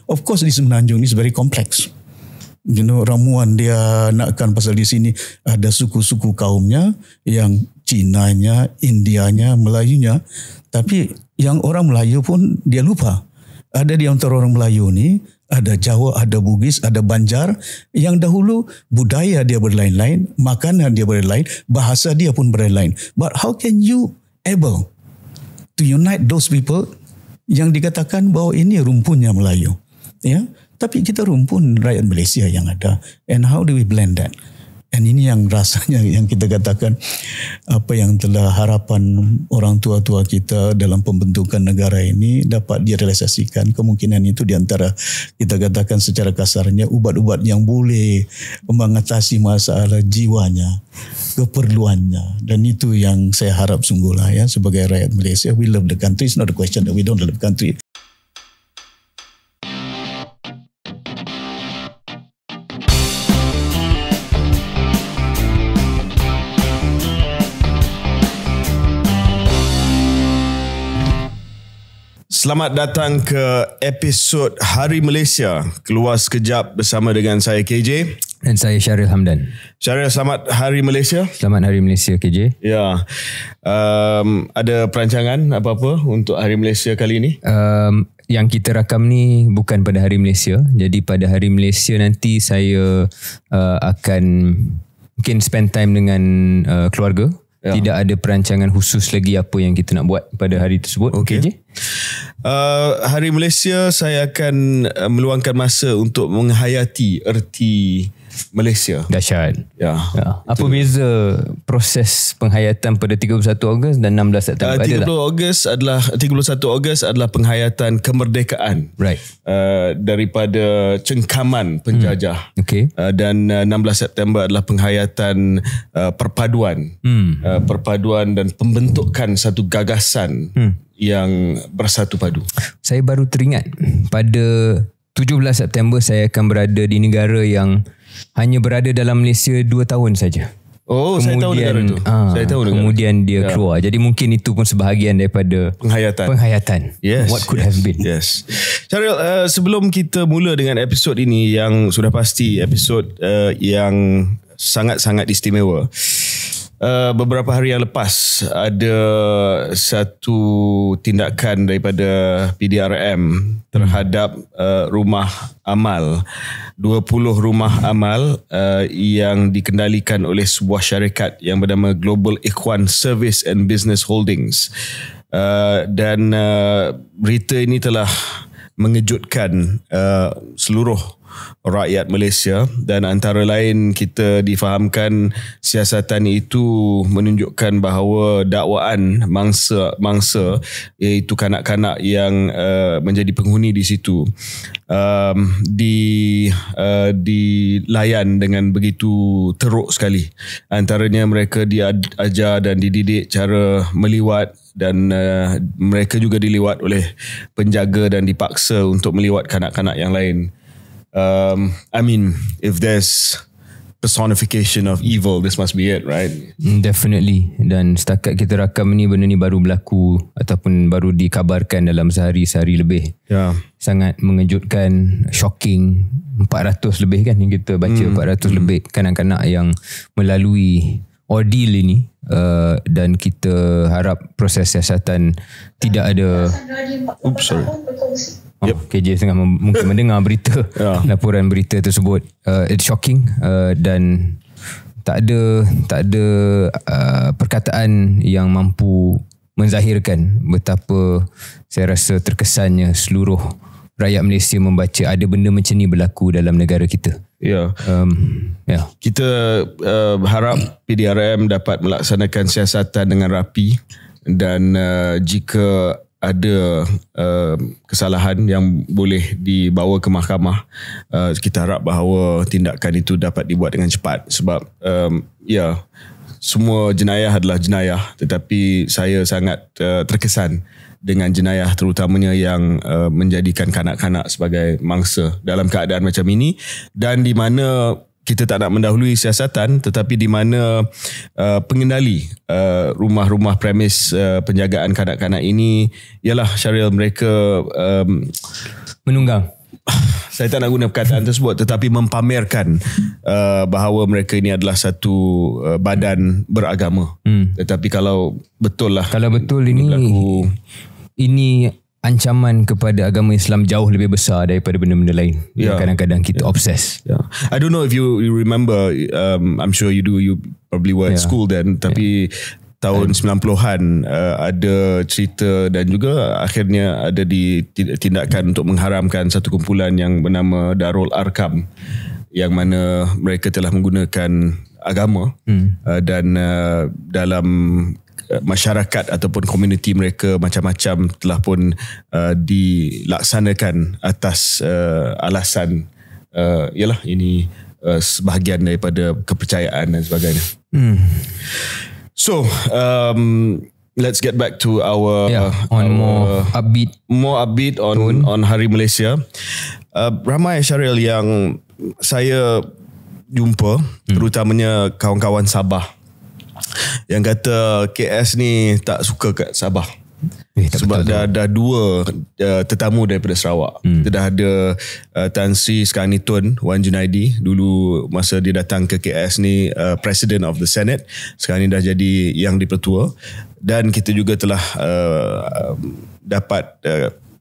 Of course di Semenanjung is very complex. Ramuan dia nakkan pasal di sini ada suku-suku kaumnya, yang Cinanya, Indianya, Melayunya. Tapi yang orang Melayu pun dia lupa. Ada di antara orang Melayu ni, ada Jawa, ada Bugis, ada Banjar, yang dahulu budaya dia berlain-lain, makanan dia berlain, bahasa dia pun berlain. But how can you able to unite those people yang dikatakan bahawa ini rumpunnya Melayu? Ya, tapi kita rumpun rakyat Malaysia yang ada. And how do we blend that? And ini yang rasanya yang kita katakan apa yang telah harapan orang tua-tua kita dalam pembentukan negara ini dapat direalisasikan. Kemungkinan itu di antara kita katakan secara kasarnya ubat-ubat yang boleh mengatasi masalah jiwanya, keperluannya. Dan itu yang saya harap sungguhlah ya, sebagai rakyat Malaysia. We love the country. It's not a question that we don't love the country. Selamat datang ke episod Hari Malaysia. Keluar sekejap bersama dengan saya KJ. Dan saya Syaril Hamdan. Syaril, selamat Hari Malaysia. Selamat Hari Malaysia KJ. Ya, ada perancangan apa-apa untuk Hari Malaysia kali ini? Yang kita rakam ni bukan pada Hari Malaysia. Jadi pada Hari Malaysia nanti saya akan mungkin spend time dengan keluarga. Ya. Tidak ada perancangan khusus lagi apa yang kita nak buat pada hari tersebut. Okay. Hari Malaysia saya akan meluangkan masa untuk menghayati erti Malaysia. Dahsyat. Ya. Apa beza proses penghayatan pada 31 Ogos dan 16 September? 31 Ogos adalah penghayatan kemerdekaan. Right. Daripada cengkaman penjajah. Okay. Dan 16 September adalah penghayatan perpaduan. Perpaduan dan pembentukan satu gagasan yang bersatu padu. Saya baru teringat pada 17 September saya akan berada di negara yang hanya berada dalam Malaysia 2 tahun saja. Oh, saya tahu negara itu. Saya tahu negara. Kemudian dia keluar. Jadi mungkin itu pun sebahagian daripada penghayatan. Yes. What could have been. Yes. Syaril, sebelum kita mula dengan episod ini yang sudah pasti episod yang sangat-sangat istimewa. Beberapa hari yang lepas ada satu tindakan daripada PDRM terhadap rumah amal, 20 rumah amal yang dikendalikan oleh sebuah syarikat yang bernama Global Ikhwan Service and Business Holdings. Dan berita ini telah mengejutkan seluruh rakyat Malaysia, dan antara lain kita difahamkan siasatan itu menunjukkan bahawa dakwaan mangsa iaitu kanak-kanak yang menjadi penghuni di situ dilayan dengan begitu teruk sekali. Antaranya mereka diajar dan dididik cara meliwat, dan mereka juga diliwat oleh penjaga dan dipaksa untuk meliwat kanak-kanak yang lain. I mean, if there's personification of evil, this must be it, right? Definitely. Dan setakat kita rakam ni, benda ni baru berlaku ataupun baru dikabarkan dalam sehari lebih. Sangat mengejutkan, shocking. 400 lebih kan yang kita baca, 400 lebih kanak-kanak yang melalui ordeal ini. Dan kita harap proses siasatan tidak ada. KJ tengah mungkin mendengar berita, laporan berita tersebut. It's shocking, dan tak ada perkataan yang mampu menzahirkan betapa saya rasa terkesannya seluruh rakyat Malaysia membaca ada benda macam ni berlaku dalam negara kita. Kita harap PDRM dapat melaksanakan siasatan dengan rapi, dan jika ada kesalahan yang boleh dibawa ke mahkamah, kita harap bahawa tindakan itu dapat dibuat dengan cepat. Sebab semua jenayah adalah jenayah, tetapi saya sangat terkesan dengan jenayah terutamanya yang menjadikan kanak-kanak sebagai mangsa dalam keadaan macam ini, dan di mana kita tak nak mendahului siasatan, tetapi di mana pengendali rumah-rumah premis penjagaan kanak-kanak ini ialah Syaril, mereka menunggang. saya tak nak guna perkataan tersebut, tetapi mempamerkan bahawa mereka ini adalah satu badan beragama. Tetapi kalau betul ini ancaman kepada agama Islam jauh lebih besar daripada benda-benda lain. Kadang-kadang kita obses. I don't know if you remember, I'm sure you do, you probably were at school then, tapi tahun 90-an ada cerita dan juga akhirnya ada tindakan untuk mengharamkan satu kumpulan yang bernama Darul Arkam, yang mana mereka telah menggunakan agama dan dalam masyarakat ataupun komuniti mereka macam-macam telah pun dilaksanakan atas alasan ialah ini sebahagian daripada kepercayaan dan sebagainya. So let's get back to our more upbeat on Hari Malaysia. Ramai Syaril yang saya jumpa, terutamanya kawan-kawan Sabah, yang kata KS ni tak suka kat Sabah. Sebab dah dua tetamu daripada Sarawak. Kita dah ada Tan Sri sekarang ni Tun Wan Junaidi. Dulu masa dia datang ke KS ni President of the Senate, sekarang ni dah jadi Yang di-Pertua. Dan kita juga telah dapat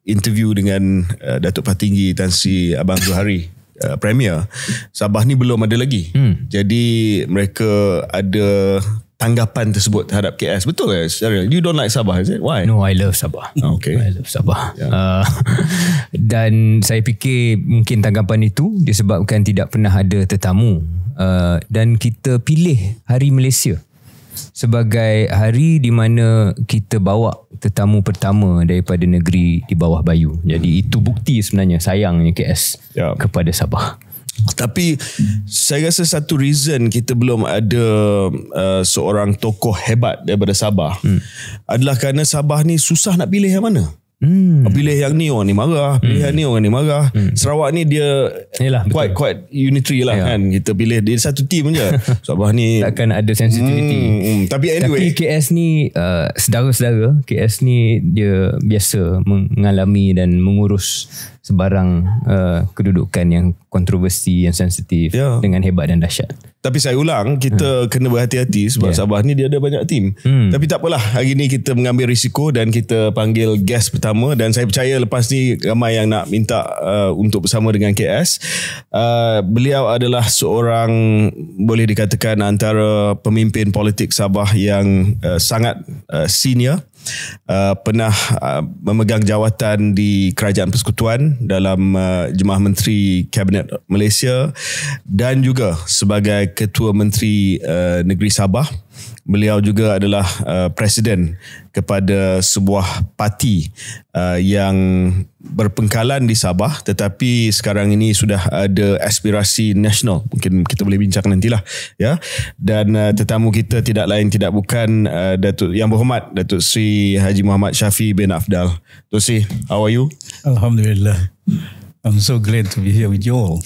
interview dengan Datuk Patinggi Tan Sri Abang Zuhari, Premier. Sabah ni belum ada lagi. Jadi mereka ada tanggapan tersebut terhadap KS. Betul ke? You don't like Sabah, is it? Why? No, I love Sabah. Okay. I love Sabah. Dan saya fikir mungkin tanggapan itu disebabkan tidak pernah ada tetamu. Dan kita pilih Hari Malaysia sebagai hari di mana kita bawa tetamu pertama daripada negeri di bawah Bayu. Jadi itu bukti sebenarnya sayangnya KS kepada Sabah. Tapi saya rasa satu reason kita belum ada seorang tokoh hebat daripada Sabah adalah kerana Sabah ni susah nak pilih yang mana. Pilih yang ni orang ni marah, pilih yang ni orang ni marah. Sarawak ni dia quite unitary lah kan. Kita pilih dia satu team je. Sabah ni takkan ada sensitivity. Tapi anyway, tapi KS ni saudara-saudara KS ni dia biasa mengalami dan mengurus sebarang kedudukan yang kontroversi, yang sensitif dengan hebat dan dahsyat. Tapi saya ulang, kita kena berhati-hati sebab Sabah ni dia ada banyak tim. Tapi tak apalah, hari ni kita mengambil risiko dan kita panggil guest pertama, dan saya percaya lepas ni ramai yang nak minta untuk bersama dengan KS. Beliau adalah seorang, boleh dikatakan antara pemimpin politik Sabah yang sangat senior. Pernah memegang jawatan di Kerajaan Persekutuan dalam Jemaah Menteri Kabinet Malaysia dan juga sebagai Ketua Menteri Negeri Sabah. Beliau juga adalah presiden kepada sebuah parti yang berpengkalan di Sabah, tetapi sekarang ini sudah ada aspirasi nasional. Mungkin kita boleh bincang nantilah ya. Dan tetamu kita tidak lain tidak bukan Datuk Yang Berhormat Datuk Sri Haji Muhammad Syafi bin Afdal. Datuk Sri, how are you? Alhamdulillah. I'm so glad to be here with you all.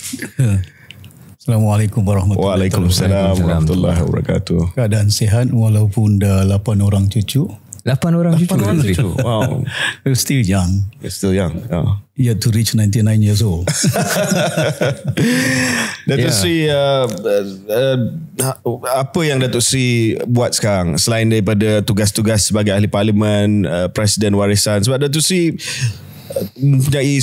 Assalamualaikum warahmatullahi wabarakatuh. Waalaikumsalam warahmatullahi wabarakatuh. Keadaan sihat walaupun dah 8 orang cucu. 8 orang cucu. Wow. We're still young. You're still young. Yet to reach 99 years old. Datuk Sri, apa yang Datuk Sri buat sekarang selain daripada tugas-tugas sebagai ahli parlimen, presiden warisan? Sebab Datuk Sri mempunyai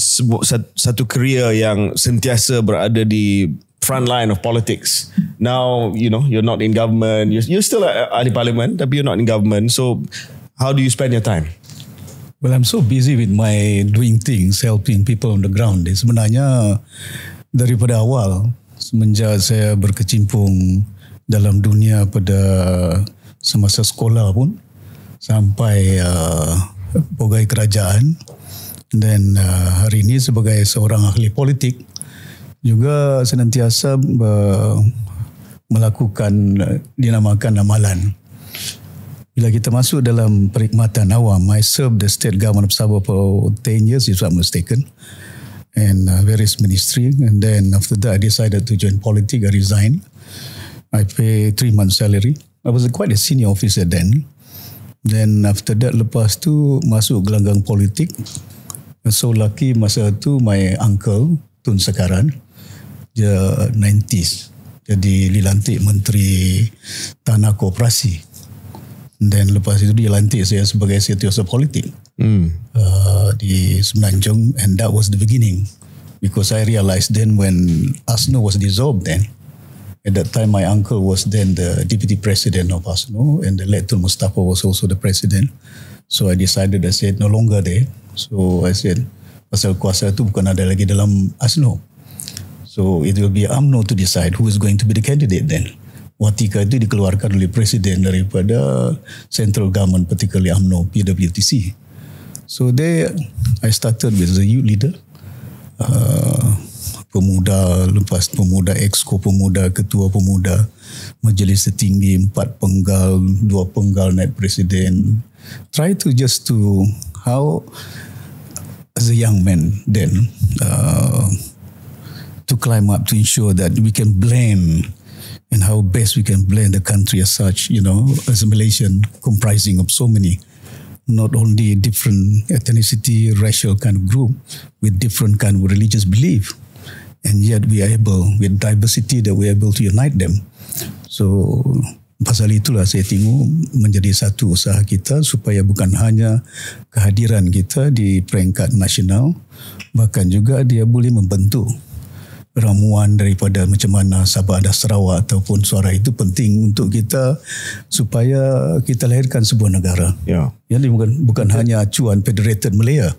satu career yang sentiasa berada di front line of politics. Now, you know, you're not in government. You're still ahli parlimen, tapi you're not in government. So, how do you spend your time? Well, I'm so busy with my doing things, helping people on the ground. Sebenarnya daripada awal, semenjak saya berkecimpung dalam dunia pada semasa sekolah pun, sampai pegawai kerajaan, dan hari ini sebagai seorang ahli politik, juga senantiasa melakukan dinamakan amalan. Bila kita masuk dalam perkhidmatan awam, I served the state government of Sabah for 10 years, if I'm mistaken, and various ministry. And then after that, I decided to join politics. I resigned. I pay 3 months salary. I was quite a senior officer then. Then after that, lepas tu masuk gelanggang politik. So lucky masa tu my uncle Tun Sekaran. Dia 90s. Jadi dilantik Menteri Tanah Koperasi. Dan lepas itu dia lantik saya sebagai setiausaha politik di Semenanjung, and that was the beginning. Because I realized then when USNO was dissolved then, at that time my uncle was then the deputy president of USNO, and the late Tun Mustafa was also the president. So I decided, I said no longer there. So I said pasal kuasa itu bukan ada lagi dalam USNO. So it will be UMNO to decide who is going to be the candidate then. Watika itu dikeluarkan oleh presiden daripada central government, particularly UMNO, PWTC. So there I started with the youth leader, pemuda, lepas pemuda, exco pemuda, ketua pemuda, majlis tertinggi, 4 penggal, 2 penggal naib presiden. Try to just to how as a young man then to climb up, to ensure that we can blend, and how best we can blend the country as such, as a Malaysian comprising of so many, not only different ethnicity, racial kind of group with different kind of religious belief, and yet we are able, with diversity, that we are able to unite them. So pasal itulah saya tengok menjadi satu usaha kita supaya bukan hanya kehadiran kita di peringkat nasional, bahkan juga dia boleh membentuk ramuan daripada macam mana Sabah dan Sarawak ataupun Suara itu penting untuk kita supaya kita lahirkan sebuah negara. Ya. Jadi bukan hanya acuan Federated Malaya.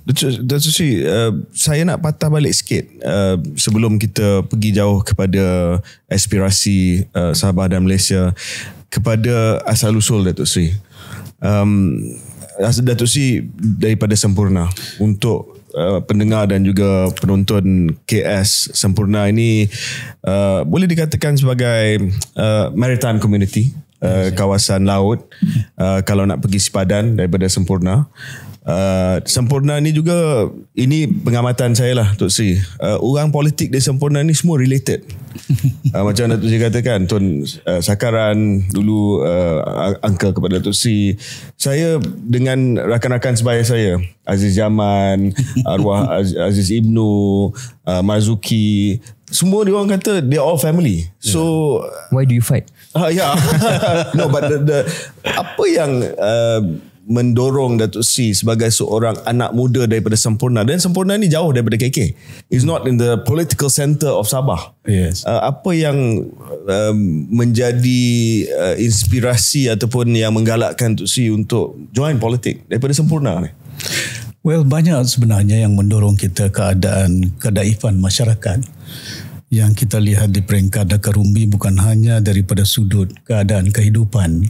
Datuk Sri, saya nak patah balik sikit sebelum kita pergi jauh kepada aspirasi Sabah dan Malaysia, kepada asal-usul Datuk Sri. Datuk Sri daripada Sempurna. Untuk pendengar dan juga penonton KS, Sempurna ini boleh dikatakan sebagai maritime community, kawasan laut. Kalau nak pergi sepadan daripada Sempurna, Sempurna ni juga, ini pengamatan saya lah Tok Sri, orang politik di Sempurna ni semua related. Macam Datuk Sri katakan, Tun Sekaran dulu uncle kepada Datuk Sri. Saya dengan rakan-rakan sebaya saya, Aziz Jaman, arwah Aziz Ibnu, Marzuki, semua dia orang kata they all family. So why do you fight? Yeah. No, but the apa yang mendorong Datuk Sri sebagai seorang anak muda daripada Sempurna, dan Sempurna ni jauh daripada KK, is not in the political center of Sabah. Yes. Apa yang menjadi inspirasi ataupun yang menggalakkan Datuk Sri untuk join politik daripada Sempurna ni? Well, banyak sebenarnya yang mendorong kita keadaifan masyarakat yang kita lihat di peringkat Dakar Rumbi, bukan hanya daripada sudut keadaan kehidupan,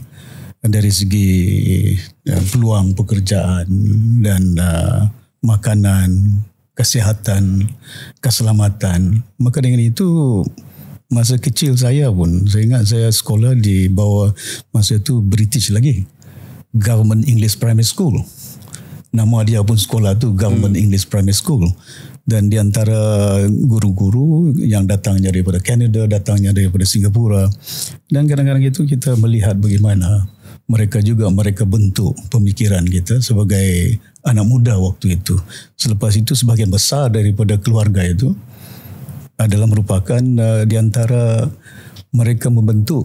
dari segi peluang pekerjaan dan makanan, kesihatan, keselamatan. Maka dengan itu, masa kecil saya pun, saya ingat saya sekolah di bawah, masa itu British lagi, Government English Primary School. Nama dia pun sekolah tu Government English Primary School. Dan di antara guru-guru yang datangnya daripada Canada, datangnya daripada Singapura, dan kadang-kadang itu kita melihat bagaimana mereka bentuk pemikiran kita sebagai anak muda waktu itu. Selepas itu sebahagian besar daripada keluarga itu adalah merupakan di antara mereka membentuk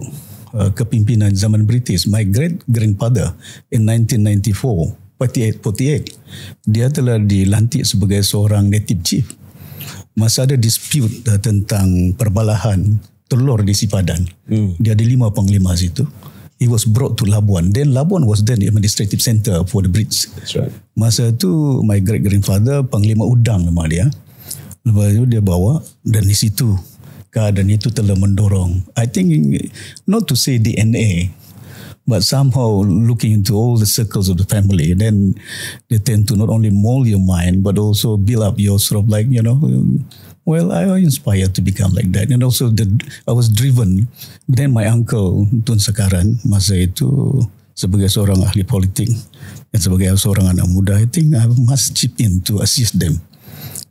kepimpinan zaman British. My great grandfather in 1994, 48, dia telah dilantik sebagai seorang native chief. Masa ada dispute tentang perbalahan telur di Sipadan, dia ada 5 panglima situ. He was brought to Labuan. Then Labuan was then the administrative center for the Brits. That's right. Masa tu my great grandfather Panglima Udang nama dia. Lepas itu dia bawa, dan di situ keadaan itu telah mendorong. I think not to say DNA, but somehow looking into all the circles of the family, then they tend to not only mold your mind but also build up your sort of like, well, I was inspired to become like that. And also I was driven. Then my uncle Tun Sekaran masa itu sebagai seorang ahli politik dan sebagai seorang anak muda, I think I must chip in to assist them.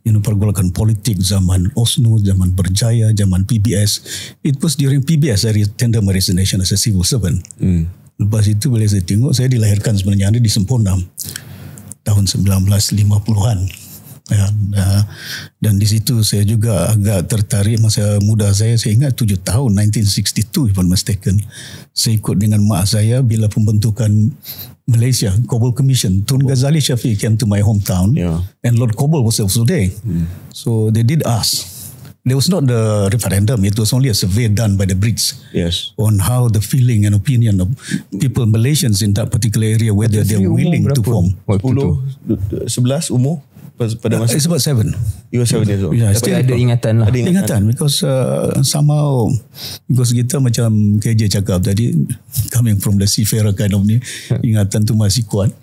Pergolakan politik zaman OSNO, zaman Berjaya, zaman PBS. It was during PBS I tender my resignation as a civil servant. Lepas itu bila saya tengok, saya dilahirkan sebenarnya di Sempurna tahun 1950-an. Dan di situ saya juga agak tertarik masa muda saya ingat 7 tahun 1962 if I'm mistaken. Saya ikut dengan mak saya bila pembentukan Malaysia Cobble Commission. Tun Ghazali Shafie came to my hometown and Lord Cobble was also there. So they did ask. There was not the referendum. It was only a survey done by the Brits on how the feeling and opinion of people Malaysians in that particular area, whether they're willing to form. 10, 11 umur pada masa it's about 7. You were 7 years old. Yeah, tapi ada ingatan lah. Ada ingatan because somehow because kita macam KJ cakap tadi, coming from the seafarer kind of ni, ingatan tu masih kuat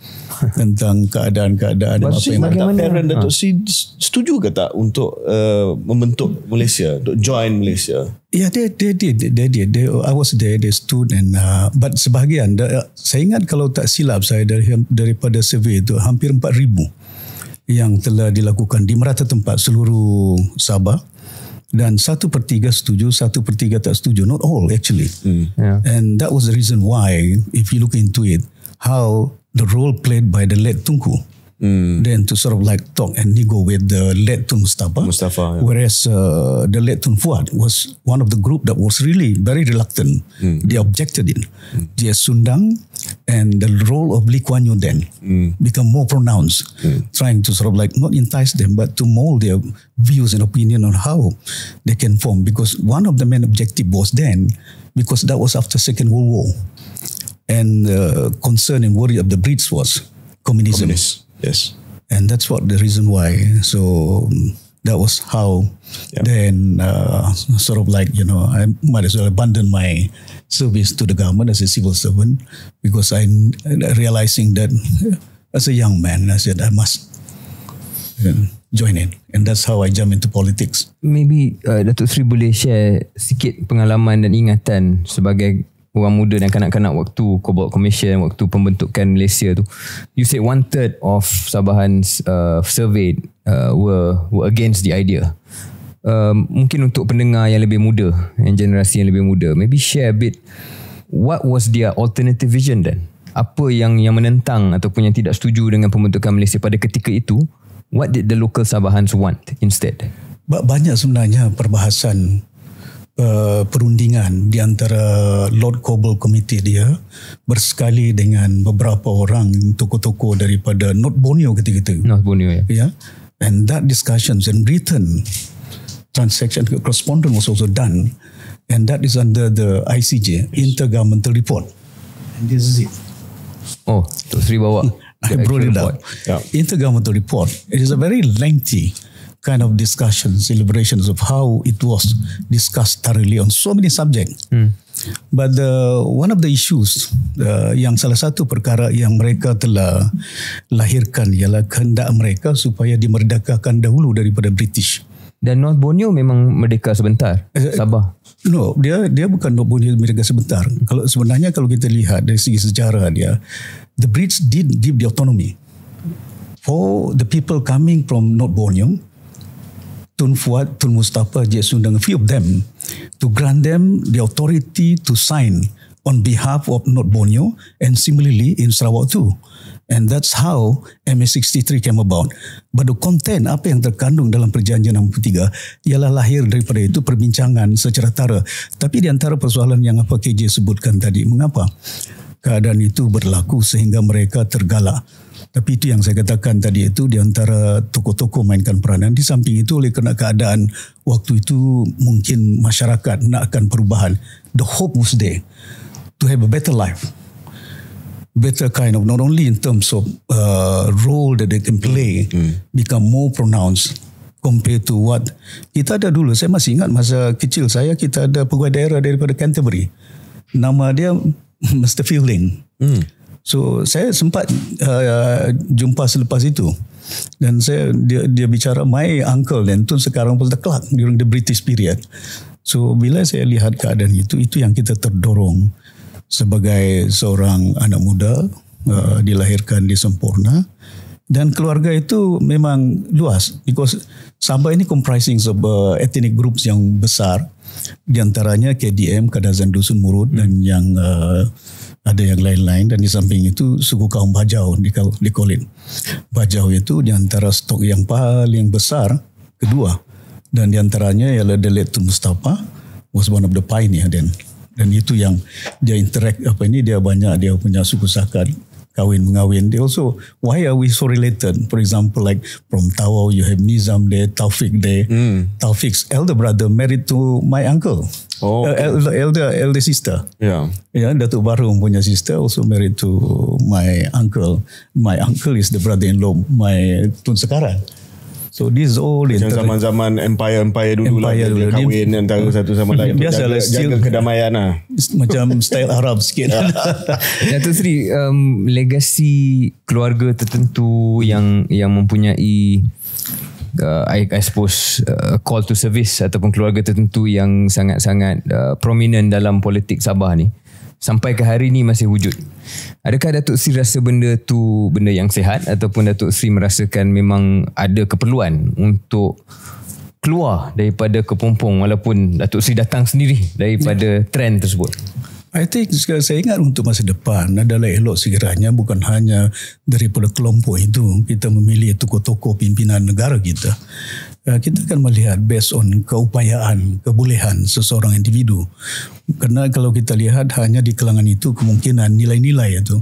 tentang keadaan-keadaan apa yang parent Datuk Sri setuju ke tak untuk membentuk Malaysia, untuk join Malaysia? Yeah, they did. I was there. They stood and but sebahagian saya ingat kalau tak silap saya daripada survey itu hampir 4,000 yang telah dilakukan di merata tempat seluruh Sabah, dan 1/3 setuju, 1/3 tak setuju. Not all actually. And that was the reason why, if you look into it, how the role played by the late Tunku, then to sort of like talk and nego with the late Tun Mustafa, whereas the late Tun Fuad was one of the group that was really very reluctant. They objected it. Dia Sundang and the role of Lee Kuan Yew then become more pronounced, trying to sort of like not entice them but to mold their views and opinion on how they can form, because one of the main objective was then, because that was after Second World War, and concern and worry of the Brits was communism. Yes. And that's what the reason why. So that was how then sort of like, I might as well abandon my service to the government as a civil servant, because I realizing that as a young man, I said I must join in. And that's how I jump into politics. Maybe Datuk Sri boleh share sikit pengalaman dan ingatan sebagai orang muda dan kanak-kanak waktu Cobalt Commission, waktu pembentukan Malaysia tu. You said 1/3 of Sabahan's surveyed were against the idea. Mungkin untuk pendengar yang lebih muda, yang generasi yang lebih muda, maybe share a bit, what was their alternative vision then? Apa yang menentang ataupun yang tidak setuju dengan pembentukan Malaysia pada ketika itu? What did the local Sabahans want instead? Banyak sebenarnya perbahasan perundingan di antara Lord Cobble Committee dia bersekali dengan beberapa orang tokoh-tokoh daripada North Borneo ketika itu. North Borneo, yeah. And that discussions and written transaction correspondence was also done, and that is under the ICJ, Intergovernmental Report. And this is it. Oh, Tok Sri bawa. I brought it up. Intergovernmental Report. It is a very lengthy kind of discussions, elaborations of how it was discussed thoroughly on so many subjects. But one of the issues, yang salah satu perkara yang mereka telah lahirkan ialah kehendak mereka supaya dimerdekakan dahulu daripada British. Dan North Borneo memang merdeka sebentar, Sabah. No, dia bukan North Borneo merdeka sebentar. Sebenarnya kalau kita lihat dari segi sejarah dia, the Brits did give the autonomy for the people coming from North Borneo, Tun Fuad, Tun Mustafa, J. Sundang, a few of them, to grant them the authority to sign on behalf of North Borneo, and similarly in Sarawak too. And that's how MA63 came about. But the content, apa yang terkandung dalam perjanjian 63, ialah lahir daripada itu perbincangan secara tara. Tapi di antara persoalan yang apa KJ sebutkan tadi, mengapa keadaan itu berlaku sehingga mereka tergalak. Tapi itu yang saya katakan tadi, itu di antara tokoh-tokoh mainkan peranan. Di samping itu oleh kerana keadaan waktu itu mungkin masyarakat nakkan perubahan. The hope was there to have a better life. Better kind of, not only in terms of role that they can play, become more pronounced compared to what kita ada dulu. Saya masih ingat masa kecil saya, kita ada pegawai daerah daripada Canterbury. Nama dia Mr. Fielding. So saya sempat jumpa selepas itu, dan dia bicara my uncle dan Tun sekarang was the clerk during the British period. So bila saya lihat keadaan itu yang kita terdorong sebagai seorang anak muda, dilahirkan di Semporna, dan keluarga itu memang luas, because Sabah ini comprising of ethnic groups yang besar, di antaranya KDM, Kadazan Dusun Murut, dan yang ada yang lain-lain, dan di samping itu suku kaum Bajau di Kolin. Bajau itu di antara stok yang paling besar kedua, dan di antaranya ialah the late Tun Mustafa was one of the pioneer then. Dan itu yang dia interact dia banyak dia punya suku sakat kawin mengawin. They also, why are we so related? For example, like from Tawau you have Nizam there, Taufik there. Taufik's elder brother married to my uncle. Elder sister. Yeah, Datuk Barum punya sister also married to my uncle. My uncle is the brother-in-law my Tun Sekaran. So this all macam zaman-zaman empire dulu lah, dia kahwin antara satu sama lain untuk jaga kedamaian lah. Macam style Arab sikit. Datuk Seri, legasi keluarga tertentu yang mempunyai I suppose call to service ataupun keluarga tertentu yang sangat-sangat prominent dalam politik Sabah ni, sampai ke hari ni masih wujud. Adakah Datuk Seri rasa benda tu benda yang sihat, ataupun Datuk Seri merasakan memang ada keperluan untuk keluar daripada kepompong walaupun Datuk Seri datang sendiri daripada trend tersebut? I think saya ingat untuk masa depan adalah elok sekiranya bukan hanya daripada kelompok itu kita memilih tokoh-tokoh pimpinan negara kita. Kita akan melihat based on keupayaan, kebolehan seseorang individu. Kerana kalau kita lihat hanya di kalangan itu, kemungkinan nilai-nilai itu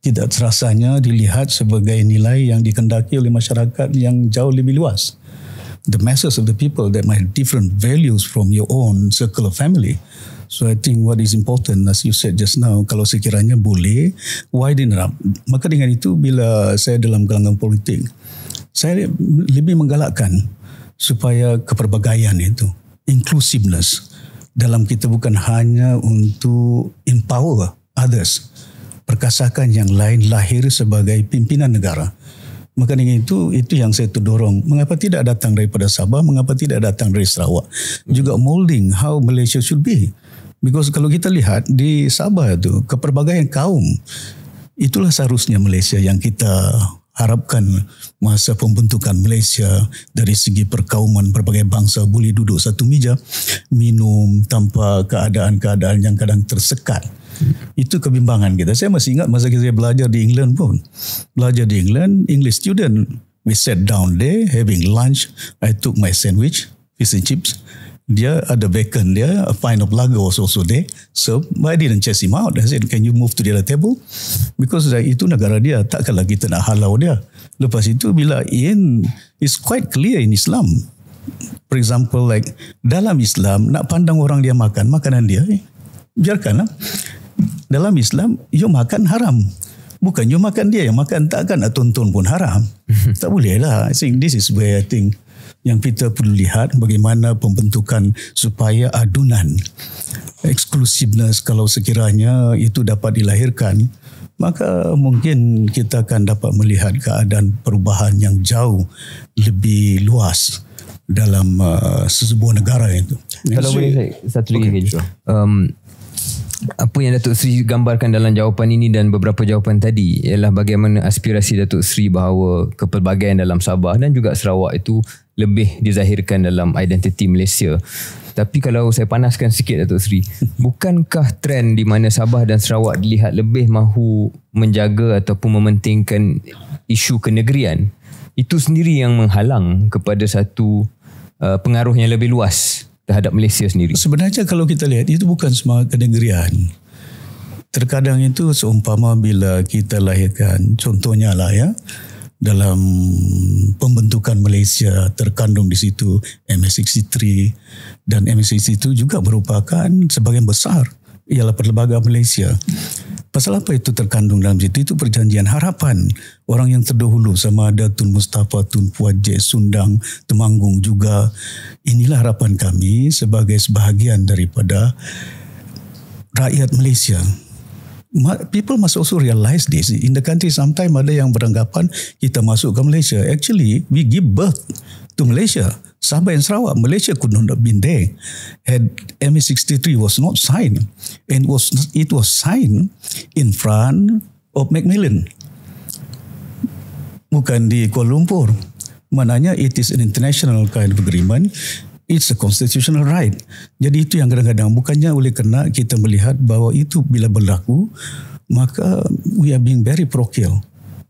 tidak serasanya dilihat sebagai nilai yang dikendaki oleh masyarakat yang jauh lebih luas. The masses of the people that might have different values from your own circle of family. So I think what is important, as you said just now, kalau sekiranya boleh, widen up. Maka dengan itu, bila saya dalam kalangan politik, saya lebih menggalakkan supaya keperbagaian itu, inclusiveness dalam kita bukan hanya untuk empower others, perkasakan yang lain lahir sebagai pimpinan negara. Maka dengan itu yang saya terdorong. Mengapa tidak datang daripada Sabah, mengapa tidak datang dari Sarawak? Juga molding how Malaysia should be. Because kalau kita lihat di Sabah itu, keperbagaian kaum, itulah seharusnya Malaysia yang kita harapkan masa pembentukan Malaysia, dari segi perkauman berbagai bangsa boleh duduk satu meja, minum tanpa keadaan-keadaan yang kadang tersekat. Itu kebimbangan kita. Saya masih ingat masa saya belajar di England pun. Belajar di England, English student, we sat down there having lunch. I took my sandwich, fish and chips. Dia ada bacon dia, a pint of lager was also there. So I didn't chase him out. I said, can you move to the other table? Because itu negara dia, takkanlah kita nak halau dia. Lepas itu bila it's quite clear in Islam. For example, like dalam Islam, nak pandang orang dia makan makanan dia, biarkanlah. Dalam Islam, you makan haram. Bukan you makan dia yang makan, takkan nak tonton pun haram. Tak boleh lah. I think this is where I think yang kita perlu lihat bagaimana pembentukan supaya adunan eksklusifness kalau sekiranya itu dapat dilahirkan, maka mungkin kita akan dapat melihat keadaan perubahan yang jauh lebih luas dalam sesebuah negara itu. Kalau boleh saya satu lagi. Apa yang Datuk Seri gambarkan dalam jawapan ini dan beberapa jawapan tadi ialah bagaimana aspirasi Datuk Seri bahawa kepelbagaian dalam Sabah dan juga Sarawak itu lebih dizahirkan dalam identiti Malaysia. Tapi kalau saya panaskan sikit Datuk Seri, bukankah trend di mana Sabah dan Sarawak dilihat lebih mahu menjaga ataupun mementingkan isu kenegerian, itu sendiri yang menghalang kepada satu pengaruh yang lebih luas terhadap Malaysia sendiri? Sebenarnya kalau kita lihat, itu bukan semua kenegerian. Terkadang itu seumpama bila kita lahirkan, contohnya lah ya, dalam pembentukan Malaysia terkandung di situ MS63, dan MS63 juga merupakan sebagian besar ialah perlembagaan Malaysia. Pasal apa itu terkandung dalam situ? Itu perjanjian harapan orang yang terdahulu, sama ada Tun Mustafa, Tun Fuad J, Sundang, Temanggung juga. Inilah harapan kami sebagai sebahagian daripada rakyat Malaysia. People must also realize this. In the country, sometimes ada yang beranggapan kita masuk ke Malaysia. Actually, we give birth to Malaysia. Sabah and Sarawak, Malaysia could not have been there had MS63 was not signed, and it was signed in front of Macmillan, bukan di Kuala Lumpur. Maknanya it is an international kind of agreement. It's a constitutional right. Jadi itu yang kadang-kadang bukannya oleh kerana kita melihat bahawa itu bila berlaku maka we are being very parochial.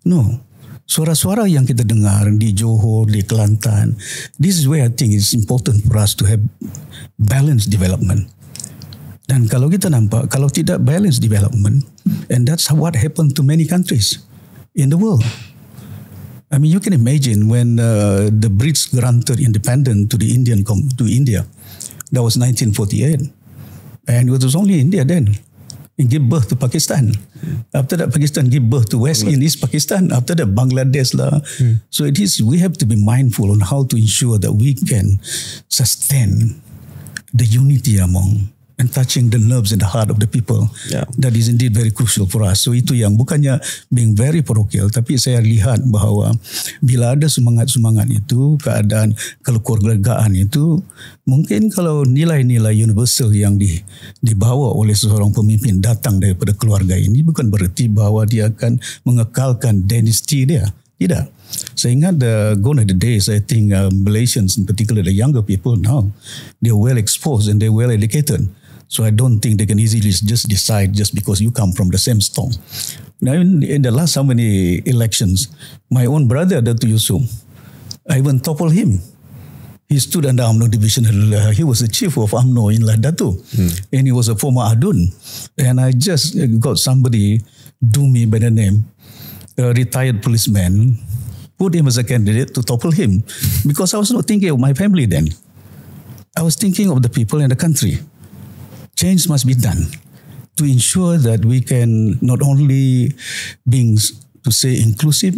No. Suara-suara yang kita dengar di Johor, di Kelantan, this is where I think it's important for us to have balanced development. Dan kalau kita nampak, kalau tidak balanced development, and that's what happened to many countries in the world. I mean, you can imagine when the Brits granted independence to India. That was 1948. And it was only India then. It gave birth to Pakistan. After that, Pakistan gave birth to West and East Pakistan. After that, Bangladesh lah. So we have to be mindful on how to ensure that we can sustain the unity among and touching the nerves and the heart of the people. Yeah. That is indeed very crucial for us. So itu yang bukannya being very parochial, tapi saya lihat bahawa bila ada semangat-semangat itu, keadaan kekeluargaan itu, mungkin kalau nilai-nilai universal yang dibawa oleh seorang pemimpin datang daripada keluarga ini, bukan berarti bahawa dia akan mengekalkan dynasty dia. Tidak. Saya ingat gone are the days, I think Malaysians in particular, the younger people now, they're well exposed and they're well educated. So I don't think they can easily just decide just because you come from the same storm. Now in the last how many elections, my own brother, Dato' Yusuf, I even toppled him. He stood under UMNO division. He was the chief of UMNO in Ladatu. And he was a former Adun. And I just got somebody, Dumi by the name, a retired policeman, put him as a candidate to topple him. Because I was not thinking of my family then. I was thinking of the people in the country. Change must be done to ensure that we can not only being, to say, inclusive,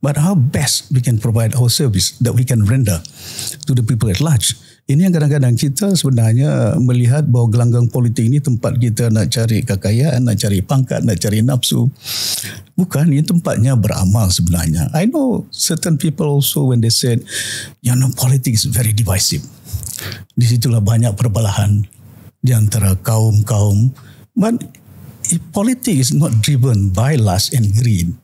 but how best we can provide our service that we can render to the people at large. Ini yang kadang-kadang kita sebenarnya melihat bahawa gelanggang politik ini tempat kita nak cari kekayaan, nak cari pangkat, nak cari nafsu. Bukan, ini tempatnya beramal sebenarnya. I know certain people also when they said, politics is very divisive. Di situlah banyak perbelahan di antara kaum-kaum. But politics is not driven by lust and greed.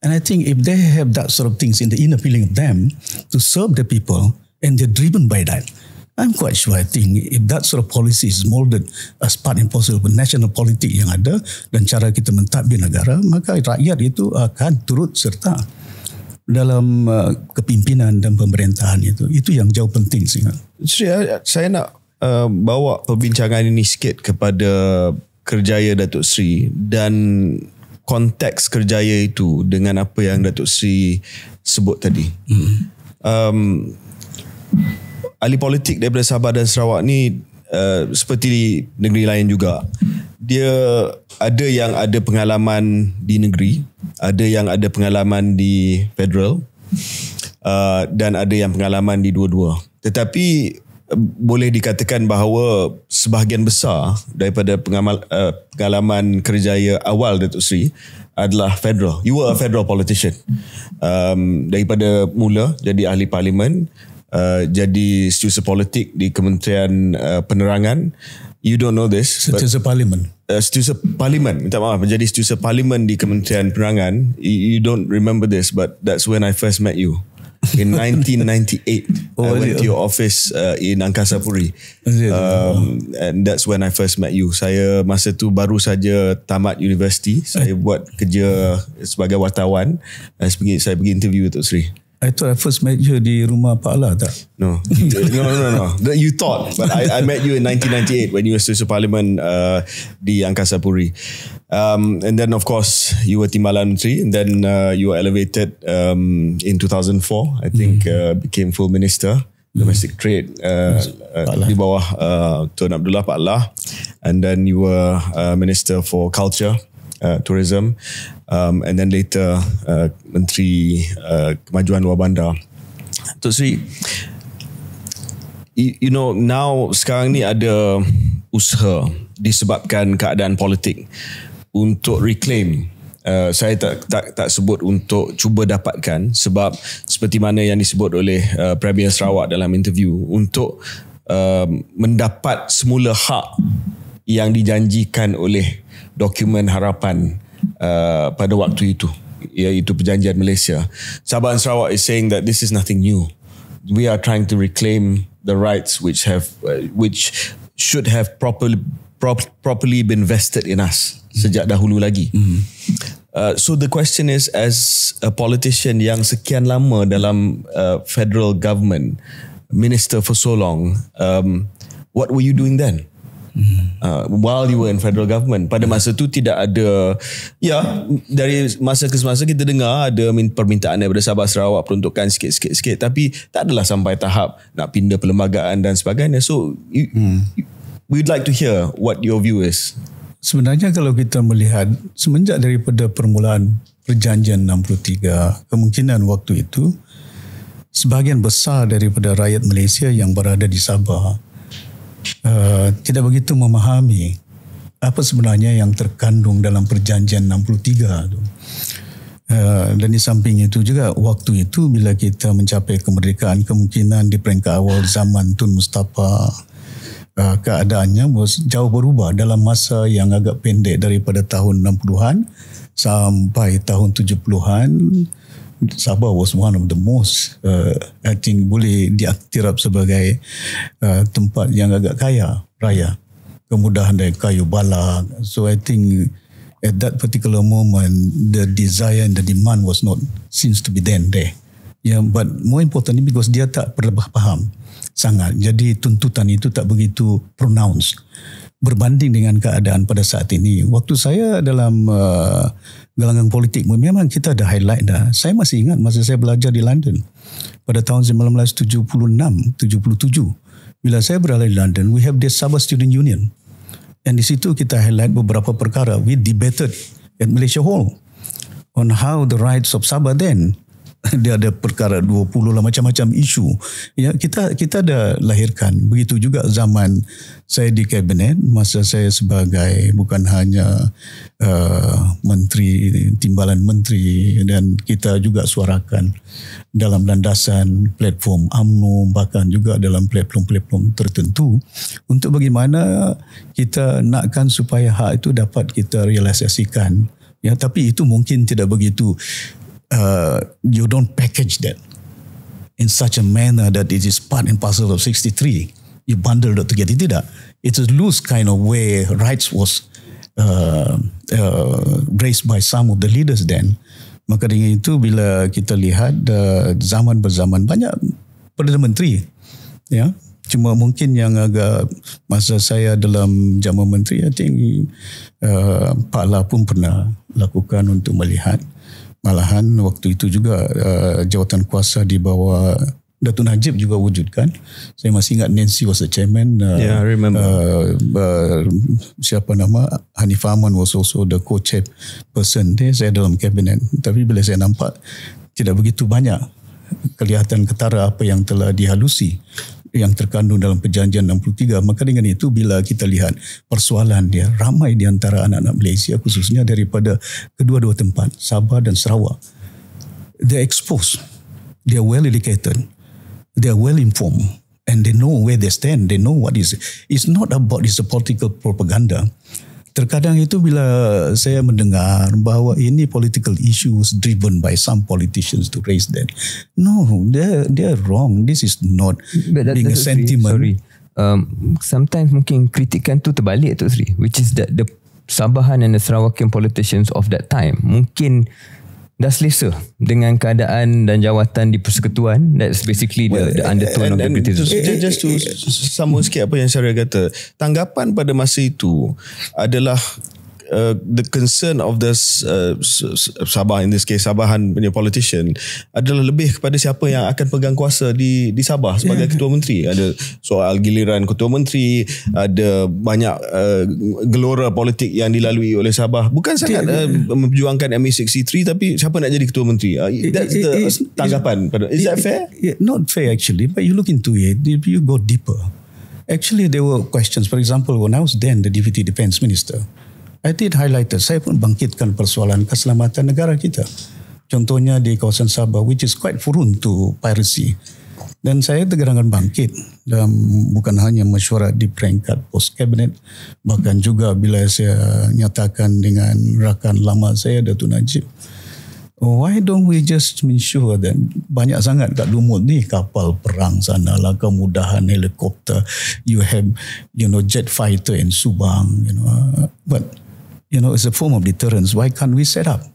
And I think if they have that sort of things in the inner feeling of them to serve the people and they're driven by that, I'm quite sure I think if that sort of policy is molded as part and parcel of national politics yang ada dan cara kita mentadbir negara, maka rakyat itu akan turut serta dalam kepimpinan dan pemerintahan itu. Itu yang jauh penting sih. Saya nak bawa perbincangan ini sikit kepada kerjaya Datuk Seri dan konteks kerjaya itu dengan apa yang Datuk Seri sebut tadi. Ahli politik daripada Sabah dan Sarawak ni seperti negeri lain juga. Dia ada yang ada pengalaman di negeri, ada yang ada pengalaman di federal, dan ada yang pengalaman di dua-dua. Tetapi boleh dikatakan bahawa sebahagian besar daripada pengalaman kerjaya awal Datuk Seri adalah federal. You were a federal politician. Daripada mula jadi ahli parlimen, jadi setiausaha politik di Kementerian Penerangan. You don't know this. Setiausaha parlimen. Setiausaha parlimen. Minta maaf. Menjadi setiausaha parlimen di Kementerian Penerangan. You don't remember this, but that's when I first met you. In 1998, I went to your office in Angkasa Puri. And that's when I first met you. Saya masa tu baru saja tamat universiti. Saya buat kerja sebagai wartawan. Saya pergi interview Datuk Seri. I thought I first met you di rumah Pak Allah tak? No. You thought, but I met you in 1998 when you were Setiausaha Parlimen di Angkasa Puri. And then of course you were Timbalan Menteri, and then you were elevated in 2004. I think became full minister domestic trade di bawah Tun Abdullah Pak Allah, and then you were minister for culture, tourism, and then later Menteri Kemajuan Luar Bandar. Datuk Seri, you know, now sekarang ni ada usaha disebabkan keadaan politik untuk reclaim. Saya tak sebut untuk cuba dapatkan, sebab seperti mana yang disebut oleh Premier Sarawak dalam interview, untuk mendapat semula hak yang dijanjikan oleh dokumen harapan pada waktu itu, iaitu perjanjian Malaysia. Sabah dan Sarawak is saying that this is nothing new. We are trying to reclaim the rights which should have properly been vested in us sejak dahulu lagi. So the question is, as a politician yang sekian lama dalam federal government, minister for so long, what were you doing then? While you were in federal government, pada masa tu tidak ada, dari masa ke semasa kita dengar ada permintaan daripada Sabah Sarawak peruntukan sikit-sikit, tapi tak adalah sampai tahap nak pindah perlembagaan dan sebagainya. So we'd like to hear what your view is. Sebenarnya kalau kita melihat semenjak daripada permulaan perjanjian 63, kemungkinan waktu itu sebahagian besar daripada rakyat Malaysia yang berada di Sabah tidak begitu memahami apa sebenarnya yang terkandung dalam perjanjian 63 tu. Dan di samping itu juga, waktu itu bila kita mencapai kemerdekaan, kemungkinan di peringkat awal zaman Tun Mustafa, keadaannya jauh berubah dalam masa yang agak pendek daripada tahun 60-an sampai tahun 70-an. Sabah was one of the most I think boleh diiktiraf sebagai tempat yang agak kaya raya, kemudahan dari kayu balak. So I think at that particular moment the desire and the demand was not seems to be then there. But more importantly because dia tak faham sangat, jadi tuntutan itu tak begitu pronounced berbanding dengan keadaan pada saat ini. Waktu saya dalam galangan politik, memang kita ada highlight dah. Saya masih ingat masa saya belajar di London pada tahun 1976-77. Bila saya berada di London, we have the Sabah Student Union. And di situ kita highlight beberapa perkara. We debated at Malaysia Hall on how the rights of Sabah then. Dia ada perkara 20 lah macam-macam isu. Ya, kita ada lahirkan. Begitu juga zaman saya di kabinet, masa saya sebagai bukan hanya menteri, timbalan menteri, dan kita juga suarakan dalam landasan platform UMNO, bahkan juga dalam platform-platform tertentu untuk bagaimana kita nakkan supaya hak itu dapat kita realisasikan. Ya, tapi itu mungkin tidak begitu. You don't package that in such a manner that it is part and parcel of 63. You bundle it together. Tidak. It's a loose kind of way rights was raised by some of the leaders then. Maka dengan itu bila kita lihat zaman berzaman banyak Perdana Menteri, ya, cuma mungkin yang agak masa saya dalam Jama Menteri, I think Pak La pun pernah lakukan untuk melihat. Malahan waktu itu juga jawatan kuasa di bawah Datuk Najib juga wujudkan. Saya masih ingat Nancy was the chairman. I remember. Siapa nama? Hanif Ahman was also the co-chair person. Saya dalam kabinet. Tapi bila saya nampak tidak begitu banyak kelihatan ketara apa yang telah dihalusi yang terkandung dalam perjanjian 63. Maka dengan itu bila kita lihat persoalan dia, ramai di antara anak-anak Malaysia khususnya daripada kedua-dua tempat, Sabah dan Sarawak, they're exposed, they're well educated, they're well informed, and they know where they stand, they know what is. It's not about it's a political propaganda. Terkadang itu bila saya mendengar bahawa ini political issues driven by some politicians to raise that. No, they're wrong. This is not being a sentiment. Sorry. Sometimes mungkin kritikan tu terbalik tu Sri, which is that the Sabahan and the Sarawakian politicians of that time mungkin dah selesa dengan keadaan dan jawatan di persekutuan. That's basically the undertone of the criticism. Just to sambung sikit apa yang Syahrial kata, tanggapan pada masa itu adalah the concern of the Sabah, in this case Sabahan punya politician, adalah lebih kepada siapa yang akan pegang kuasa di Sabah sebagai ketua menteri. Ada soal giliran ketua menteri, ada banyak gelora politik yang dilalui oleh Sabah. Bukan sangat memperjuangkan ME63, tapi siapa nak jadi ketua menteri. That's the tanggapan. Is that fair? Not fair actually, but you look into it, if you go deeper. Actually there were questions. For example, when I was then the Deputy Defence Minister, I did highlight that saya pun bangkitkan persoalan keselamatan negara kita. Contohnya di kawasan Sabah, which is quite prone to piracy. Dan saya tergerangan bangkit dalam bukan hanya mesyuarat di peringkat pos kabinet, bahkan juga bila saya nyatakan dengan rakan lama saya, Datuk Najib, why don't we just ensure that banyak sangat kat Lumut ni kapal perang sana lah, kemudahan helikopter, you have jet fighter in Subang, but it's a form of deterrence. Why can't we set up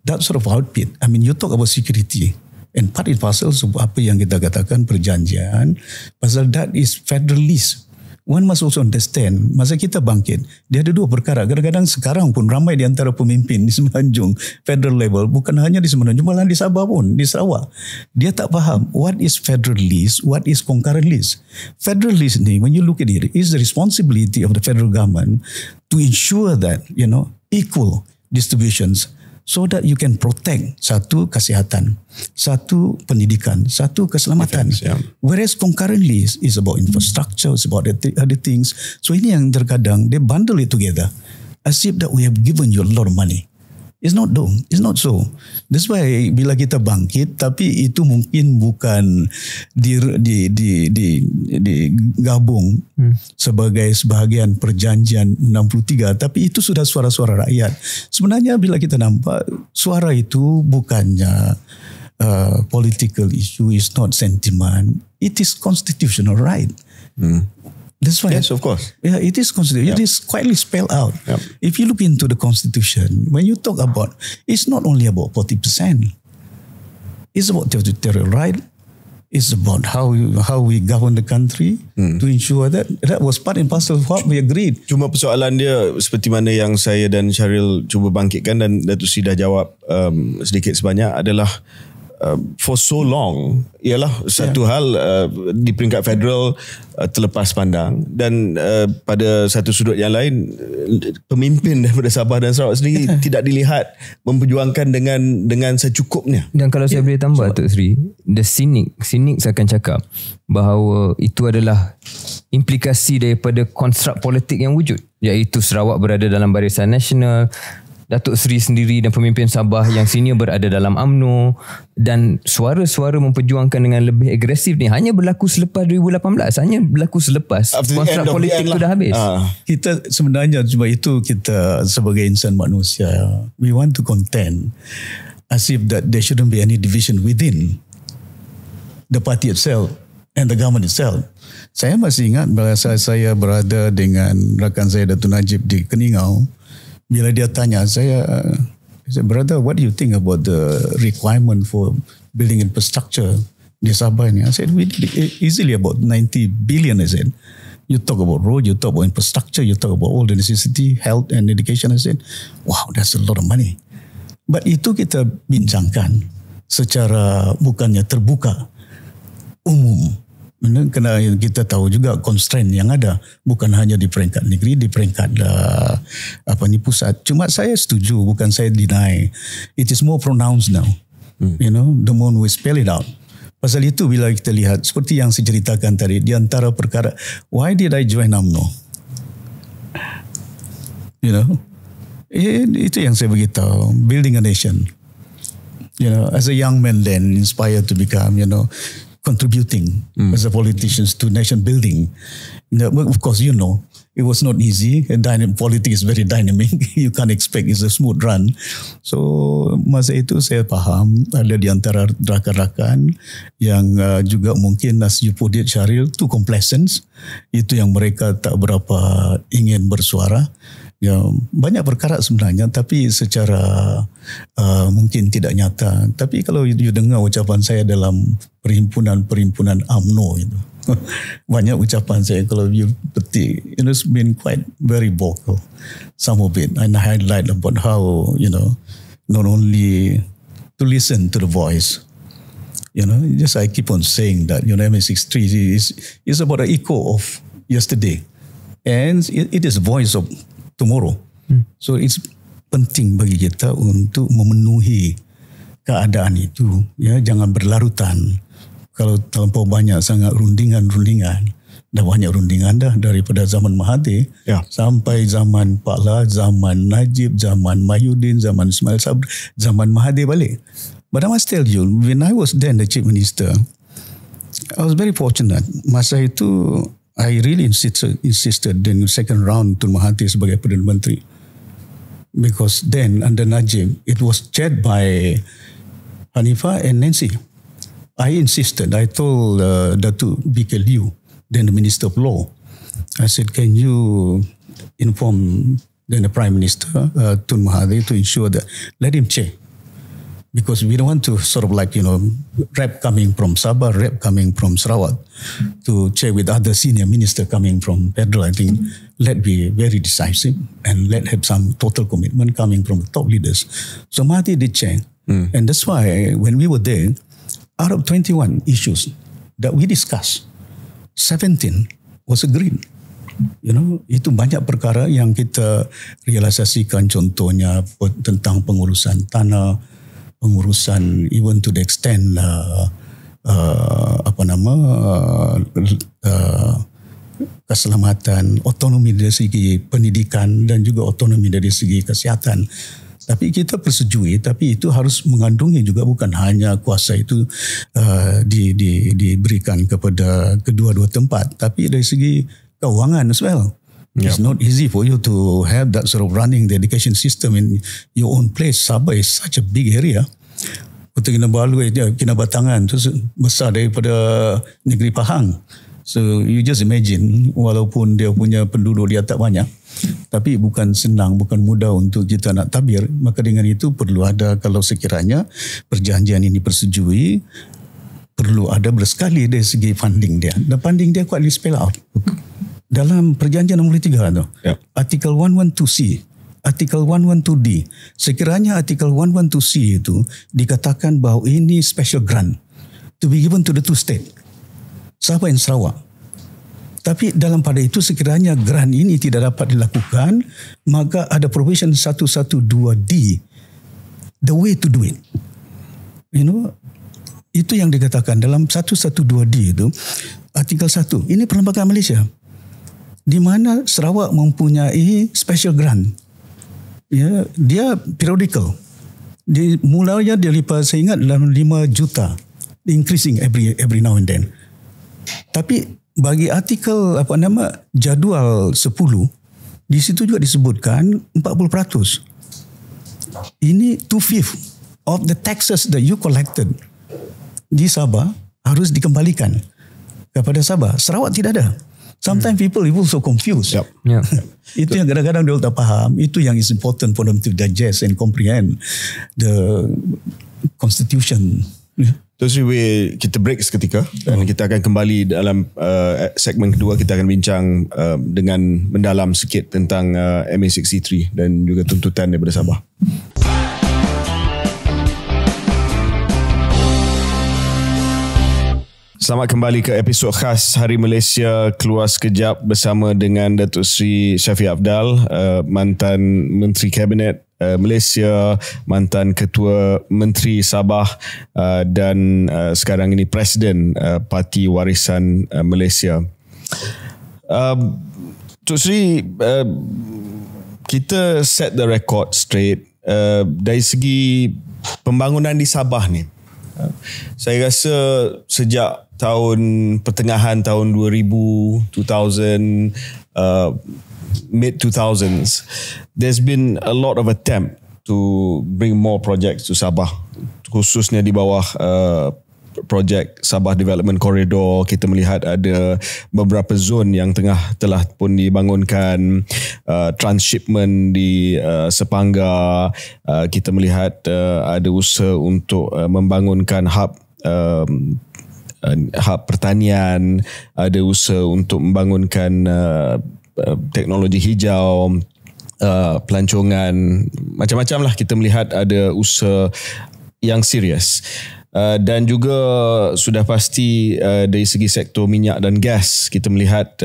that sort of outfit? I mean, you talk about security and part and parcel apa yang kita katakan perjanjian, pasal that is federalist. One must also understand, masa kita bangkit, dia ada dua perkara. Kadang-kadang sekarang pun ramai di antara pemimpin di Semenanjung federal level, bukan hanya di Semenanjung, malah di Sabah pun, di Sarawak, dia tak faham what is federalist, what is concurrent list. Federalist ni, when you look at it, is the responsibility of the federal government to ensure that equal distributions, so that you can protect satu kesihatan, satu pendidikan, satu keselamatan. Defense, yeah. Whereas concurrently is about infrastructure, it's about other things. So ini yang terkadang they bundle it together as if that we have given you a lot of money. It's not so. That's why bila kita bangkit, tapi itu mungkin bukan digabung sebagai sebahagian perjanjian 63, tapi itu sudah suara-suara rakyat. Sebenarnya bila kita nampak suara itu bukannya political issue, is not sentiment, it is constitutional right. That's why. Yes, of course. Yeah, it is constitutional. It is quietly spelled out. If you look into the constitution, when you talk about, it's not only about 40%. It's about territorial right. It's about how we govern the country to ensure that was part and parcel of what we agreed. Cuma persoalan dia seperti mana yang saya dan Syaril cuba bangkitkan dan Datuk Sri dah jawab sedikit sebanyak adalah for so long ialah satu hal di peringkat federal terlepas pandang, dan pada satu sudut yang lain pemimpin daripada Sabah dan Sarawak sendiri tidak dilihat memperjuangkan dengan secukupnya. Dan kalau saya boleh tambah, Tok Sri, the cynics akan cakap bahawa itu adalah implikasi daripada konstruk politik yang wujud, iaitu Sarawak berada dalam Barisan Nasional, Datuk Seri sendiri dan pemimpin Sabah yang senior berada dalam UMNO, dan suara-suara memperjuangkan dengan lebih agresif ni hanya berlaku selepas 2018, hanya berlaku selepas kontrak politik itu dah habis. Kita sebenarnya cuma itu, kita sebagai insan manusia, we want to contend as if that there shouldn't be any division within the party itself and the government itself. Saya masih ingat bahasa saya berada dengan rakan saya Datuk Najib di Keningau. Bila dia tanya saya, brother, what do you think about the requirement for building infrastructure di Sabah ni? I said, easily about 90 billion, I said. You talk about road, you talk about infrastructure, you talk about all the necessity, health and education. I said, wow, that's a lot of money. But itu kita bincangkan secara bukannya terbuka, umum. Kena kita tahu juga constraint yang ada, bukan hanya di peringkat negeri, di peringkat pusat. Cuma saya setuju, bukan saya deny, it is more pronounced now. The more we spell it out. Pasal itu bila kita lihat seperti yang saya ceritakan tadi, di antara perkara, why did I join UMNO? Itu yang saya beritahu, building a nation. As a young man then, inspired to become, contributing as a politicians to nation building. Of course, it was not easy. Politics is very dynamic. You can't expect it's a smooth run. So masa itu saya faham ada di antara rakan-rakan yang juga mungkin, as you put it, Syaril, too complacent. Itu yang mereka tak berapa ingin bersuara. Ya, banyak perkara sebenarnya, tapi secara mungkin tidak nyata. Tapi kalau you dengar ucapan saya dalam perhimpunan UMNO itu, banyak ucapan saya kalau you petik, it's been quite very vocal, some of it, and I highlight about how not only to listen to the voice, just I keep on saying that MA63 is about an echo of yesterday, and it is voice of tomorrow. So it's penting bagi kita untuk memenuhi keadaan itu, jangan berlarutan. Kalau terlampau banyak sangat rundingan, dah banyak rundingan dah daripada zaman Mahathir sampai zaman Pak La, zaman Najib, zaman Mahyudin, zaman Ismail Sabri, zaman Mahathir balik. But I must tell you, when I was then the Chief Minister, I was very fortunate. Masa itu I really insisted in the second round Tun Mahathir sebagai Perdana Menteri. because then under Najib, it was chaired by Hanifah and Nancy. I insisted. I told Datuk B.K. Liu, then the Minister of Law, I said, can you inform then the Prime Minister, Tun Mahathir, to ensure that let him chair. Because we don't want to sort of like, rep coming from Sabah, rep coming from Sarawak to chair with other senior minister coming from federal. I think let be very decisive and let have some total commitment coming from the top leaders. So Mahathir did chair. And that's why when we were there, out of 21 issues that we discussed, 17 was agreed. Itu banyak perkara yang kita realisasikan, contohnya tentang pengurusan tanah, pengurusan even to the extent keselamatan, otonomi dari segi pendidikan dan juga otonomi dari segi kesihatan. Tapi kita persetujui, tapi itu harus mengandungi juga bukan hanya kuasa itu diberikan kepada kedua-dua tempat, tapi dari segi kewangan as well. Yep. It's not easy for you to have that sort of running the education system in your own place. Sabah is such a big area. Kota Kinabalu, Kinabatangan tu besar daripada negeri Pahang. So you just imagine, walaupun dia punya penduduk dia tak banyak, tapi bukan senang, bukan mudah untuk kita nak tabir. Maka dengan itu perlu ada, kalau sekiranya perjanjian ini persetujui, perlu ada bersekali dari segi funding dia. Dan funding dia quite spell out. Dalam perjanjian nombor 3 tu, artikel 112C, artikel 112D, sekiranya artikel 112C itu dikatakan bahawa ini special grant to be given to the two state, Sabah dan Sarawak. Tapi dalam pada itu sekiranya grant ini tidak dapat dilakukan, maka ada provision 112D, the way to do it. Itu yang dikatakan dalam 112D itu, artikel 1, ini perlembagaan Malaysia, di mana Sarawak mempunyai special grant. Ya, dia periodical. Mulanya dia lipat, saya ingat dalam 5 juta, increasing every now and then. Tapi bagi artikel jadual 10, di situ juga disebutkan 40%. Ini 2/5 of the taxes that you collected di Sabah harus dikembalikan kepada Sabah. Sarawak tidak ada. Sometimes people so confused. Yep. Itu yang kadang-kadang dia tak faham. Itu yang is important for them to digest and comprehend the constitution. Terus kita break seketika dan kita akan kembali dalam segmen kedua. Kita akan bincang dengan mendalam sikit tentang MA63 dan juga tuntutan daripada Sabah. Selamat kembali ke episod khas Hari Malaysia Keluar Sekejap bersama dengan Datuk Seri Shafie Apdal, mantan Menteri Kabinet Malaysia, mantan Ketua Menteri Sabah dan sekarang ini Presiden Parti Warisan Malaysia. Datuk Seri, kita set the record straight dari segi pembangunan di Sabah ni. Saya rasa sejak pertengahan tahun 2000, mid 2000s, there's been a lot of attempt to bring more projects to Sabah, khususnya di bawah projek Sabah Development Corridor. Kita melihat ada beberapa zon yang telah pun dibangunkan, transshipment di Sepangga. Kita melihat ada usaha untuk membangunkan hub pertanian, ada usaha untuk membangunkan teknologi hijau, pelancongan, macam-macam lah. Kita melihat ada usaha yang serius. Dan juga sudah pasti dari segi sektor minyak dan gas, kita melihat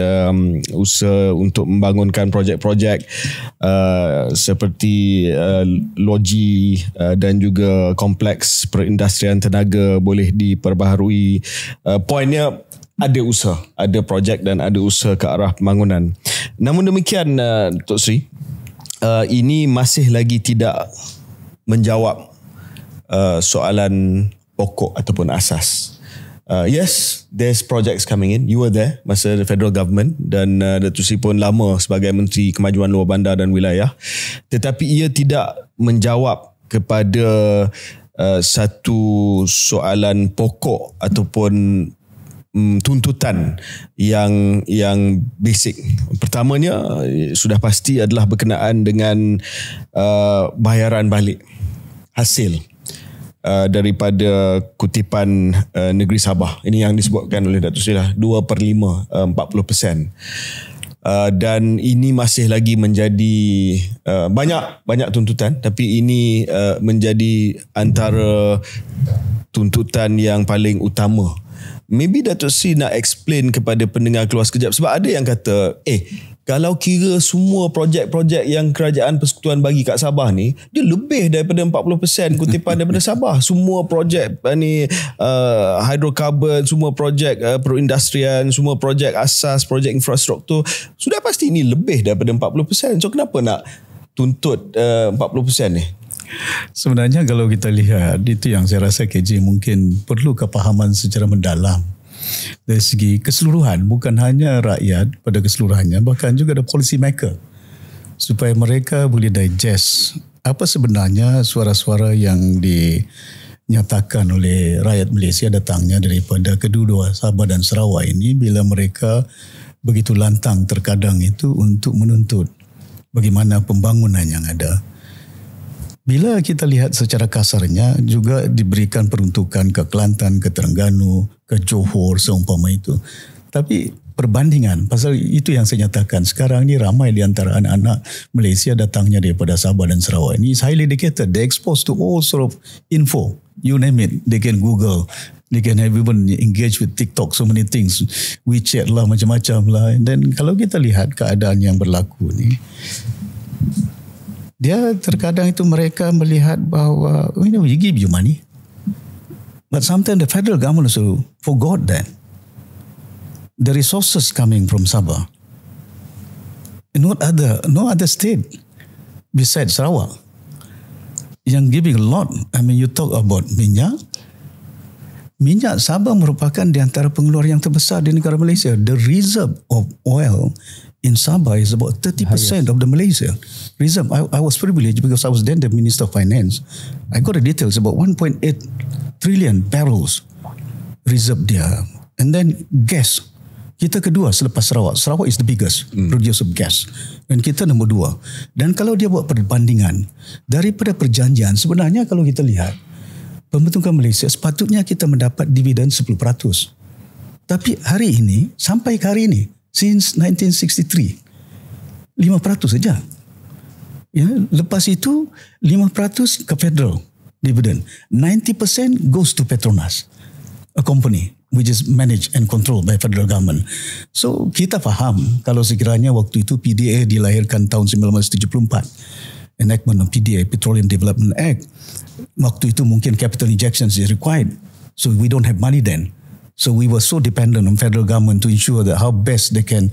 usaha untuk membangunkan projek-projek seperti loji dan juga kompleks perindustrian tenaga boleh diperbaharui. Poinnya ada usaha, ada projek dan ada usaha ke arah pembangunan. Namun demikian, Tok Sri, ini masih lagi tidak menjawab soalan pokok ataupun asas. Yes, there's projects coming in. You were there masa the federal government dan Datuk Seri pun lama sebagai Menteri Kemajuan Luar Bandar dan Wilayah. Tetapi ia tidak menjawab kepada satu soalan pokok ataupun tuntutan yang basic. Pertamanya sudah pasti adalah berkenaan dengan bayaran balik hasil daripada kutipan negeri Sabah. Ini yang disebutkan oleh Datuk Seri lah, 2/5, 40%. Dan ini masih lagi menjadi banyak tuntutan, tapi ini menjadi antara tuntutan yang paling utama. Maybe Datuk Seri nak explain kepada pendengar keluar sekejap, sebab ada yang kata kalau kira semua projek-projek yang kerajaan persekutuan bagi kat Sabah ni, dia lebih daripada 40% kutipan daripada Sabah. Semua projek ni hidrokarbon, semua projek perindustrian, semua projek asas, projek infrastruktur, sudah pasti ini lebih daripada 40%. So kenapa nak tuntut 40% ni? Sebenarnya kalau kita lihat, itu yang saya rasa KJ mungkin perlu kepahaman secara mendalam dari segi keseluruhan, bukan hanya rakyat pada keseluruhannya, bahkan juga ada policy maker, supaya mereka boleh digest apa sebenarnya suara-suara yang dinyatakan oleh rakyat Malaysia datangnya daripada kedua-dua Sabah dan Sarawak ini, bila mereka begitu lantang terkadang itu untuk menuntut bagaimana pembangunan yang ada. Bila kita lihat secara kasarnya juga diberikan peruntukan ke Kelantan, ke Terengganu, ke Johor seumpama itu. Tapi perbandingan, pasal itu yang saya nyatakan, sekarang ni ramai di antara anak-anak Malaysia datangnya daripada Sabah dan Sarawak. Ini is highly educated, they exposed to all sort of info, you name it, they can Google, they can have even engage with TikTok, so many things, WeChat lah, macam-macam lah. Dan kalau kita lihat keadaan yang berlaku ni, dia terkadang itu mereka melihat bahawa we give you money, but sometimes the federal government also forgot that the resources coming from Sabah, no other state besides Sarawak yang giving a lot. I mean, you talk about minyak Sabah merupakan di antara pengeluar yang terbesar di negara Malaysia. The reserve of oil in Sabah is about 30% of the Malaysia reserve. I was privileged because I was then the Minister of Finance. I got the details about 1.8 trillion barrels reserve dia. And then gas, kita kedua selepas Sarawak. Sarawak is the biggest producer of gas. Dan kita nombor 2. Dan kalau dia buat perbandingan daripada perjanjian, sebenarnya kalau kita lihat pembentukan Malaysia sepatutnya kita mendapat dividen 10%. Tapi hari ini, sampai ke hari ini, since 1963, 5% saja. Ya, lepas itu 5% ke federal dividend. 90% goes to Petronas, a company which is managed and controlled by federal government. So kita faham kalau sekiranya waktu itu PDA dilahirkan tahun 1974, enactment of PDA, Petroleum Development Act. Waktu itu mungkin capital injections is required, so we don't have money then. So we were so dependent on federal government to ensure that how best they can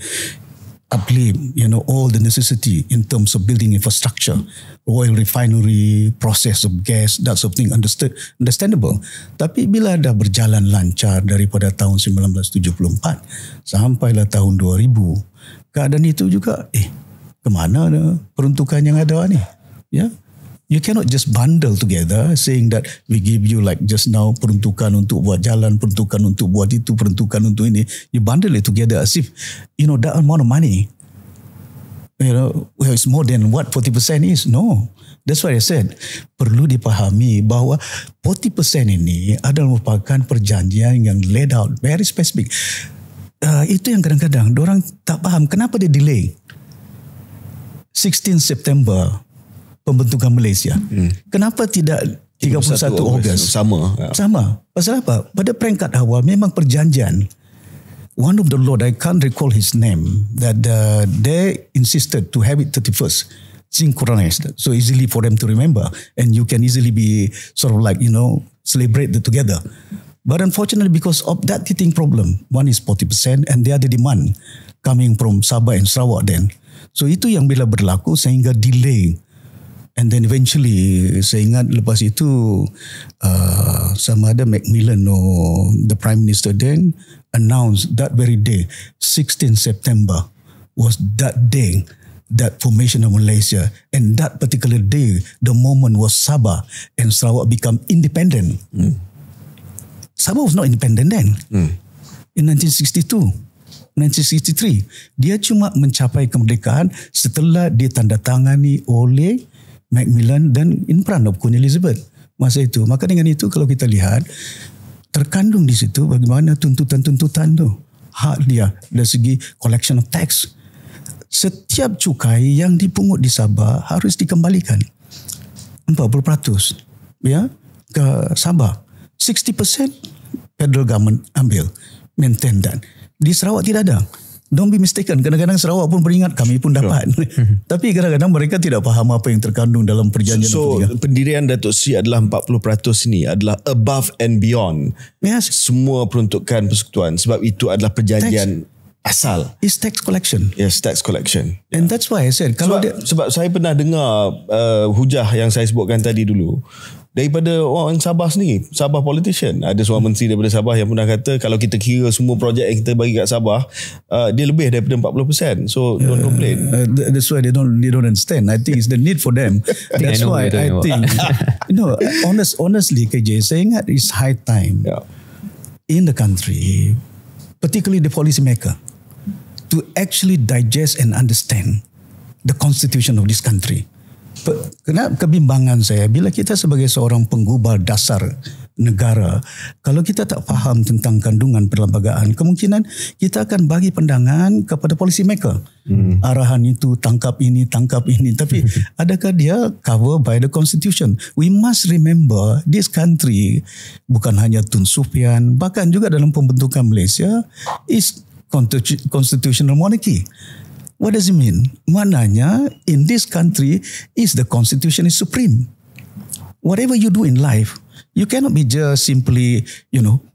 uplift, all the necessity in terms of building infrastructure, oil refinery, process of gas, that sort of thing, understandable. Tapi bila dah berjalan lancar daripada tahun 1974 sampailah tahun 2000, keadaan itu juga, kemana peruntukan yang ada ni? Ya. You cannot just bundle together saying that we give you like just now peruntukan untuk buat jalan, peruntukan untuk buat itu, peruntukan untuk ini. You bundle it together as if, that amount of money, it's more than what 40% is. No. That's why I said, perlu dipahami bahawa 40% ini adalah merupakan perjanjian yang laid out, very specific. Itu yang kadang-kadang diorang tak faham kenapa dia delay. 16 September pembentukan Malaysia. Kenapa tidak 31 Ogos? Sama. Pasal apa? Pada peringkat awal memang perjanjian. One of the Lord, I can't recall his name, that they insisted to have it 31st, synchronized, so easily for them to remember, and you can easily be sort of like, celebrate it together. But unfortunately, because of that teething problem, one is 40% and the other demand coming from Sabah and Sarawak then. So itu yang bila berlaku sehingga delay And then eventually, saya ingat lepas itu, sama ada Macmillan or the Prime Minister then announced that very day, 16 September was that day, that formation of Malaysia. And that particular day, the moment was Sabah and Sarawak become independent. Sabah was not independent then. In 1962, 1963, dia cuma mencapai kemerdekaan setelah ditandatangani oleh Macmillan dan in front of Queen Elizabeth masa itu. Maka dengan itu kalau kita lihat terkandung di situ bagaimana tuntutan-tuntutan tu, hak dia dari segi collection of tax. Setiap cukai yang dipungut di Sabah harus dikembalikan 40% ya ke Sabah. 60% federal government ambil, maintain that. Di Sarawak tidak ada. Don't be mistaken. Kadang-kadang Sarawak pun beringat, kami pun dapat. Tapi kadang-kadang mereka tidak faham apa yang terkandung dalam perjanjian. So, pendirian Datuk Seri adalah 40% ini adalah above and beyond. Yes. Semua peruntukan persekutuan. Sebab itu adalah perjanjian asal. It's tax collection. Yes, tax collection. And that's why I said, kalau sebab saya pernah dengar hujah yang saya sebutkan tadi dulu. Daripada orang Sabah sendiri, Sabah politician. Ada seorang menteri daripada Sabah yang pernah kata kalau kita kira semua projek yang kita bagi kat Sabah, dia lebih daripada 40%. So don't complain. That's why they don't understand. I think it's the need for them. That's why I think honestly KJ, saya ingat it's high time in the country, particularly the policy maker, to actually digest and understand the constitution of this country. Kenapa kebimbangan saya bila kita sebagai seorang penggubal dasar negara, kalau kita tak faham tentang kandungan perlembagaan, kemungkinan kita akan bagi pandangan kepada policy maker. Arahan itu, tangkap ini, tapi adakah dia cover by the constitution? We must remember this country bukan hanya Tun Sufyan, bahkan juga dalam pembentukan Malaysia is constitutional monarchy. What does it mean? Maknanya, in this country, is the constitution is supreme. Whatever you do in life, you cannot be just simply,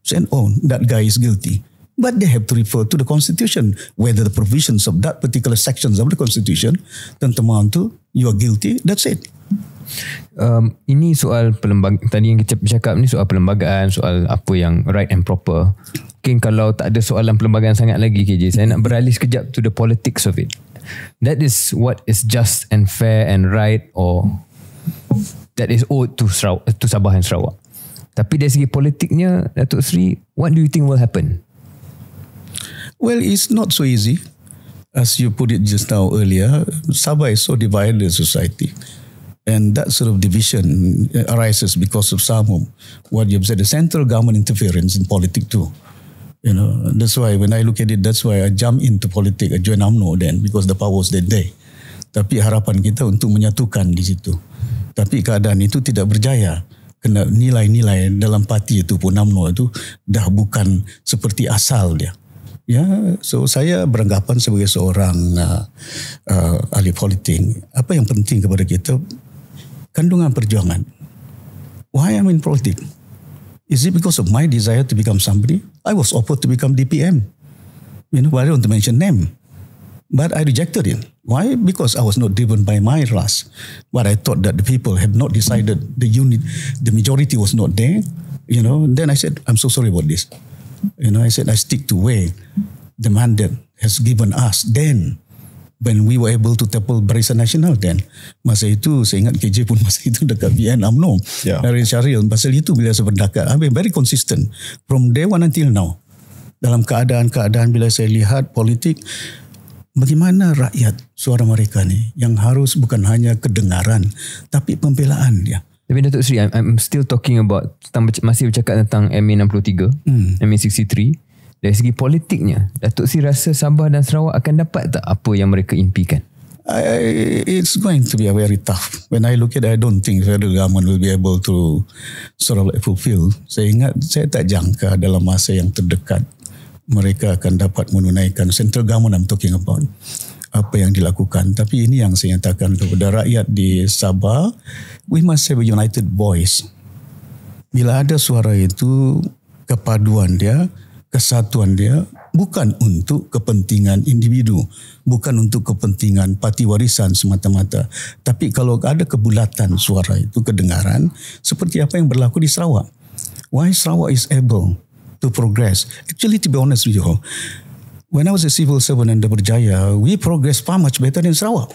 saying, oh, that guy is guilty. But they have to refer to the constitution, whether the provisions of that particular sections of the constitution, tantamount to you are guilty, that's it. Ini soal tadi yang kita bercakap ni soal perlembagaan, soal apa yang right and proper. Mungkin kalau tak ada soalan perlembagaan sangat lagi KJ, saya nak beralih sekejap to the politics of it. That is what is just and fair and right, or that is owed to Sabah and Sarawak. Tapi dari segi politiknya, Datuk Seri, what do you think will happen? Well, it's not so easy. As you put it just now earlier, Sabah is so divided society. And that sort of division arises because of some of what you've said, the central government interference in politics too. That's why when I look at it, that's why I jump into politics, I join UMNO then, because the power was that day. Tapi harapan kita untuk menyatukan di situ. Tapi keadaan itu tidak berjaya. Kena nilai-nilai dalam parti itu pun UMNO itu dah bukan seperti asal dia. So saya beranggapan sebagai seorang ahli politik, apa yang penting kepada kita, kandungan perjuangan. Why I'm in politics? Is it because of my desire to become somebody? I was offered to become DPM. But I don't want to mention name. But I rejected it. Why? Because I was not driven by my lust. But I thought that the people have not decided, the majority was not there. Then I said, I'm so sorry about this. I said, I stick to where the mandate has given us then. When we were able to tackle Barisan Nasional then. Masa itu, saya ingat KJ pun masa itu dekat BN UMNO. Dari Syariah. Pasal itu bila saya berdekat, I've been very consistent. From day one until now. Dalam keadaan-keadaan bila saya lihat politik, bagaimana rakyat suara mereka ni, yang harus bukan hanya kedengaran, tapi pembelaan dia. Tapi Datuk Seri, I'm still talking about, masih bercakap tentang MA 63, MA 63. Dari segi politiknya, Datuk Seri rasa Sabah dan Sarawak akan dapat tak apa yang mereka impikan? It's going to be very tough. When I look at it, I don't think federal government will be able to sort of fulfill. Saya ingat, saya tak jangka dalam masa yang terdekat mereka akan dapat menunaikan, central government I'm talking about, apa yang dilakukan. Tapi ini yang saya nyatakan kepada rakyat di Sabah, we must have a united voice. Bila ada suara itu, kepaduan dia, kesatuan dia, bukan untuk kepentingan individu, bukan untuk kepentingan parti warisan semata-mata. Tapi kalau ada kebulatan suara itu, kedengaran, seperti apa yang berlaku di Sarawak. Why Sarawak is able to progress? Actually, to be honest with you, when I was a civil servant under Berjaya, we progressed far much better than Sarawak.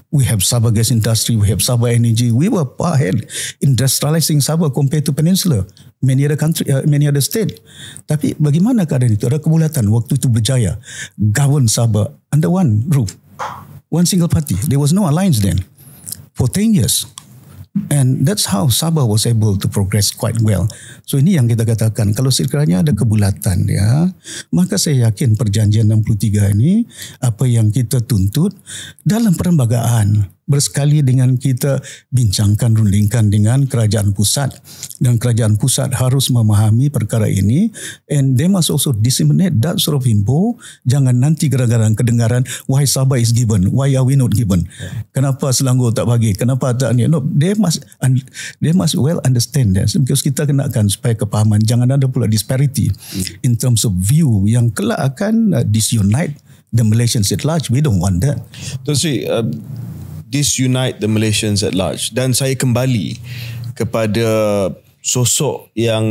We have Sabah gas industry, we have Sabah energy. We were far ahead industrializing Sabah compared to Peninsula, many other country, many other state. Tapi bagaimana keadaan itu? Ada kebulatan waktu itu Berjaya govern Sabah under one roof, one single party. There was no alliance then for 10 years. And that's how Sabah was able to progress quite well. So ini yang kita katakan, kalau sekiranya ada kebulatan ya, maka saya yakin perjanjian 63 ini, apa yang kita tuntut dalam perlembagaan, bersekali dengan kita bincangkan, rundingkan dengan kerajaan pusat, dan kerajaan pusat harus memahami perkara ini, and they must also disseminate that sort of info. Jangan nanti gara-gara kedengaran why Sabah is given, why are we not given, kenapa Selangor tak bagi, kenapa tak ni. No, they must well understand that, because kita kenakan supaya kepahaman, jangan ada pula disparity in terms of view yang kelak akan disunite the Malaysians at large. We don't want that. Tuan Sri, disunite the Malaysians at large. Dan saya kembali kepada sosok yang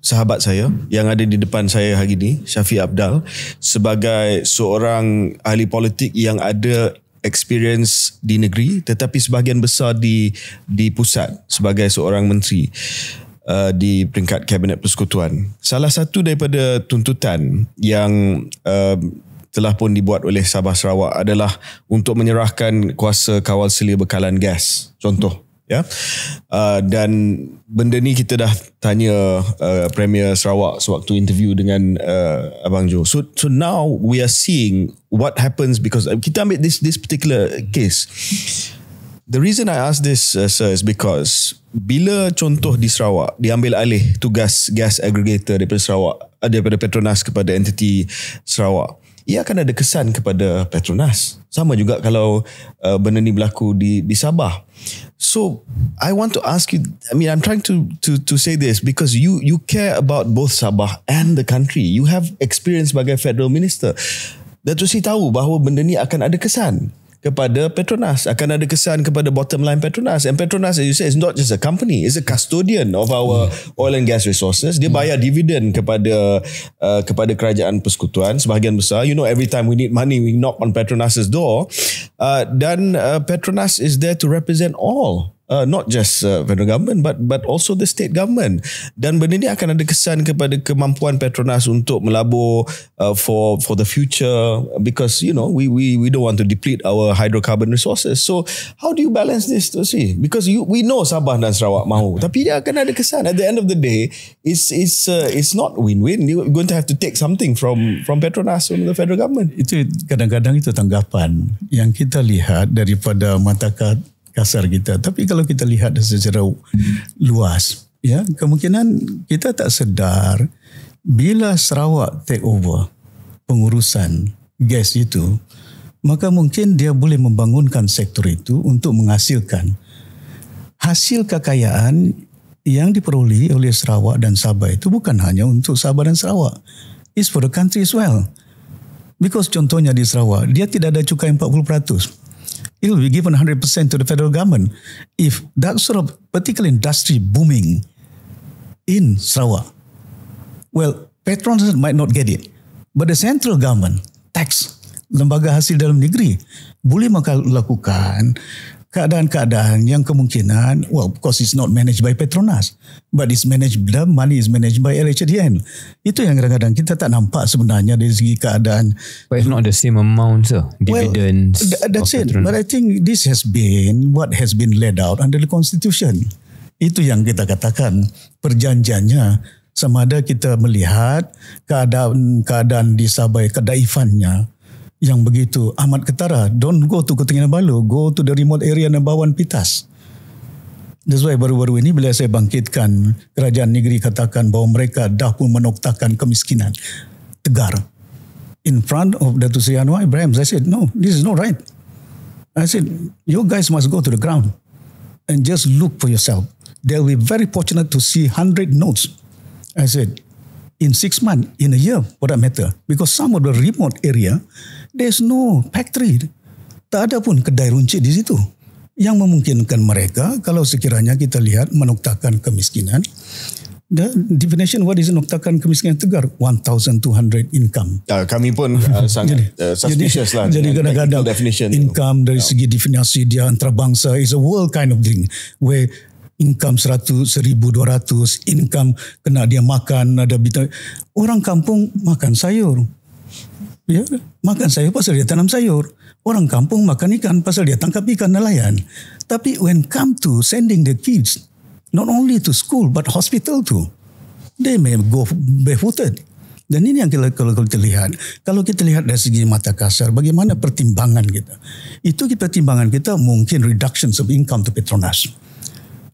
sahabat saya yang ada di depan saya hari ini, Syafiq Apdal, sebagai seorang ahli politik yang ada experience di negeri tetapi sebahagian besar di pusat sebagai seorang menteri di peringkat Kabinet Persekutuan. Salah satu daripada tuntutan yang telah pun dibuat oleh Sabah Sarawak adalah untuk menyerahkan kuasa kawal selia bekalan gas, contoh ya. Dan benda ni kita dah tanya Premier Sarawak sewaktu interview dengan Abang Jo. So now we are seeing what happens, because kita ambil this particular case. The reason I ask this, sir, is because bila contoh di Sarawak diambil alih tugas gas aggregator daripada Sarawak, daripada Petronas kepada entiti Sarawak, ia akan ada kesan kepada Petronas. Sama juga kalau benda ni berlaku di Sabah. So I want to ask you, I mean, I'm trying to say this because you care about both Sabah and the country. You have experience sebagai Federal Minister. Datuk Seri tahu bahawa benda ni akan ada kesan kepada Petronas, akan ada kesan kepada bottom line Petronas. And Petronas, as you say, is not just a company, it's a custodian of our oil and gas resources. Dia bayar dividen kepada kerajaan persekutuan sebahagian besar. You know, every time we need money, we knock on Petronas's door. Dan Petronas is there to represent all, not just federal government but also the state government. Dan benda ni akan ada kesan kepada kemampuan Petronas untuk melabur for the future, because you know we don't want to deplete our hydrocarbon resources. So how do you balance this, to see? Because we know Sabah dan Sarawak mahu, tapi dia akan ada kesan. At the end of the day, it's not win-win. You're going to have to take something from Petronas, from the federal government. Itu kadang-kadang itu tanggapan yang kita lihat daripada mata kasar kita. Tapi kalau kita lihat secara luas, ya, kemungkinan kita tak sedar bila Sarawak take over pengurusan gas itu, maka mungkin dia boleh membangunkan sektor itu untuk menghasilkan hasil kekayaan yang diperoleh oleh Sarawak dan Sabah. Itu bukan hanya untuk Sabah dan Sarawak, it's for the country as well. Because contohnya di Sarawak, dia tidak ada cukai 40%. It will be given 100% to the federal government. If that sort of particular industry booming in Sarawak, well, Petronas might not get it, but the central government, tax, lembaga hasil dalam negeri, boleh melakukan keadaan-keadaan yang kemungkinan, well, of course it's not managed by Petronas, but it's managed, the money is managed by LHDN. Itu yang kadang-kadang kita tak nampak sebenarnya dari segi keadaan. But it's not the same amount, sir. Dividends. Well, that's it. Petronas. But I think this has been what has been laid out under the Constitution. Itu yang kita katakan perjanjiannya. Sama ada kita melihat keadaan di Sabah, kedaifannya yang begitu amat ketara. Don't go to Kota Kinabalu, go to the remote area Nabawan Pitas. That's why baru-baru ini bila saya bangkitkan kerajaan negeri katakan bahawa mereka dah pun menoktakan kemiskinan, tegar in front of Datuk Seri Anwar Ibrahim, I said, no, this is not right. I said, you guys must go to the ground and just look for yourself. They'll be very fortunate to see 100 notes. I said, in 6 months, in a year for that matter. Because some of the remote area, there's no factory. Tak ada pun kedai runcit di situ. Yang memungkinkan mereka, kalau sekiranya kita lihat menoktakan kemiskinan, the definition what is noktakan kemiskinan tegar 1,200 income. Kami pun sangat suspicious lah. Jadi kadang-kadang income dari segi definisi dia antarabangsa is a world kind of thing where income 100, 1,200, income kena dia makan, ada orang kampung makan sayur. Ya, makan sayur pasal dia tanam sayur. Orang kampung makan ikan pasal dia tangkap ikan nelayan. Tapi when come to sending the kids not only to school but hospital too, they may go barefooted. Dan ini yang kalau kita lihat. Kalau kita lihat dari segi mata kasar, bagaimana pertimbangan kita? Itu pertimbangan kita mungkin reductions of income to Petronas.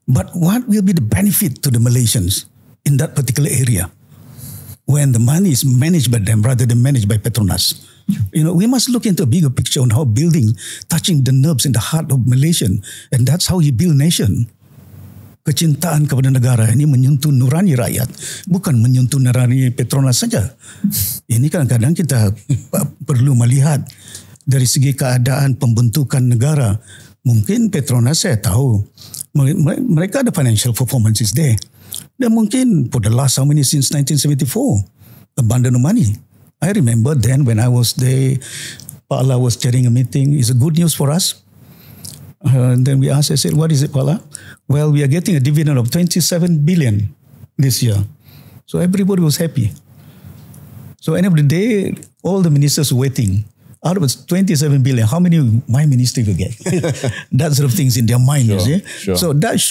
But what will be the benefit to the Malaysians in that particular area when the money is managed by them rather than managed by Petronas? We must look into a bigger picture on how building touching the nerves in the heart of Malaysian, and that's how you build nation. Kecintaan kepada negara ini menyentuh nurani rakyat, bukan menyentuh nurani Petronas saja. Ini kadang-kadang kita perlu melihat dari segi keadaan pembentukan negara. Mungkin Petronas saya tahu mereka ada financial performances there. Dan mungkin for the last how many since 1974 abundant money. I remember then when I was there, Pak Allah was chairing a meeting. It's a good news for us. Then we asked, I said, what is it, Pak Allah? Well, we are getting a dividend of 27 billion this year. So everybody was happy. So end of the day, all the ministers were waiting. Out of 27 billion, how many my ministry will get? That sort of things in their mind, you see. Sure. So that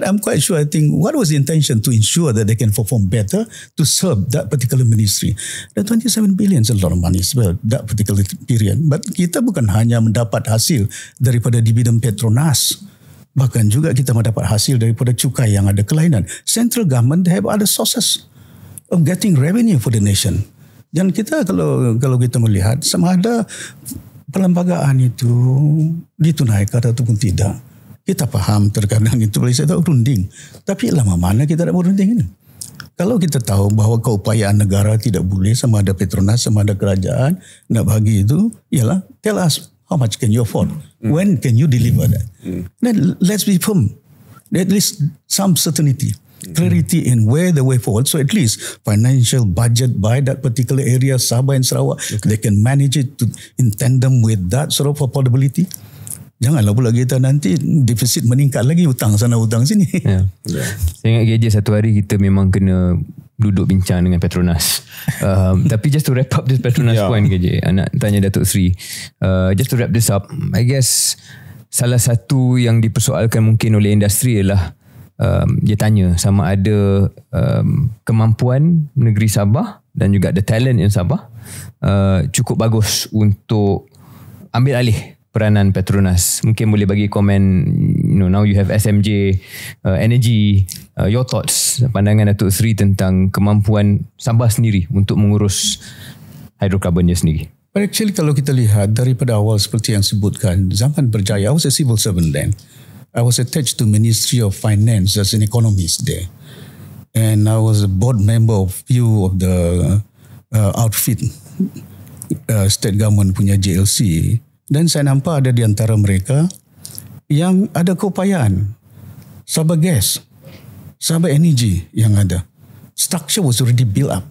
I'm quite sure, I think, what was the intention to ensure that they can perform better to serve that particular ministry? The 27 billion is a lot of money as well, that particular period. But kita bukan hanya mendapat hasil daripada dividen Petronas, bahkan juga kita mendapat hasil daripada cukai yang ada kelainan. Central government, they have other sources of getting revenue for the nation. Dan kita kalau kita melihat sama ada perlembagaan itu ditunaikan ataupun tidak, kita faham terkadang itu Malaysia tahu runding. Tapi lama mana kita nak berunding ini? Kalau kita tahu bahawa keupayaan negara tidak boleh sama ada Petronas, sama ada kerajaan nak bagi itu, ialah tell us how much can you afford? When can you deliver that? Then let's be firm. At least some certainty. Clarity in where the way forward. So at least financial budget by that particular area, Sabah and Sarawak, they can manage it in tandem with that sort of affordability. Janganlah pula kita nanti defisit meningkat lagi, hutang sana hutang sini. Saya ingat KJ satu hari kita memang kena duduk bincang dengan Petronas. Tapi just to wrap up this Petronas point KJ, nak tanya Datuk Sri. Just to wrap this up, I guess salah satu yang dipersoalkan mungkin oleh industri ialah dia tanya sama ada kemampuan negeri Sabah dan juga the talent in Sabah cukup bagus untuk ambil alih peranan Petronas. Mungkin boleh bagi komen, now you have SMJ Energy, your thoughts, pandangan Datuk Sri tentang kemampuan Sabah sendiri untuk mengurus hidrokarbonnya sendiri. But actually kalau kita lihat daripada awal seperti yang sebutkan, zaman berjaya, I was a civil servant then. I was attached to Ministry of Finance as an economist there. And I was a board member of few of the outfit state government punya JLC. Dan saya nampak ada di antara mereka yang ada keupayaan. Sabah Gas, Sabah Energy yang ada. Structure was already built up.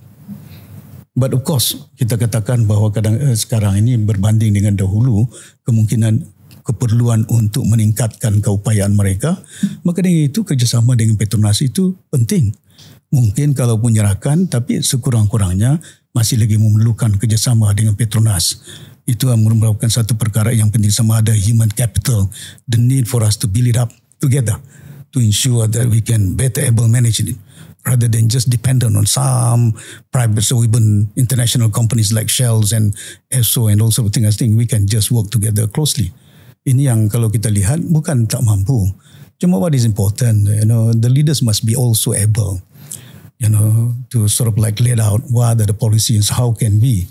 But of course, kita katakan bahawa sekarang ini berbanding dengan dahulu, kemungkinan keperluan untuk meningkatkan keupayaan mereka, maka dengan itu kerjasama dengan Petronas itu penting. Mungkin kalau pun nyerahkan, tapi sekurang-kurangnya masih lagi memerlukan kerjasama dengan Petronas. Itu merupakan satu perkara yang penting, sama ada human capital, the need for us to build it up together to ensure that we can better able manage it rather than just dependent on some private, so even international companies like Shells and Esso and also things. I think we can just work together closely. Ini yang kalau kita lihat bukan tak mampu. Cuma what is important, the leaders must be also able, to sort of like lay out what are the policies, how can we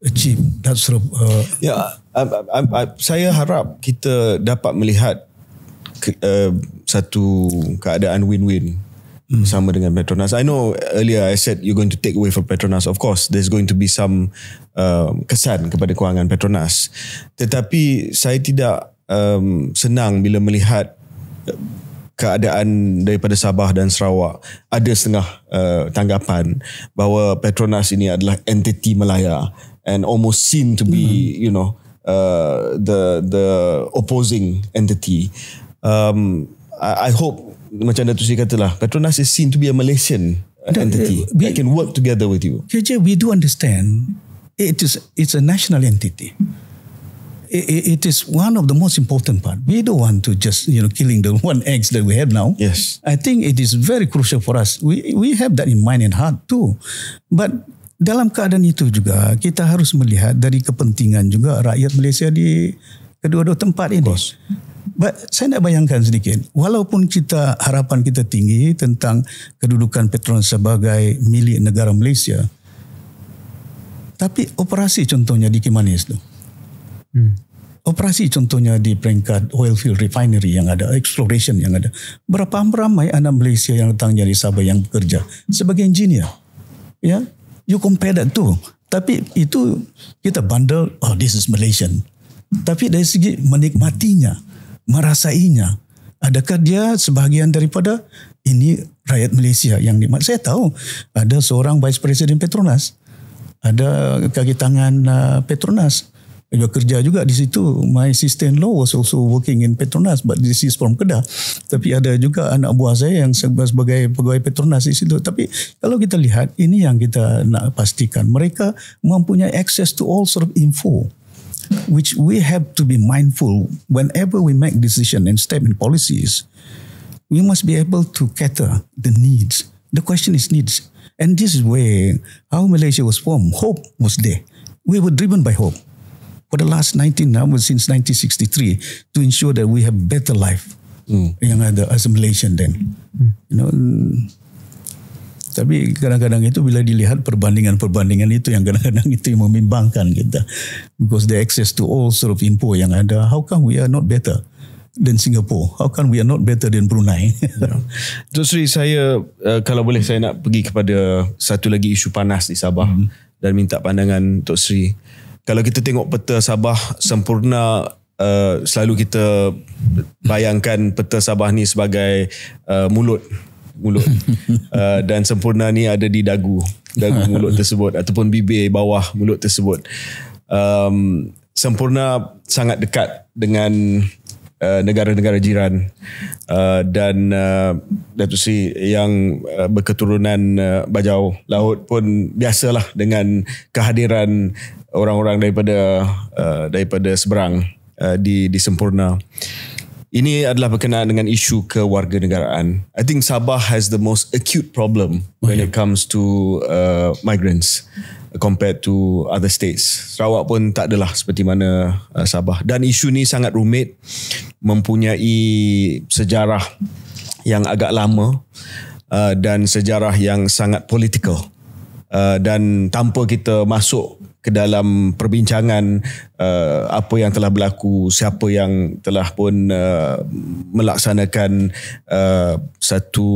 achieve that sort of. Saya harap kita dapat melihat satu keadaan win-win bersama dengan Petronas. I know earlier I said you're going to take away from Petronas. Of course, there's going to be some kesan kepada kewangan Petronas. Tetapi saya tidak senang bila melihat keadaan daripada Sabah dan Sarawak. Ada setengah tanggapan bahawa Petronas ini adalah entiti Malaya and almost seen to be, you know, the opposing entity. I hope, macam Datuk Seri katalah, Petronas is seen to be a Malaysian entity that can work together with you. KJ, we do understand it's a national entity. It is one of the most important part. We don't want to just, you know, killing the one eggs that we have now. Yes. I think it is very crucial for us. We have that in mind and heart too. But dalam keadaan itu juga kita harus melihat dari kepentingan juga rakyat Malaysia di kedua-dua tempat ini. But saya nak bayangkan sedikit, walaupun harapan kita tinggi tentang kedudukan Petronas sebagai milik negara Malaysia, tapi operasi contohnya di Kimanis tu, operasi contohnya di peringkat oil field refinery yang ada, exploration yang ada, berapa ramai anak Malaysia yang datang dari Sabah yang bekerja sebagai engineer, ya, you compare that too. Tapi itu kita bundle, oh this is Malaysian. Tapi dari segi menikmatinya, merasainya, adakah dia sebahagian daripada ini rakyat Malaysia yang nikmat? Saya tahu ada seorang Vice President Petronas, ada kaki tangan Petronas, dia kerja juga di situ. My sister-in-law was also working in Petronas, but this is from Kedah. Tapi ada juga anak buah saya yang sebagai pegawai Petronas di situ. Tapi kalau kita lihat, ini yang kita nak pastikan, mereka mempunyai access to all sort of info, which we have to be mindful whenever we make decision and step in policies. We must be able to cater the needs. The question is needs. And this is where how Malaysia was formed. Hope was there. We were driven by hope for the last since 1963 to ensure that we have better life yang ada as a Malaysian then. You know, tapi kadang-kadang itu bila dilihat perbandingan itu yang kadang-kadang itu yang membimbangkan kita, because the access to all sort of info yang ada. How come we are not better than Singapore? How come we are not better than Brunei? Datuk Seri, saya kalau boleh saya nak pergi kepada satu lagi isu panas di Sabah dan minta pandangan Datuk Seri. Kalau kita tengok peta Sabah sempurna, selalu kita bayangkan peta Sabah ni sebagai mulut dan sempurna ni ada di dagu mulut tersebut ataupun bibir bawah mulut tersebut. Sempurna sangat dekat dengan negara-negara jiran dan Datuk Seri yang berketurunan bajau laut pun biasalah dengan kehadiran orang-orang daripada seberang di Sempurna. Ini adalah berkenaan dengan isu kewarganegaraan. I think Sabah has the most acute problem when it comes to migrants compared to other states. Sarawak pun tak adalah seperti mana Sabah. Dan isu ni sangat rumit, mempunyai sejarah yang agak lama dan sejarah yang sangat political. Dan tanpa kita masuk ke dalam perbincangan apa yang telah berlaku, siapa yang telah pun melaksanakan satu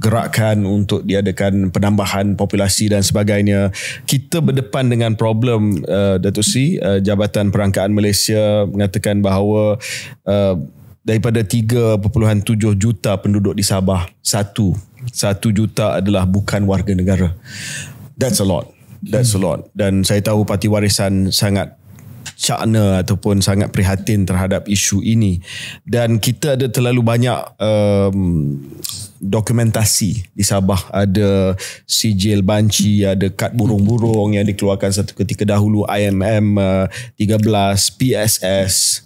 gerakan untuk diadakan penambahan populasi dan sebagainya, kita berdepan dengan problem Datuk Seri, Jabatan Perangkaan Malaysia mengatakan bahawa daripada 3.7 juta penduduk di Sabah, 1 juta adalah bukan warga negara. That's a lot. Dan saya tahu Parti Warisan sangat cakna ataupun sangat prihatin terhadap isu ini. Dan kita ada terlalu banyak dokumentasi di Sabah. Ada sijil banci, ada kad burung-burung yang dikeluarkan satu ketika dahulu, IMM 13, PSS.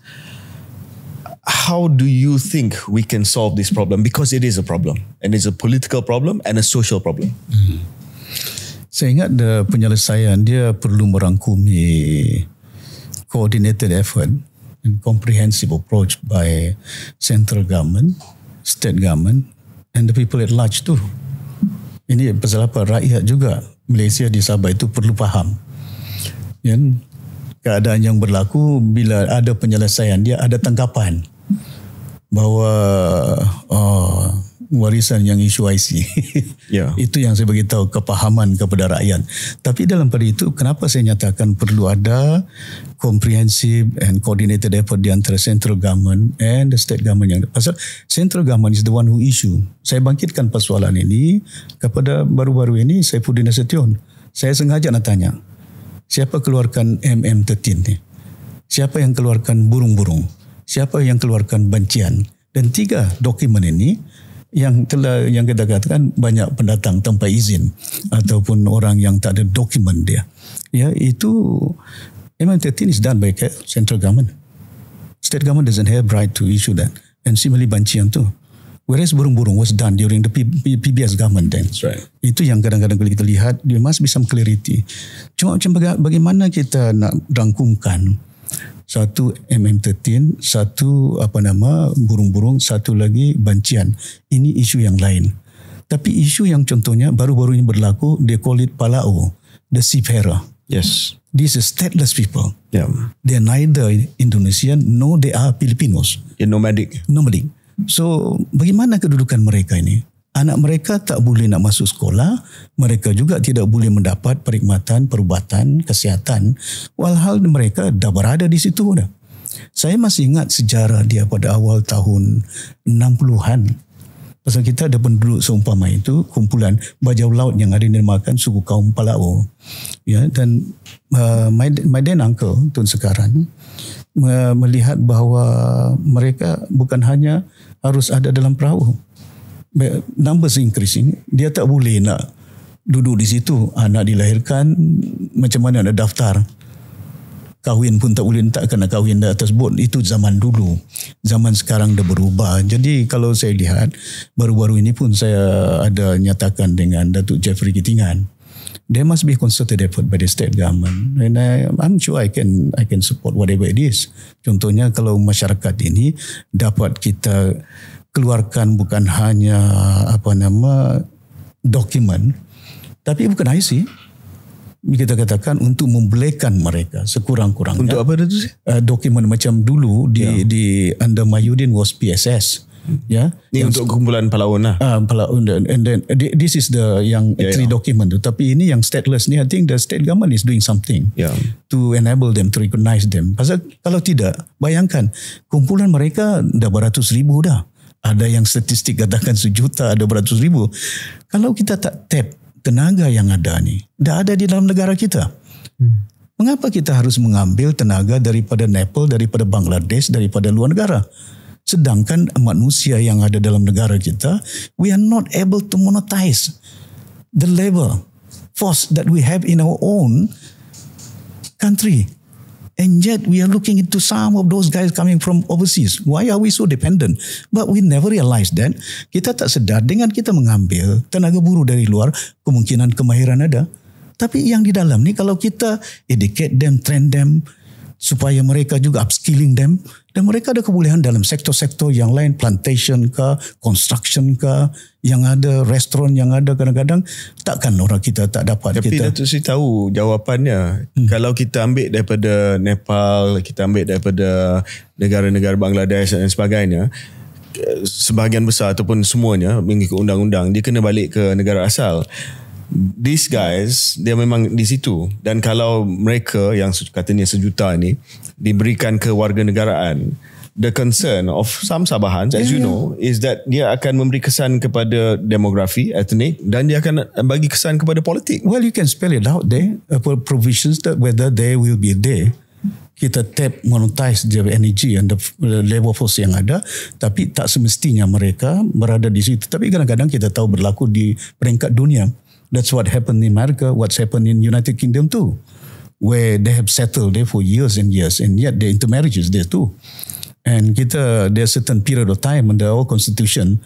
How do you think we can solve this problem? Because it is a problem. And it's a political problem and a social problem. Saya ingat penyelesaian dia perlu merangkumi coordinated effort and comprehensive approach by central government, state government and the people at large too. Ini pasal apa? Rakyat juga Malaysia di Sabah itu perlu faham. Keadaan yang berlaku, bila ada penyelesaian dia ada tanggapan bahawa warisan yang isu IC. Itu yang saya beritahu, kepahaman kepada rakyat. Tapi dalam pada itu, kenapa saya nyatakan perlu ada comprehensive and coordinated effort di antara central government and the state government. Yang pasal central government is the one who issue. Saya bangkitkan persoalan ini kepada baru-baru ini Saifuddin Nasution. Saya sengaja nak tanya, siapa keluarkan MM13 ni? Siapa yang keluarkan burung-burung? Siapa yang keluarkan bancian? Dan 3 dokumen ini yang kita katakan banyak pendatang tanpa izin ataupun orang yang tak ada dokumen dia. Ya, itu MM13 is done by central government. State government doesn't have right to issue that. And similarly bancian tu. Whereas burung-burung was done during the PBS government then. That's right. Itu yang kadang-kadang kalau kita lihat, there must be some clarity. Cuma bagaimana kita nak rangkumkan satu MM13, satu burung-burung, satu lagi bancian. Ini isu yang lain. Tapi isu yang contohnya baru-baru ini berlaku, they call it Palau, the seafarer. Yes. These are stateless people. Yeah. They are neither Indonesian nor they are Filipinos. They're nomadic. So, bagaimana kedudukan mereka ini? Anak mereka tak boleh nak masuk sekolah. Mereka juga tidak boleh mendapat perkhidmatan, perubatan, kesihatan. Walhal mereka dah berada di situ dah. Saya masih ingat sejarah dia pada awal tahun 60-an. Pasal kita ada penduduk seumpama itu, kumpulan bajau laut yang ada dinamakan suku kaum Palau. Ya, dan my then uncle, Tun Sekaran, melihat bahawa mereka bukan hanya harus ada dalam perahu. Numbers increasing, dia tak boleh nak duduk di situ. Anak dilahirkan, macam mana nak daftar? Kahwin pun tak boleh, tak kena kahwin di atas bot. Itu zaman dulu. Zaman sekarang dah berubah. Jadi kalau saya lihat, baru-baru ini pun saya ada nyatakan dengan Datuk Jeffrey Kitingan. There must be concerted effort by the state government, and I'm sure I can support whatever it is. Contohnya kalau masyarakat ini dapat kita keluarkan bukan hanya dokumen, tapi bukan IC. Kita katakan untuk membelikan mereka sekurang-kurangnya. Untuk apa itu sih? Dokumen macam dulu di under Mahyudin was PSS. Ya, ini untuk kumpulan Palaun lah. Palaun, and then this is the yang actually document tu. Tapi ini yang stateless ni, I think the state government is doing something to enable them, to recognize them. Pasal kalau tidak, bayangkan kumpulan mereka dah beratus ribu dah. Ada yang statistik katakan 1 juta, ada beratus ribu. Kalau kita tak tap tenaga yang ada ni, dah ada di dalam negara kita. Mengapa kita harus mengambil tenaga daripada Nepal, daripada Bangladesh, daripada luar negara? Sedangkan manusia yang ada dalam negara kita, we are not able to monetize the labor force that we have in our own country. And yet we are looking into some of those guys coming from overseas. Why are we so dependent? But we never realize that. Kita tak sedar dengan kita mengambil tenaga buruh dari luar, kemungkinan kemahiran ada. Tapi yang di dalam ni, kalau kita educate them, train them, supaya mereka juga upskilling them, dan mereka ada kebolehan dalam sektor-sektor yang lain, plantation ke, construction ke, yang ada restoran, yang ada kadang-kadang, takkan orang kita tak dapat. Tapi Datuk Sri tahu jawapannya. Kalau kita ambil daripada Nepal, kita ambil daripada negara-negara Bangladesh dan sebagainya, sebahagian besar ataupun semuanya mengikut undang-undang, dia kena balik ke negara asal. These guys, dia memang di situ. Dan kalau mereka yang katanya 1 juta ni diberikan ke warganegaraan, the concern of some Sabahans, as you know, is that dia akan memberi kesan kepada demografi, etnik, dan dia akan bagi kesan kepada politik. Well, you can spell it out there, provisions that whether they will be there. Kita tap monetize their energy and the labor force yang ada, tapi tak semestinya mereka berada di situ. Tapi kadang-kadang kita tahu berlaku di peringkat dunia. That's what happened in America, what's happened in United Kingdom too, where they have settled there for years and years, and yet the intermarriages there too. And there's a certain period of time under our constitution,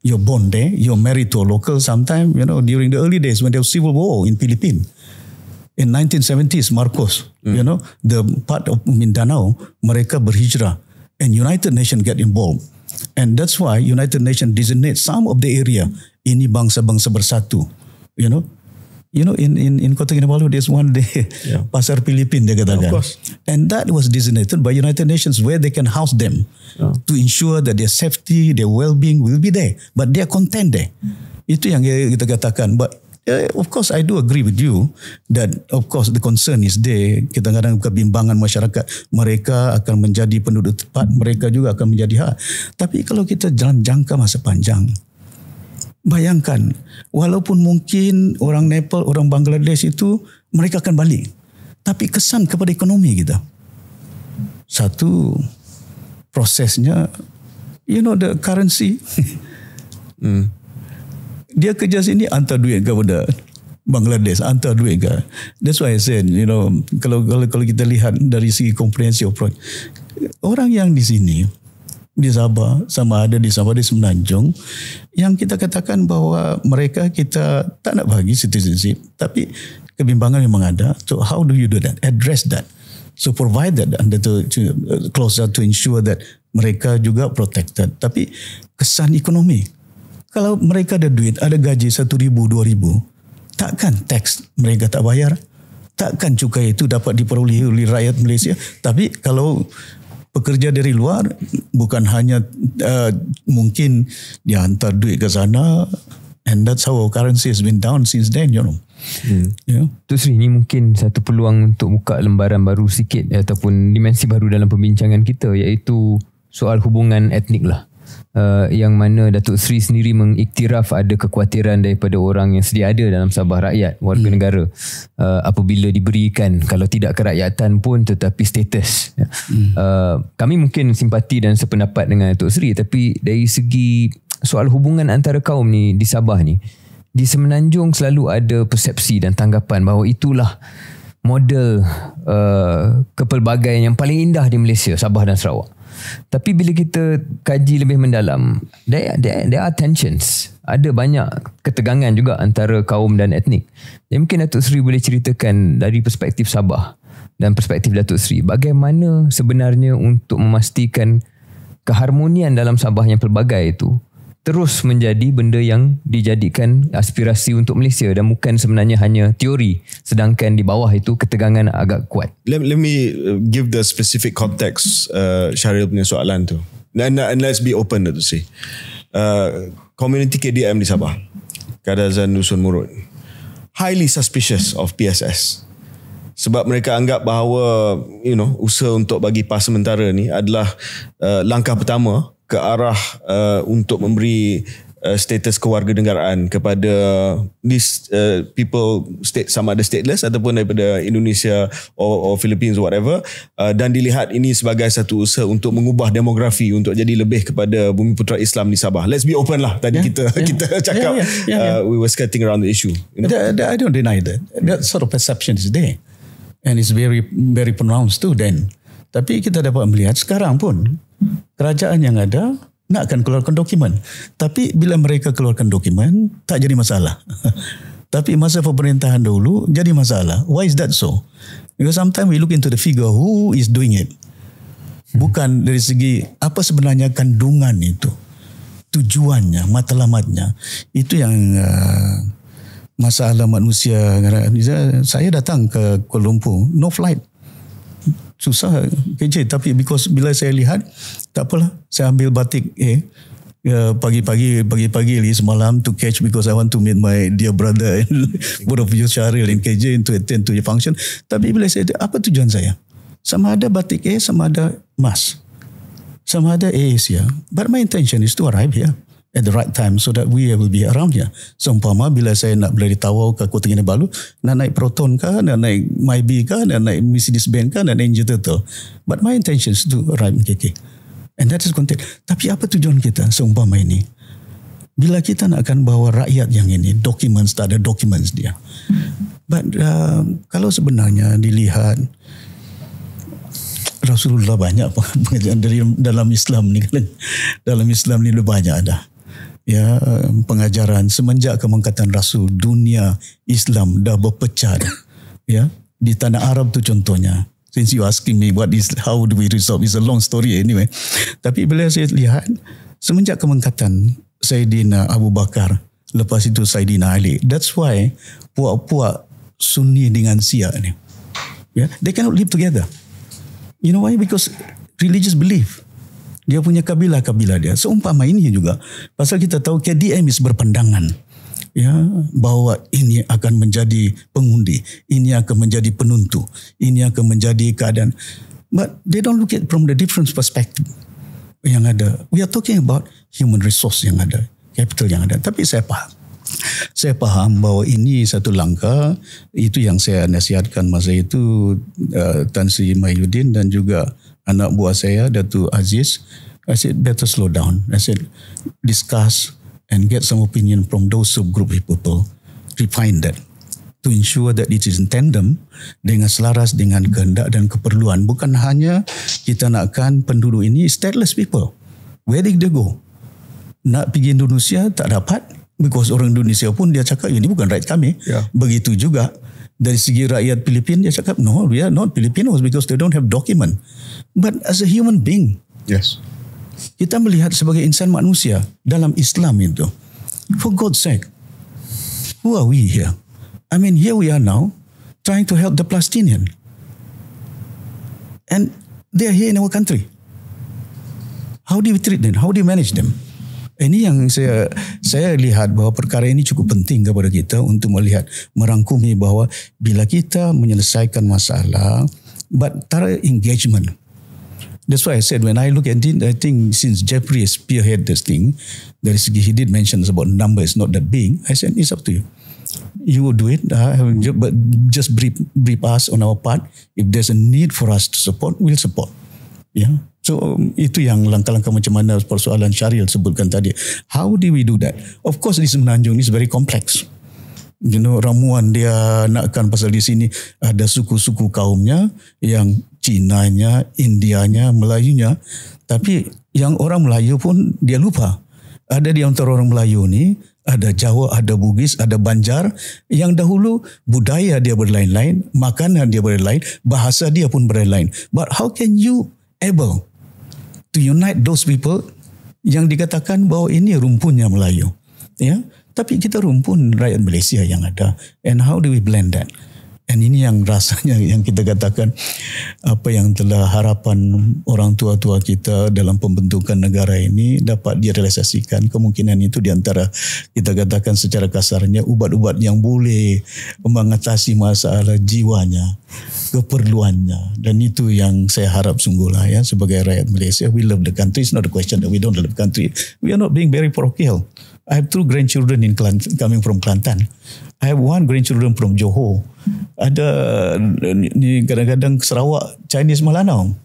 you're born there, you're married to a local sometime, during the early days when there was civil war in Philippines. In 1970s, Marcos, the part of Mindanao, mereka berhijrah, and United Nations get involved. And that's why United Nations designates some of the area, ini bangsa-bangsa bersatu. You know, in Kota Kinabalu, there's one day, Pasar Pilipin, dia katakan. Of course. And that was designated by United Nations where they can house them to ensure that their safety, their well-being will be there. But they are content there. Itu yang kita katakan. But of course, I do agree with you that of course the concern is there. Kadang-kadang kebimbangan masyarakat, mereka akan menjadi penduduk tepat, mereka juga akan menjadi hak. Tapi kalau kita dalam jangka masa panjang, bayangkan, walaupun mungkin orang Nepal, orang Bangladesh itu mereka akan balik, tapi kesan kepada ekonomi kita. Satu, prosesnya, you know, the currency. Dia kerja sini hantar duit kepada Bangladesh, hantar duit ke. That's why I said, you know, kalau kita lihat dari segi comprehensive approach, orang yang di sini di Sabah sama ada di Sabah di Semenanjung, yang kita katakan bahawa mereka kita tak nak bagi citizenship, tapi kebimbangan memang ada. So how do you do that? Address that. So provide that under to closer to ensure that mereka juga protected. Tapi kesan ekonomi, kalau mereka ada duit, ada gaji 1,000, 2,000, takkan tax mereka tak bayar? Takkan cukai itu dapat diperolehi oleh rakyat Malaysia? Tapi kalau pekerja dari luar, bukan hanya mungkin dia hantar duit ke sana, and that's how our currency has been down since then, you know. Tu Sri, ni mungkin satu peluang untuk buka lembaran baru sikit ataupun dimensi baru dalam pembincangan kita, iaitu soal hubungan etnik lah. Yang mana Datuk Sri sendiri mengiktiraf ada kekhawatiran daripada orang yang sedia ada dalam Sabah, rakyat, warga negara, apabila diberikan kalau tidak kerakyatan pun tetapi status. Kami mungkin simpati dan sependapat dengan Datuk Sri, tapi dari segi soal hubungan antara kaum ni di Sabah ni, di Semenanjung selalu ada persepsi dan tanggapan bahawa itulah model kepelbagaian yang paling indah di Malaysia, Sabah dan Sarawak. Tapi bila kita kaji lebih mendalam, there are tensions. Ada banyak ketegangan juga antara kaum dan etnik. Jadi mungkin Datuk Sri boleh ceritakan dari perspektif Sabah dan perspektif Datuk Sri, bagaimana sebenarnya untuk memastikan keharmonian dalam Sabah yang pelbagai itu terus menjadi benda yang dijadikan aspirasi untuk Malaysia dan bukan sebenarnya hanya teori, sedangkan di bawah itu ketegangan agak kuat. Let me give the specific context Syahril punya soalan tu. And let's be open to say. Community KDM di Sabah, Kadazan Dusun Murut, highly suspicious of PSS. Sebab mereka anggap bahawa, you know, usaha untuk bagi PAS sementara ni adalah langkah pertama ke arah untuk memberi status kewarganegaraan kepada these people, state, sama ada stateless ataupun daripada Indonesia or Philippines or whatever, dan dilihat ini sebagai satu usaha untuk mengubah demografi untuk jadi lebih kepada Bumi Putera Islam di Sabah. Let's be open lah. Tadi kita cakap we were skirting around the issue, you know? I don't deny that. That sort of perception is there and it's very very pronounced too then. Tapi kita dapat melihat sekarang pun kerajaan yang ada nak akan keluarkan dokumen. Tapi bila mereka keluarkan dokumen, tak jadi masalah. Tapi masa pemerintahan dahulu, jadi masalah. Why is that so? Because sometimes we look into the figure, who is doing it? Bukan dari segi apa sebenarnya kandungan itu. Tujuannya, matlamatnya. Itu yang masalah manusia. Saya datang ke Kuala Lumpur, no flight. Susah kerja, tapi because bila saya lihat, tak apalah, saya ambil batik pagi-pagi lagi semalam to catch, because I want to meet my dear brother and both of you Syahril in KJ to attend to your function. Tapi bila saya, apa tujuan saya? Sama ada batik sama ada emas, sama ada Asia. But my intention is to arrive here at the right time so that we will be around here. Seumpama bila saya nak beli Tawau ke Kota Kinabalu, nak naik Proton ke, nak naik Mybi ke, nak naik Mercedes-Benz ke, nak naik Angel Turtle. But my intention is to arrive in KK. And that is content. Tapi apa tujuan kita seumpama ini? Bila kita nak akan bawa rakyat yang ini, documents, tak ada documents dia. But kalau sebenarnya dilihat, Rasulullah banyak pengajaran dari dalam Islam ni. Dalam Islam ni banyak ada. Ya, pengajaran semenjak kemangkatan Rasul, dunia Islam dah berpecah dah. Ya, di tanah Arab tu contohnya. Since you asking me how do we resolve, it's a long story anyway. Tapi bila saya lihat semenjak kemangkatan Sayyidina Abu Bakar Lepas itu Saidina Ali. That's why puak-puak Sunni dengan Syiah ni, they cannot live together. You know why? Because religious belief. Dia punya kabilah-kabilah dia. Seumpama ini juga. Pasal kita tahu KDM berpandangan bahawa ini akan menjadi pengundi, ini akan menjadi penentu, ini akan menjadi keadaan. But they don't look at from the different perspective yang ada. We are talking about human resource yang ada, capital yang ada. Tapi saya faham bahawa ini satu langkah. Itu yang saya nasihatkan masa itu Tan Sri Mahyudin dan juga anak buah saya Datuk Aziz. I said better slow down. I said discuss and get some opinion from those subgroup people. Refine that to ensure that it is in tandem dengan selaras dengan kehendak dan keperluan. Bukan hanya kita nakkan penduduk ini stateless people. Where did they go? Nak pergi Indonesia tak dapat because orang Indonesia pun dia cakap ini bukan right kami. Begitu juga dari segi rakyat Filipina, dia cakap no, we are not Filipinos because they don't have document. But as a human being, yes, kita melihat sebagai insan manusia dalam Islam itu. For God's sake, who are we here? I mean, here we are now trying to help the Palestinian, and they are here in our country. How do we treat them? How do we manage them? Ini yang saya lihat bahawa perkara ini cukup penting kepada kita untuk melihat, merangkumi bahawa bila kita menyelesaikan masalah, but tara engagement. That's why I said when I look at it, I think since Jeffrey spearhead this thing, dari segi he did mention about numbers not that big. I said it's up to you. You will do it, but just brief us on our part. If there's a need for us to support, we'll support. So itu yang langkah-langkah macam mana persoalan Syaril sebutkan tadi. How do we do that? Of course di Semenanjung ni is very complex. You know, ramuan dia nakkan pasal di sini ada suku-suku kaumnya yang Cinanya, Indianya, Melayunya. Tapi yang orang Melayu pun dia lupa. Ada di antara orang Melayu ni ada Jawa, ada Bugis, ada Banjar yang dahulu budaya dia berlain-lain, makanan dia berlain, bahasa dia pun berlain. But how can you able to unite those people yang dikatakan bahawa ini rumpunnya Melayu, tapi kita rumpun rakyat Malaysia yang ada, and how do we blend that? And ini yang rasanya yang kita katakan apa yang telah harapan orang tua-tua kita dalam pembentukan negara ini dapat direalisasikan. Kemungkinan itu di antara kita katakan secara kasarnya ubat-ubat yang boleh mengatasi masalah jiwanya, keperluannya, dan itu yang saya harap sungguhlah sebagai rakyat Malaysia. We love the country. It's not a question that we don't love the country. We are not being very parochial. I have 2 grandchildren in Kelantan, coming from Kelantan. I have 1 grandchildren from Johor. Ada ni kadang-kadang Sarawak, Chinese Malanau.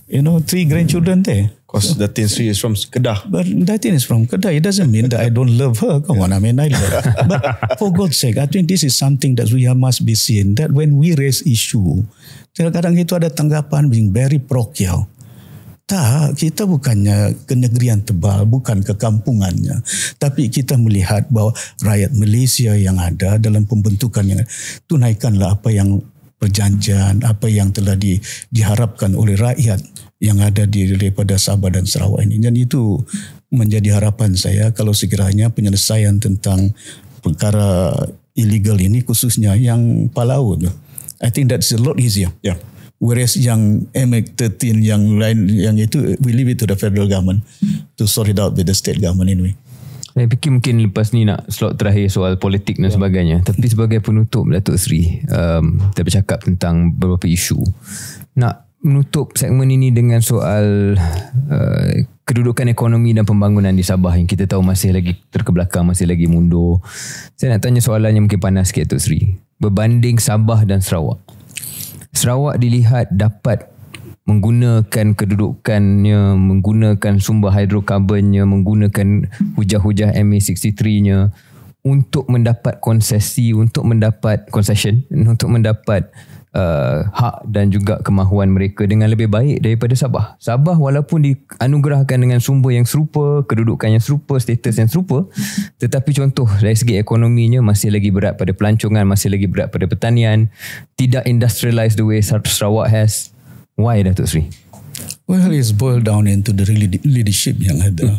3 grandchildren there. Because Datin Sri is from Kedah. But Datin is from Kedah. It doesn't mean that I don't love her. Come on, I mean I love her. But for God's sake, I think this is something that we must be seen. That when we raise issue, kadang-kadang itu ada tanggapan being very parochial. Tak, kita bukannya ke negeri yang tebal, bukan ke kampungannya. Tapi kita melihat bahawa rakyat Malaysia yang ada dalam pembentukan yang tunaikanlah apa yang perjanjian, apa yang telah diharapkan oleh rakyat yang ada daripada Sabah dan Sarawak ini. Dan itu menjadi harapan saya kalau sekiranya penyelesaian tentang perkara illegal ini, khususnya yang Palau. I think that's a lot easier. Yeah. Whereas yang MH13 yang lain, yang itu we leave it to the federal government to sort it out with the state government anyway. Saya fikir mungkin lepas ni nak slot terakhir soal politik dan sebagainya. Tapi sebagai penutup Datuk Sri, kita bercakap tentang beberapa isu. Nak menutup segmen ini dengan soal kedudukan ekonomi dan pembangunan di Sabah yang kita tahu masih lagi terkebelakang, masih lagi mundur. Saya nak tanya soalan yang mungkin panas sikit Datuk Sri. Berbanding Sabah dan Sarawak. Sarawak dilihat dapat menggunakan kedudukannya, menggunakan sumber hidrokarbonnya, menggunakan hujah-hujah MA63-nya untuk mendapat konsesi, untuk mendapat concession, untuk mendapat hak dan juga kemahuan mereka dengan lebih baik daripada Sabah. Sabah walaupun dianugerahkan dengan sumber yang serupa, kedudukan yang serupa, status yang serupa, tetapi contoh dari segi ekonominya masih lagi berat pada pelancongan, masih lagi berat pada pertanian, tidak industrialized the way Sarawak has. Why, Datuk Sri? Well, it's boiled down into the leadership yang ada.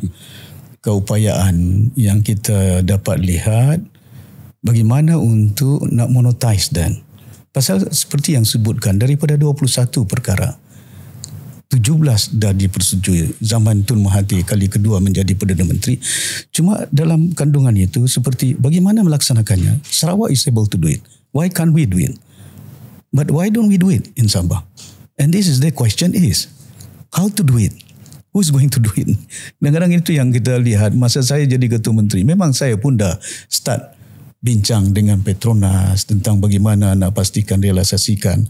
keupayaan yang kita dapat lihat bagaimana untuk nak monetize dan pasal seperti yang sebutkan daripada 21 perkara 17 dah dipersetujui zaman Tun Mahathir kali kedua menjadi Perdana Menteri. Cuma dalam kandungan itu seperti bagaimana melaksanakannya. Sarawak is able to do it. Why can't we do it? But why don't we do it in Sabah? And this is the question is, how to do it? Who's going to do it? Kadang-kadang itu yang kita lihat masa saya jadi Ketua Menteri. Memang saya pun dah start bincang dengan Petronas tentang bagaimana nak pastikan realisasikan.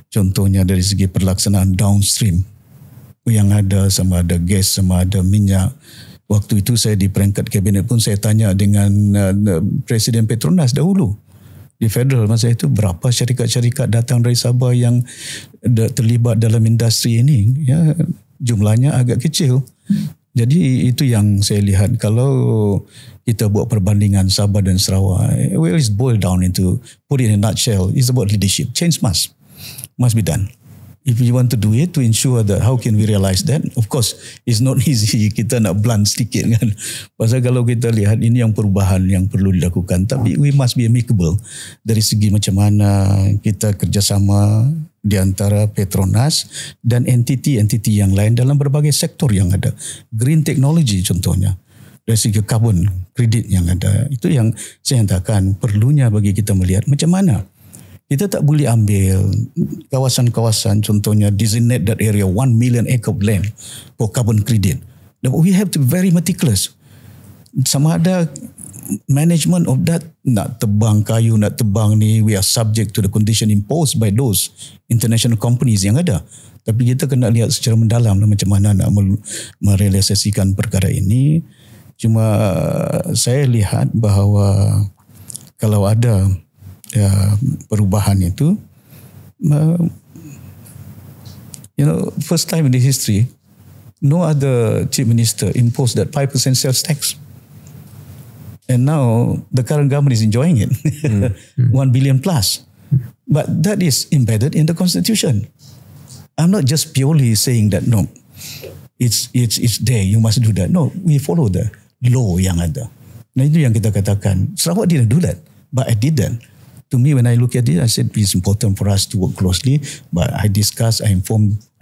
Contohnya dari segi pelaksanaan downstream yang ada, sama ada gas, sama ada minyak. Waktu itu saya di peringkat kabinet pun saya tanya dengan Presiden Petronas dahulu. Di federal masa itu berapa syarikat-syarikat datang dari Sabah yang terlibat dalam industri ini. Ya, jumlahnya agak kecil. Jadi itu yang saya lihat. Kalau kita buat perbandingan Sabah dan Sarawak, well, it's boiled down into, put it in a nutshell, it's about leadership. Change must be done. If you want to do it, to ensure that how can we realize that? Of course, it's not easy. Kita nak blunt sedikit kan. Pasal kalau kita lihat ini yang perubahan yang perlu dilakukan. Tapi we must be amicable dari segi macam mana kita kerjasama di antara Petronas dan entiti-entiti yang lain dalam berbagai sektor yang ada. Green technology contohnya. Dari segi carbon credit yang ada. Itu yang saya katakan perlunya bagi kita melihat macam mana. Kita tak boleh ambil kawasan-kawasan, contohnya designate that area 1 million acre of land for carbon credit. We have to be very meticulous. Sama ada management of that, nak tebang kayu, nak tebang ni, we are subject to the condition imposed by those international companies yang ada. Tapi kita kena lihat secara mendalam macam mana nak merealisasikan perkara ini. Cuma saya lihat bahawa kalau ada perubahan itu, first time in the history, no other chief minister imposed that 5% sales tax. And now the current government is enjoying it, 1 billion plus. But that is embedded in the constitution. I'm not just purely saying that no, it's there, you must do that. No, we follow the law yang ada. Nah itu yang kita katakan. Sarawak didn't do that, but I didn't. To me, when I look at it, I said it's important for us to work closely. But I discussed, I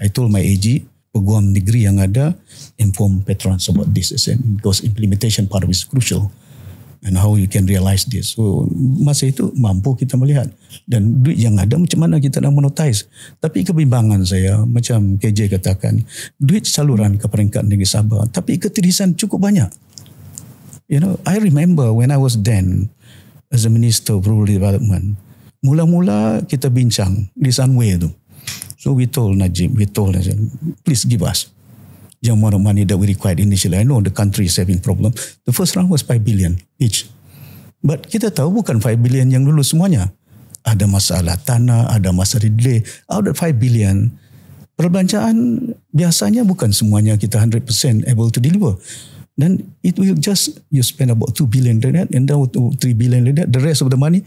told my AG, peguam negeri yang ada, inform Petronas about this. Because implementation part of it is crucial. And how you can realize this. So, masa itu mampu kita melihat. Dan duit yang ada, macam mana kita nak monetize. Tapi kebimbangan saya, macam KJ katakan, duit saluran ke peringkat negeri Sabah. Tapi ketirisan cukup banyak. I remember when I was then, as a Minister of Rural Development, mula-mula kita bincang di Sunway tu. So we told Najib, please give us the amount of money that we required initially. I know the country is having problem. The first round was 5 billion each. But kita tahu bukan 5 billion yang lulus semuanya. Ada masalah tanah, ada masalah delay. Out of 5 billion, perbelanjaan biasanya bukan semuanya kita 100% able to deliver. Then it will just, you spend about 2 billion like that, and then 3 billion like that. The rest of the money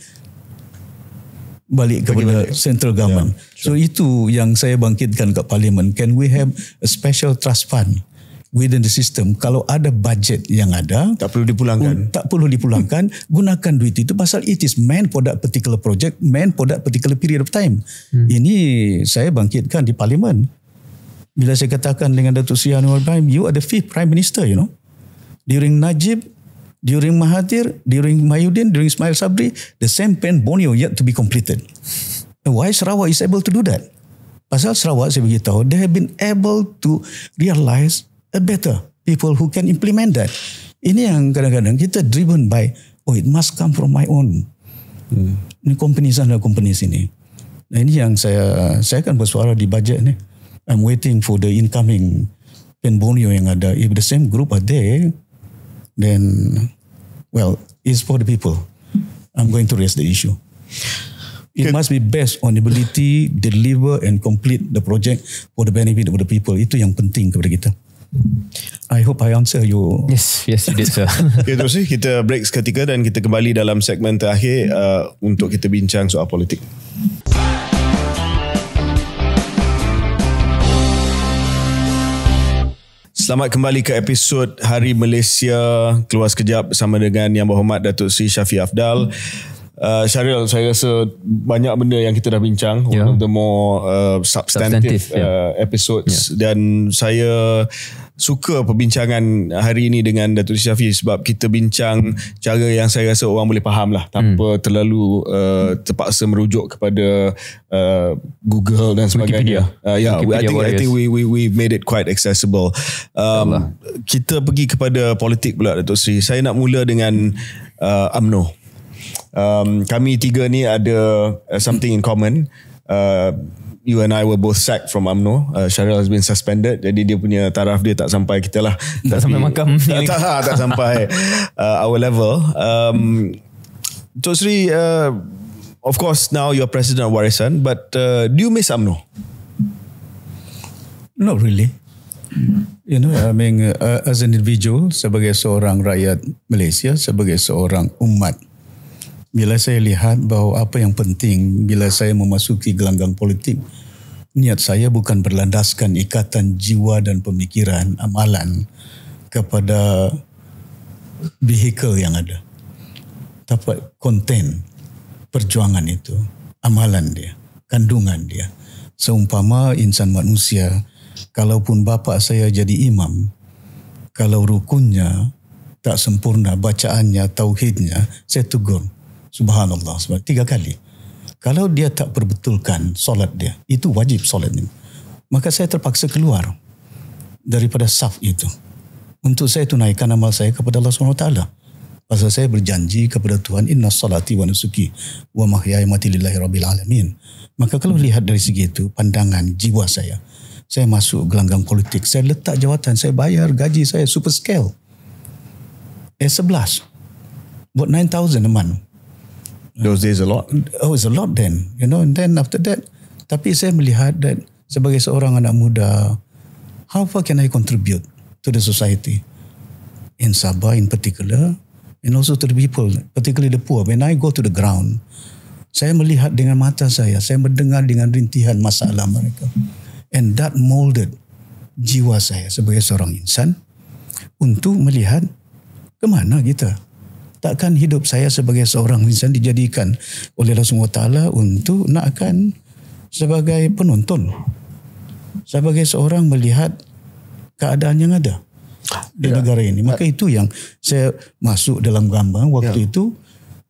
balik kepada central government. Yeah, sure. So itu yang saya bangkitkan kat parlimen. Can we have a special trust fund within the system? Kalau ada budget yang ada, tak perlu dipulangkan. Gunakan duit itu pasal it is meant for that particular project, meant for that particular period of time. Ini saya bangkitkan di parlimen. Bila saya katakan dengan Datuk Seri Anwar Ibrahim, you are the 5th Prime Minister, During Najib, during Mahathir, during Mahyudin, during Ismail Sabri, the same Pen Borneo yet to be completed. Why Sarawak is able to do that? Pasal Sarawak, saya beritahu, they have been able to realize a better people who can implement that. Ini yang kadang-kadang kita driven by, it must come from my own. Ini company sana, company sini. Nah ini yang saya akan bersuara di budget ni. I'm waiting for the incoming Pen Borneo yang ada. If the same group are there, then, well, it's for the people. I'm going to raise the issue. It must be based on ability, deliver and complete the project for the benefit of the people. Itu yang penting kepada kita. I hope I answer you. Yes, you did, sir. Okay, terus kita break seketika dan kita kembali dalam segmen terakhir untuk kita bincang soal politik. Selamat kembali ke episod Hari Malaysia. Keluar sekejap bersama dengan Yang Berhormat Datuk Seri Shafie Afdal. Syaril, saya rasa banyak benda yang kita dah bincang. One of the more substantive episodes. Dan saya suka perbincangan hari ini dengan Datuk Seri Shafie sebab kita bincang cara yang saya rasa orang boleh faham lah, tanpa terlalu terpaksa merujuk kepada Google dan sebagainya. I think we made it quite accessible. Kita pergi kepada politik pula, Datuk Seri. Saya nak mula dengan UMNO. Kami tiga ni ada something in common. You and I were both sacked from UMNO. Syaril has been suspended, jadi dia punya taraf dia tak sampai kita lah. Tak sampai makam. Tak sampai our level. Datuk Seri, of course now you're President of Warisan, but do you miss UMNO? Not really. You know, I mean, as an individual, sebagai seorang rakyat Malaysia, sebagai seorang umat, bila saya lihat bahawa apa yang penting bila saya memasuki gelanggang politik, niat saya bukan berlandaskan ikatan jiwa dan pemikiran, amalan kepada vehikel yang ada. Tapi konten perjuangan itu, amalan dia, kandungan dia. Seumpama insan manusia, kalaupun bapa saya jadi imam, kalau rukunnya tak sempurna, bacaannya, tauhidnya, saya tegur. Subhanallah, 3 kali. Kalau dia tak perbetulkan solat dia, itu wajib solat ini, maka saya terpaksa keluar daripada saf itu untuk saya tunaikan amal saya kepada Allah SWT. Pasal saya berjanji kepada Tuhan, inna salati wa nusuki wa mahyaya mati lillahi rabbil alamin. Maka kalau lihat dari segi itu, pandangan jiwa saya masuk gelanggang politik, saya letak jawatan, saya bayar gaji saya super scale S11 buat 9,000 a month. Those days a lot. Oh, it's a lot then. You know, and then after that, tapi saya melihat that sebagai seorang anak muda, how far can I contribute to the society? In Sabah in particular, and also to the people, particularly the poor. When I go to the ground, saya melihat dengan mata saya mendengar dengan rintihan masalah mereka. And that molded jiwa saya sebagai seorang insan untuk melihat ke mana kita. Takkan hidup saya sebagai seorang insan dijadikan oleh Allah SWT untuk nakkan sebagai penonton, sebagai seorang melihat keadaan yang ada di negara ini. Maka itu yang saya masuk dalam gambar waktu itu,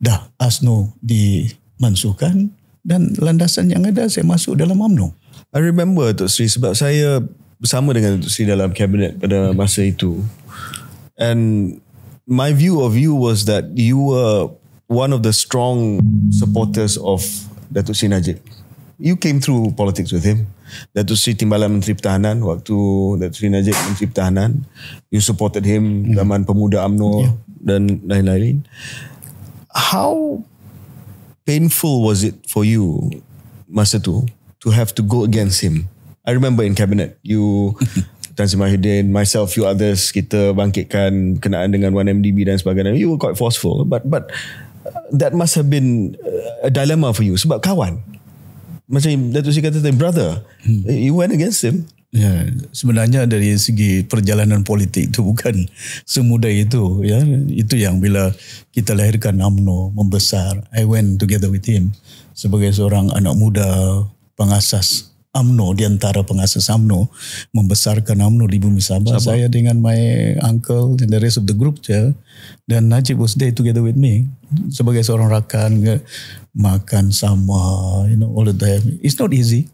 dah UMNO dimansuhkan dan landasan yang ada saya masuk dalam UMNO. I remember Datuk Seri, sebab saya bersama dengan Datuk Seri dalam kabinet pada masa itu, and my view of you was that you were one of the strong supporters of Datuk Seri Najib. You came through politics with him. Datuk Seri Timbalan Menteri Pertahanan, waktu Datuk Seri Najib Menteri Pertahanan, you supported him zaman pemuda UMNO dan lain-lain. How painful was it for you masa tu to have to go against him? I remember in cabinet, you Tan Sri Mahidin, myself, few others, kita bangkitkan kenaan dengan 1MDB dan sebagainya. You were quite forceful, but that must have been a dilemma for you sebab kawan. Macam Datuk Seri kata tadi, brother, you went against him. Ya, sebenarnya dari segi perjalanan politik itu bukan semudah itu. Ya, itu yang bila kita lahirkan UMNO membesar, I went together with him sebagai seorang anak muda pengasas UMNO, di antara pengasas UMNO, membesarkan UMNO di bumi Sabah. Saya dengan my uncle and the rest of the group je, dan Najib was there together with me sebagai seorang rakan, makan sama, you know, all of that. It's not easy.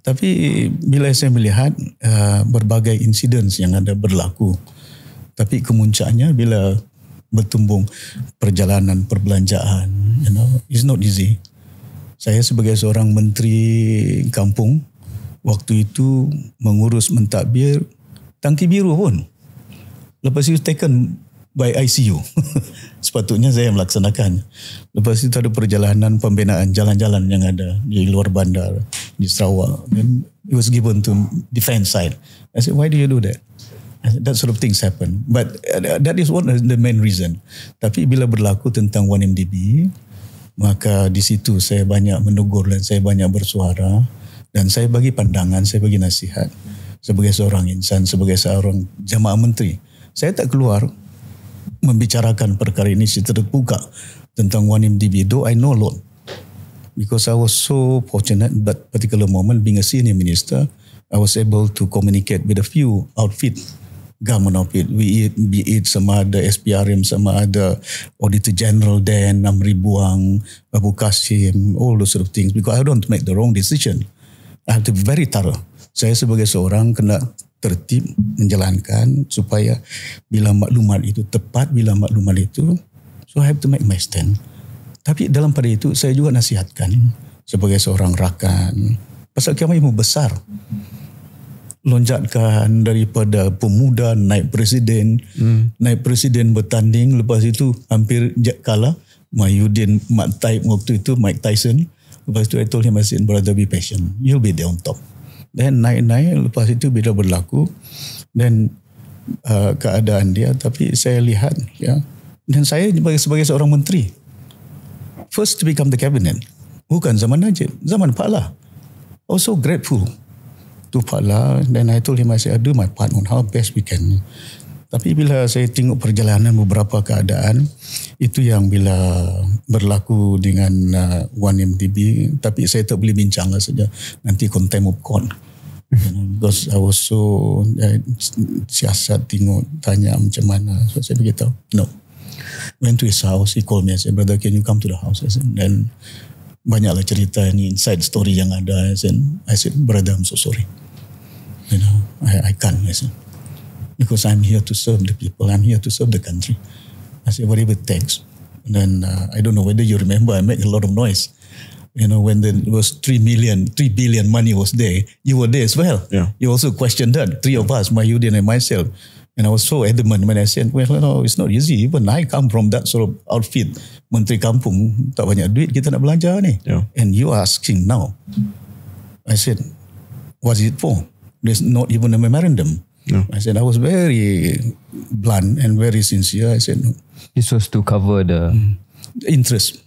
Tapi bila saya melihat berbagai incidents yang ada berlaku, tapi kemuncaknya bila bertumbung perjalanan perbelanjaan, you know, it's not easy. Saya sebagai seorang menteri kampung waktu itu mengurus mentadbir tangki biru pun. Lepas itu taken by ICU. Sepatutnya saya melaksanakan. Lepas itu ada perjalanan pembinaan jalan-jalan yang ada di luar bandar di Sarawak. And it was given to defense side. I said, why do you do that? That sort of things happen. But that is one of the main reason. Tapi bila berlaku tentang 1MDB, maka di situ saya banyak menegur dan saya banyak bersuara dan saya bagi pandangan, saya bagi nasihat. sebagai seorang insan, sebagai seorang jamaah menteri. Saya tak keluar membicarakan perkara ini secara terbuka tentang 1MDB, though I know a lot. Because I was so fortunate that particular moment, being a senior minister, I was able to communicate with a few government outfit. Be it sama ada SPRM, sama ada Auditor General Dan, Amri Buang, Abu Qasim, all those sort of things. Because I don't make the wrong decision. I have to be very thorough. Saya sebagai seorang kena tertib menjalankan supaya bila maklumat itu tepat, bila maklumat itu, so I have to make my stand. Tapi dalam pada itu saya juga nasihatkan sebagai seorang rakan, pasal kami mau besar, lonjatkan daripada pemuda naik presiden, naik presiden bertanding, lepas itu hampir kalah Mahyudin, waktu itu Mike Tyson. Lepas itu I told him, I said, brother, be patient, you'll be there on top. Then naik-naik, lepas itu bila berlaku, dan keadaan dia, tapi saya lihat, ya, dan saya sebagai seorang menteri, first to become the cabinet, bukan zaman Najib, zaman Pak La. Also grateful to Pak La, then I told him, I said, I do my part on how best we can. Tapi bila saya tengok perjalanan beberapa keadaan, itu yang bila berlaku dengan 1MDB, tapi saya tak boleh bincang lah saja, nanti contempt of court. Because I was so siasat tengok, tanya macam mana, so saya beritahu, no. Went to his house, he called me, I said, brother, can you come to the house? I said, then banyaklah cerita ni, inside story yang ada. I said, brother, I'm so sorry. You know, I can't, I said. Because I'm here to serve the people. I'm here to serve the country. I said, whatever it takes. And then I don't know whether you remember, I make a lot of noise. You know, when there was 3 billion money was there, you were there as well. Yeah. You also questioned that. 3 of us, Mahyudin and myself. And I was so adamant when I said, well, no, it's not easy. Even I come from that sort of outfit. Menteri Kampung, tak banyak duit, kita nak belanja ni. Yeah. And you are asking now. I said, what's it for? There's not even a memorandum. No. I said, I was very blunt and very sincere. I said, no. This was to cover the interest.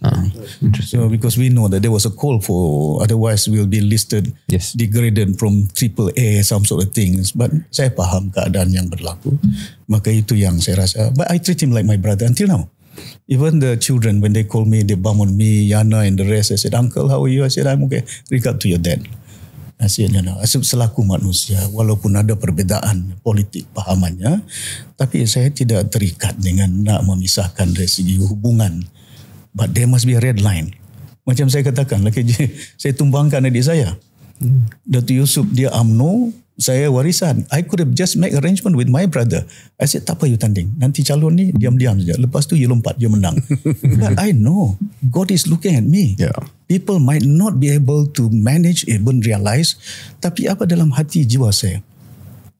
So because we know that there was a call for, otherwise we'll be listed, yes, degraded from AAA, some sort of things. But saya faham keadaan yang berlaku. Maka itu yang saya rasa. But I treat him like my brother until now. Even the children, when they call me, they bump on me, Yana and the rest. I said, Uncle, how are you? I said, I'm okay. Regard to your dad. I said, selaku manusia, walaupun ada perbezaan politik pahamannya, tapi saya tidak terikat dengan nak memisahkan dari segi hubungan. But there must be a red line. Macam saya katakan, saya tumbangkan adik saya. Datuk Yusof, dia UMNO, saya warisan. I could have just make arrangement with my brother. I said, tak apa you tanding. Nanti calon ni diam-diam saja. Lepas tu you lompat, you menang. But I know God is looking at me. Yeah. People might not be able to manage, even realize. Tapi apa dalam hati jiwa saya?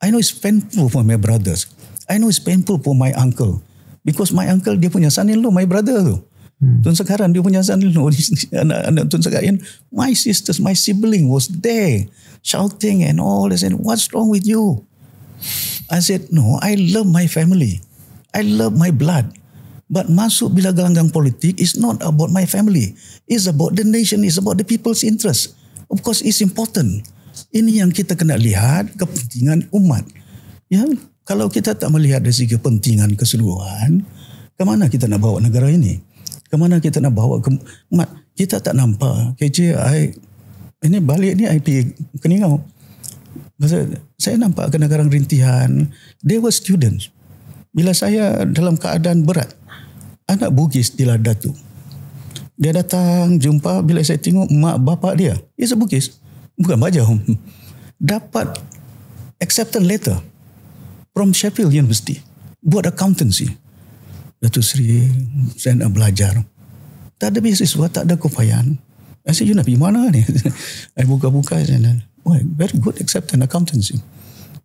I know it's painful for my brothers. I know it's painful for my uncle. Because my uncle, dia punya son-in-law, my brother tu. Tun Sekaran, dia punya son-in-law, anak Tun Sekaran. My sisters, my sibling was there, shouting and all. I said, what's wrong with you? I said, no, I love my family. I love my blood. But masuk bila gelanggang politik is not about my family. It's about the nation. It's about the people's interest. Of course, it's important. Ini yang kita kena lihat, kepentingan umat. Ya, kalau kita tak melihat dari segi kepentingan keseluruhan, kemana kita nak bawa negara ini? Kemana kita nak bawa umat? Kita tak nampak. KJ, ini balik ni I pergi Keningau. Saya nampak kadang-kadang rintihan. They were students. Bila saya dalam keadaan berat, anak Bugis di Ladatu. Dia datang jumpa, bila saya tengok mak bapak dia, is a Bugis, bukan Bajau. Dapat acceptance letter from Sheffield University. Buat accountancy. Datuk Seri, saya nak belajar. Tak ada beasiswa, tak ada keupayaan. I said, you nak pergi mana ni? I buka-buka. Oh, very good acceptance accountancy.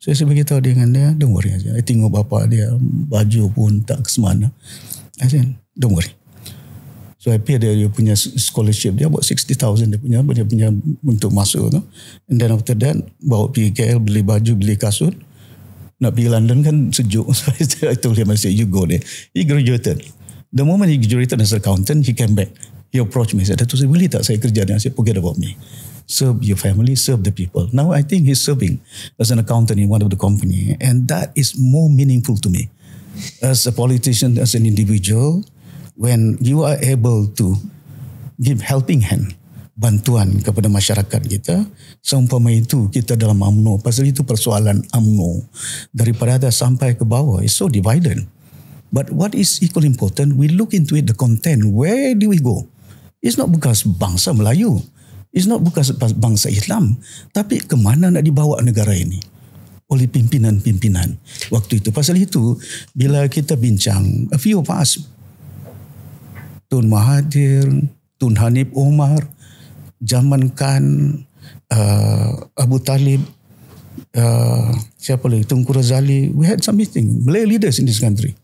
So saya beritahu dengan dia, don't worry. I tengok bapak dia, baju pun tak ke semana. I said, don't worry. So I pay dia punya scholarship dia, about 60,000 dia punya untuk masuk tu. And then after that, bawa pergi KL, beli baju, beli kasut. Nak pergi London kan sejuk. So I told him, I said, you go there. He graduated. The moment he graduated as an accountant, he came back. He approached me, said, Datuk Seri, boleh tak saya kerja? I said, forget about me. Serve your family, serve the people. Now I think he's serving as an accountant in one of the company, and that is more meaningful to me. As a politician, as an individual, when you are able to give helping hand, bantuan kepada masyarakat kita, seumpama itu kita dalam UMNO, pasal itu persoalan UMNO daripada atas sampai ke bawah is so divided. But what is equally important, we look into it, the content, where do we go? It's not bekas bangsa Melayu, it's not bekas bangsa Islam, tapi ke mana nak dibawa negara ini oleh pimpinan-pimpinan waktu itu. Pasal itu, bila kita bincang, a few of us, Tun Mahathir, Tun Hanif Omar, Zaman Khan, Abu Talib, siapa lagi, Tunku Razali, we had some meeting, Malay leaders in this country,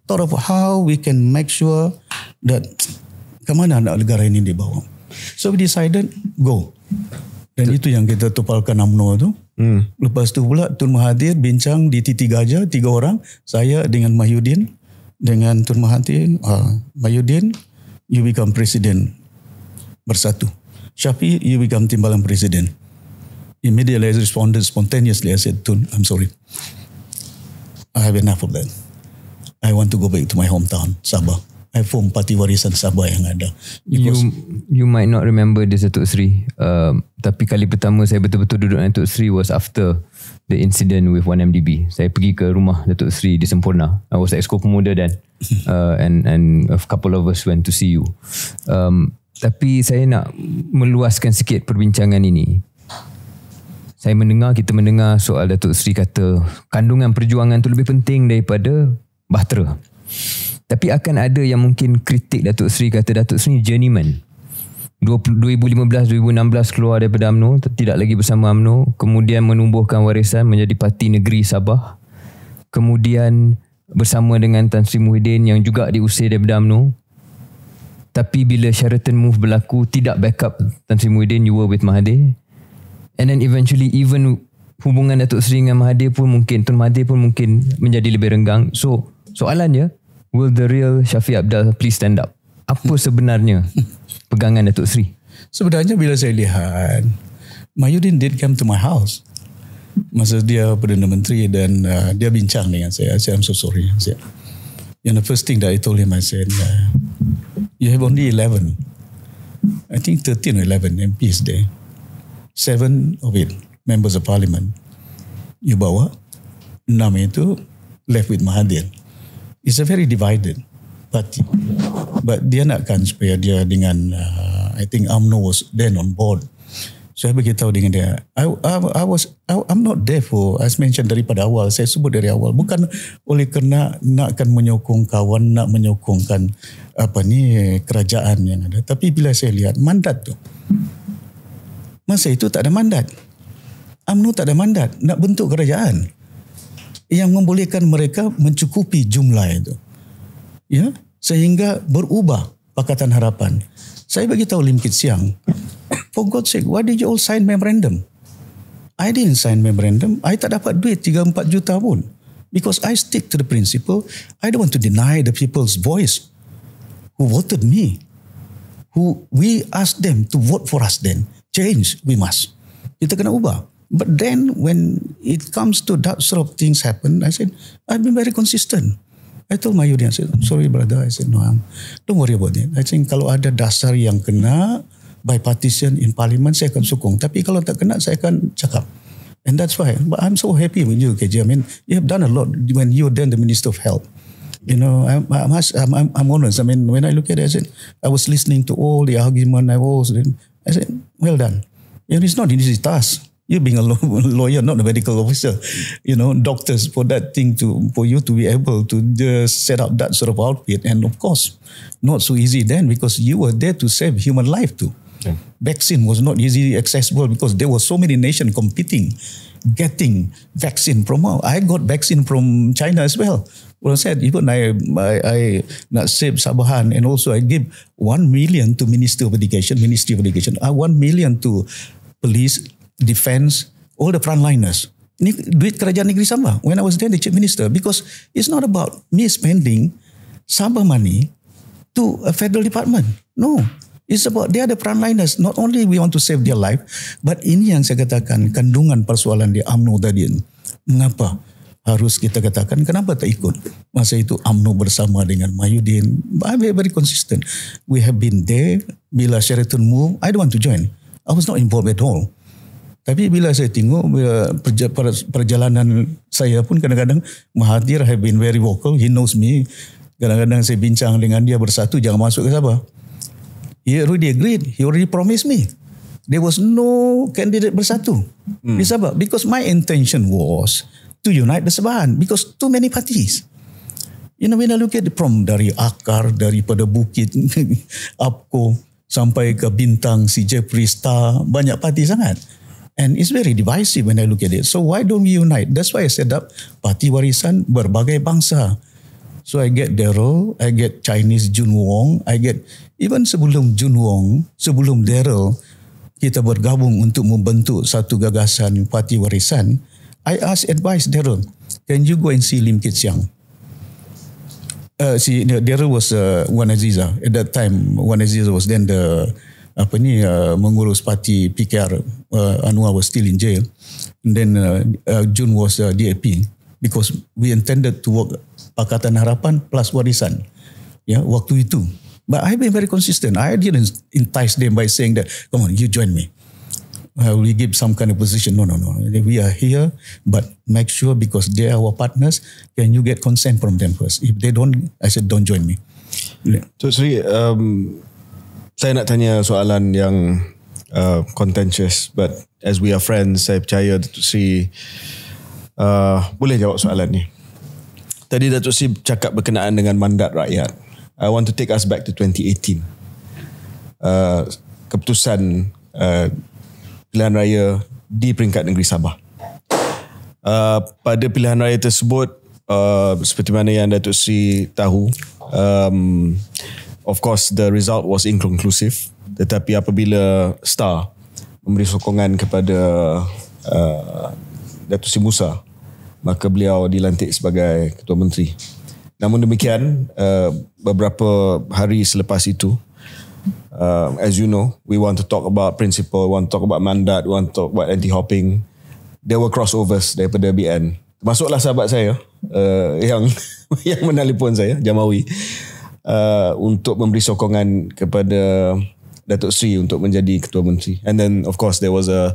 thought of how we can make sure that ke mana nak negara ini dibawa. So we decided, go. Dan itu yang kita tupalkan UMNO tu. Lepas tu pula Tun Mahathir bincang di Titi Gajah, 3 orang, saya dengan Mahyudin, dengan Tun Mahathir, Mahyudin, you become president bersatu. Syafiq, you become timbalan presiden. Immediately I responded spontaneously. I said, Tun, I'm sorry. I have enough of that. I want to go back to my hometown, Sabah. I form Parti Warisan Sabah yang ada. You might not remember this, Datuk Seri. Tapi kali pertama saya betul-betul duduk dengan Datuk Seri was after the incident with 1MDB. Saya pergi ke rumah Datuk Seri di Semporna. I was Exco Pemuda then. And a couple of us went to see you. Tapi saya nak meluaskan sikit perbincangan ini. Kita mendengar soal Datuk Seri kata kandungan perjuangan tu lebih penting daripada bahtera. Tapi akan ada yang mungkin kritik Datuk Seri, kata Datuk Seri journeyman. 2015-2016 keluar daripada UMNO, tidak lagi bersama UMNO, kemudian menumbuhkan warisan menjadi Parti Negeri Sabah, kemudian bersama dengan Tan Sri Muhyiddin yang juga diusir daripada UMNO. Tapi bila Sheraton move berlaku, tidak backup Tan Sri Muhyiddin, you were with Mahathir. And then eventually even hubungan Datuk Seri dengan Mahathir pun mungkin, Tun Mahathir pun mungkin menjadi lebih renggang. So soalannya, will the real Shafie Apdal please stand up? Apa sebenarnya pegangan Datuk Seri? Sebenarnya bila saya lihat, Mahyudin did come to my house masa dia Perdana Menteri, dan dia bincang dengan saya. I said, I'm so sorry. I said, the first thing that I told him, I said, you have only 11, I think 13 or 11 MPs there. 7 of it members of parliament. You bawa 6 itu left with Mahathir. It's a very divided party. But dia nakkan supaya dia dengan, I think UMNO was then on board. So saya beritahu dengan dia, I'm not there for, as mentioned daripada awal, saya sebut dari awal, bukan oleh kerana nakkan menyokong kawan, nak menyokongkan kerajaan yang ada. Tapi bila saya lihat mandat tu, masa itu tak ada mandat. UMNO tak ada mandat nak bentuk kerajaan yang membolehkan mereka mencukupi jumlah itu. Ya, sehingga berubah Pakatan Harapan. Saya bagi tahu Lim Kit Siang, for God's sake, why did you all sign memorandum? I didn't sign memorandum. I tak dapat duit 3-4 juta pun. Because I stick to the principle, I don't want to deny the people's voice who voted me. Who we asked them to vote for us then. Change, we must. Kita kena ubah. But then when it comes to that sort of things happen, I said, I've been very consistent. I told Mahyudin, I said, sorry brother, I said, no, don't worry about it. I think kalau ada dasar yang kena bipartisan in parliament, saya akan sokong. Tapi kalau tak kena, saya akan cakap. And that's why. But I'm so happy with you, KJ. I mean, you have done a lot when you were then the Minister of Health. You know, I'm honest. I mean, when I look at it, I said, I was listening to all the argument I said, well done. You know, it's not an easy task. You being a lawyer, not a medical officer, you know, doctors, for that thing for you to be able to just set up that sort of outfit. And of course, not so easy then, because you were there to save human life too. Yeah. Vaccine was not easily accessible because there were so many nations competing, getting vaccine from out. I got vaccine from China as well. Well, I said, even I not save Sabahan, and also I give 1 million to Ministry of Education, 1 million to police, defense, all the frontliners. Ini duit kerajaan negeri Sabah when I was there the chief minister, because it's not about me spending Sabah money to a federal department. No. It's about, they are the frontliners. Not only we want to save their life, but ini yang saya katakan, kandungan persoalan di UMNO tadi. Mengapa harus kita katakan, kenapa tak ikut? Masa itu UMNO bersama dengan Mahyudin. Very consistent. We have been there. Bila Sheraton move, I don't want to join. I was not involved at all. Tapi bila saya tengok perjalanan saya pun kadang-kadang Mahathir have been very vocal. He knows me. Kadang-kadang saya bincang dengan dia, bersatu jangan masuk ke Sabah. He already agreed. He already promised me. There was no candidate bersatu di Sabah. Because my intention was to unite the Sabahan. Because too many parties. When I look at from dari akar, daripada Bukit, APCO, sampai ke Bintang, si Jeffrey Star, banyak parti sangat. And it's very divisive when I look at it. So why don't we unite? That's why I set up Parti Warisan Berbagai Bangsa. So I get Daryl, I get Chinese Jun Wong, I get even sebelum Jun Wong, sebelum Daryl, kita bergabung untuk membentuk satu gagasan Parti Warisan. I ask advice Daryl, can you go and see Lim Kit Siang? Daryl was Wan Aziza. At that time, Wan Aziza was then the mengurus parti PKR. Anwar was still in jail. And then Jun was DAP. Because we intended to work Pakatan Harapan plus Warisan. Waktu itu. But I've been very consistent. I didn't entice them by saying that, come on, you join me. We give some kind of position. No. We are here, but make sure because they are our partners, can you get consent from them first? If they don't, I said, don't join me. So Sri, saya nak tanya soalan yang contentious, but as we are friends, saya percaya Datuk Sri boleh jawab soalan ni. Tadi Datuk Sri cakap berkenaan dengan mandat rakyat. I want to take us back to 2018. Keputusan pilihan raya di peringkat negeri Sabah. Pada pilihan raya tersebut, seperti mana yang Datuk Sri tahu, of course the result was inconclusive. Tetapi apabila STAR memberi sokongan kepada Datuk Sri Musa, maka beliau dilantik sebagai Ketua Menteri. Namun demikian, beberapa hari selepas itu, as you know, we want to talk about principle, want to talk about mandat, want to talk about anti-hopping. There were crossovers daripada BN. Termasuklah sahabat saya yang menelpon saya, Jamawi, untuk memberi sokongan kepada Datuk Sri untuk menjadi Ketua Menteri. And then of course there was a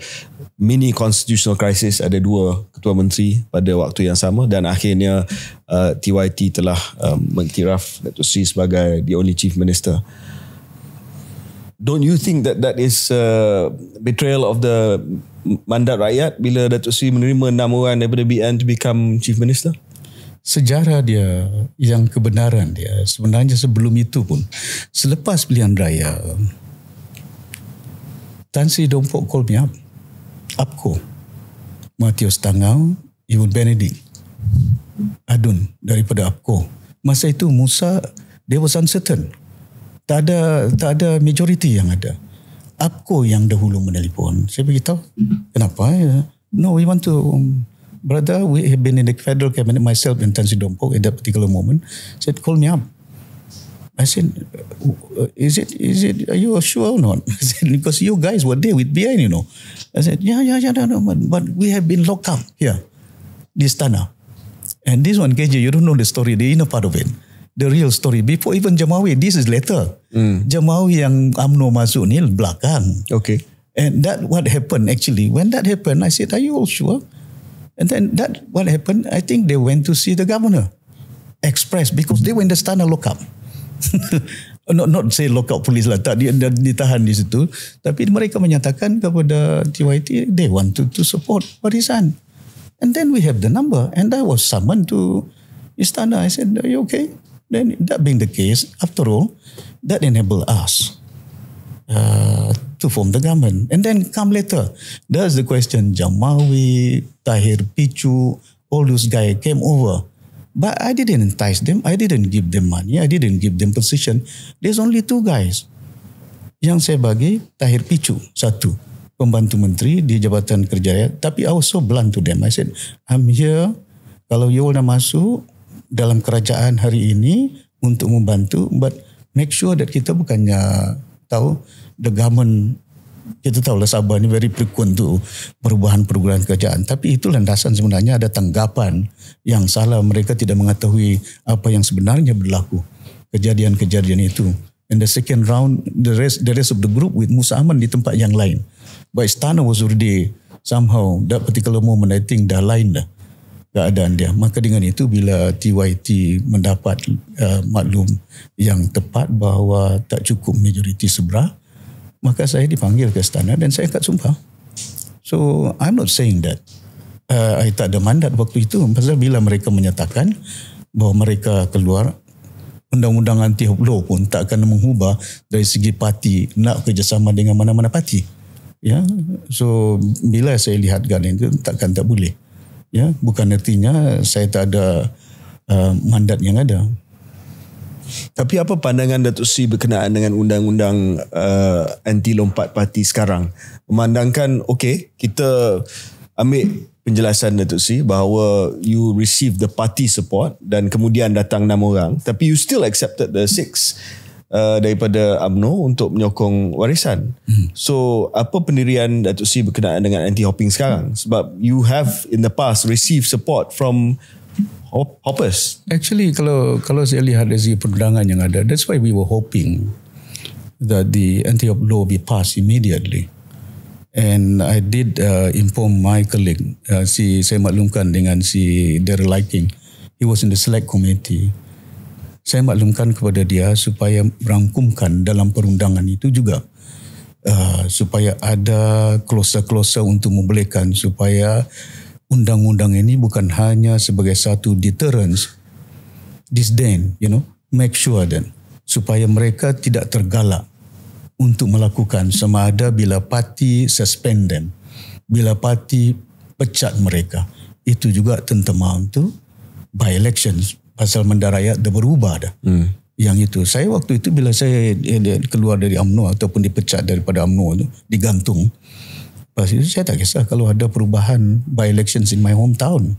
mini constitutional crisis, ada 2 Ketua Menteri pada waktu yang sama, dan akhirnya TYT telah mengiktiraf Datuk Sri sebagai the only Chief Minister. Don't you think that is betrayal of the mandat rakyat bila Datuk Sri menerima 6 orang daripada BN to become Chief Minister? Sejarah dia, yang kebenaran dia, sebenarnya sebelum itu pun, selepas pilihan raya, Tan Sri Dompok call me up. APCO, Matius Tangau, Iwan Benedict, Adun daripada APCO. Masa itu Musa, they was uncertain. Tak ada majority yang ada. APCO yang dahulu menelpon. Saya beritahu, kenapa? No, we want to, brother, we have been in the federal cabinet, myself and Tan Sri Dompok at that particular moment. Said, call me up. I said, is it, are you sure or not? I said, because you guys were there with BN, you know. I said, yeah, no, but we have been locked up here, this tanah. And this one, KJ, you don't know the story, the inner part of it. The real story. Before even Jamawi, this is later. Jamawi yang UMNO masuk ni belakang. Okay. And that what happened actually. When that happened, I said, are you all sure? And then that what happened, I think they went to see the governor. Express, because they were in the Stana lockup. not say lockup police lah, tak ditahan di situ, tapi mereka menyatakan kepada TYT they want to support Warisan. And then we have the number, and I was summoned to Istana. I said, are you okay? Then that being the case, after all, that enabled us to form the government. And then come later, there's the question, Jamawi, Tahir Pichu, all those guys came over. But I didn't entice them. I didn't give them money. I didn't give them position. There's only 2 guys. Yang saya bagi, Tahir Pichu, 1. Pembantu Menteri di Jabatan Kerja Rakyat. Tapi I was so blunt to them. I said, I'm here. Kalau you nak masuk dalam kerajaan hari ini untuk membantu, but make sure that kita bukannya tahu the government, kita tahu lah Sabah ni very frequent tu perubahan program kerajaan, tapi itu landasan sebenarnya ada tanggapan yang salah, mereka tidak mengetahui apa yang sebenarnya berlaku kejadian-kejadian itu. And the second round, the rest of the group with Musa Aman di tempat yang lain. But Istana was already somehow, that particular moment I think dah lain dah keadaan dia. Maka dengan itu bila TYT mendapat maklum yang tepat bahawa tak cukup majoriti sebelah, maka saya dipanggil ke istana dan saya angkat sumpah. So I'm not saying that I tak ada mandat waktu itu, pasal bila mereka menyatakan bahawa mereka keluar, undang-undang anti-hop law pun tak akan mengubah dari segi parti nak kerjasama dengan mana-mana parti. Ya, so bila saya lihat itu takkan tak boleh. Ya, bukan artinya saya tak ada mandat yang ada. Tapi apa pandangan Datuk Sri berkenaan dengan undang-undang anti lompat parti sekarang? Memandangkan kita ambil penjelasan Datuk Sri bahawa you receive the party support dan kemudian datang 6 orang, tapi you still accepted the 6 daripada UMNO untuk menyokong warisan. So apa pendirian Datuk Sri berkenaan dengan anti-hopping sekarang? Sebab you have in the past received support from hoppers. Actually kalau saya lihat dari segi perundangan yang ada, that's why we were hoping that the anti-hop law be passed immediately. And I did inform my colleague, saya maklumkan dengan si Daryl Liking, he was in the select committee. Saya maklumkan kepada dia supaya merangkumkan dalam perundangan itu juga, supaya ada klausa-klausa untuk membolehkan supaya undang-undang ini bukan hanya sebagai satu deterrence, disdain, make sure that supaya mereka tidak tergalak untuk melakukan, sama ada bila parti suspend them, bila parti pecat mereka. Itu juga tentama untuk by elections, pasal mendarayat dah berubah dah. Yang itu, saya waktu itu bila saya keluar dari UMNO ataupun dipecat daripada UMNO tu, digantung, pas itu saya tak kisah kalau ada perubahan by elections in my hometown.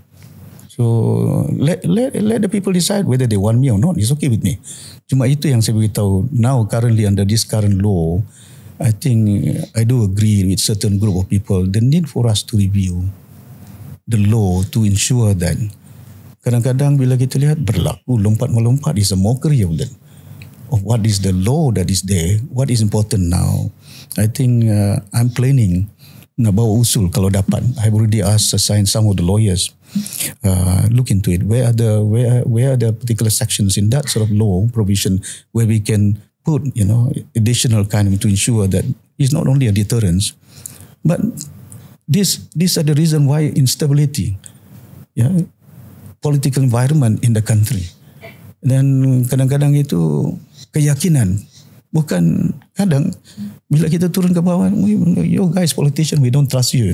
So let the people decide whether they want me or not. It's okay with me. Cuma itu yang saya beritahu. Now currently under this current law, I think I do agree with certain group of people the need for us to review the law to ensure that kadang-kadang bila kita lihat berlaku lompat-melompat is a mockery of what is the law that is there. What is important now? I think I'm planning nak bawa usul kalau dapat. I've already asked some of the lawyers look into it. Where are the particular sections in that sort of law provision where we can put additional kind to ensure that it's not only a deterrence, but these are the reason why instability, political environment in the country. Dan kadang-kadang itu keyakinan. Bukan kadang bila kita turun ke bawah, you guys politician, we don't trust you,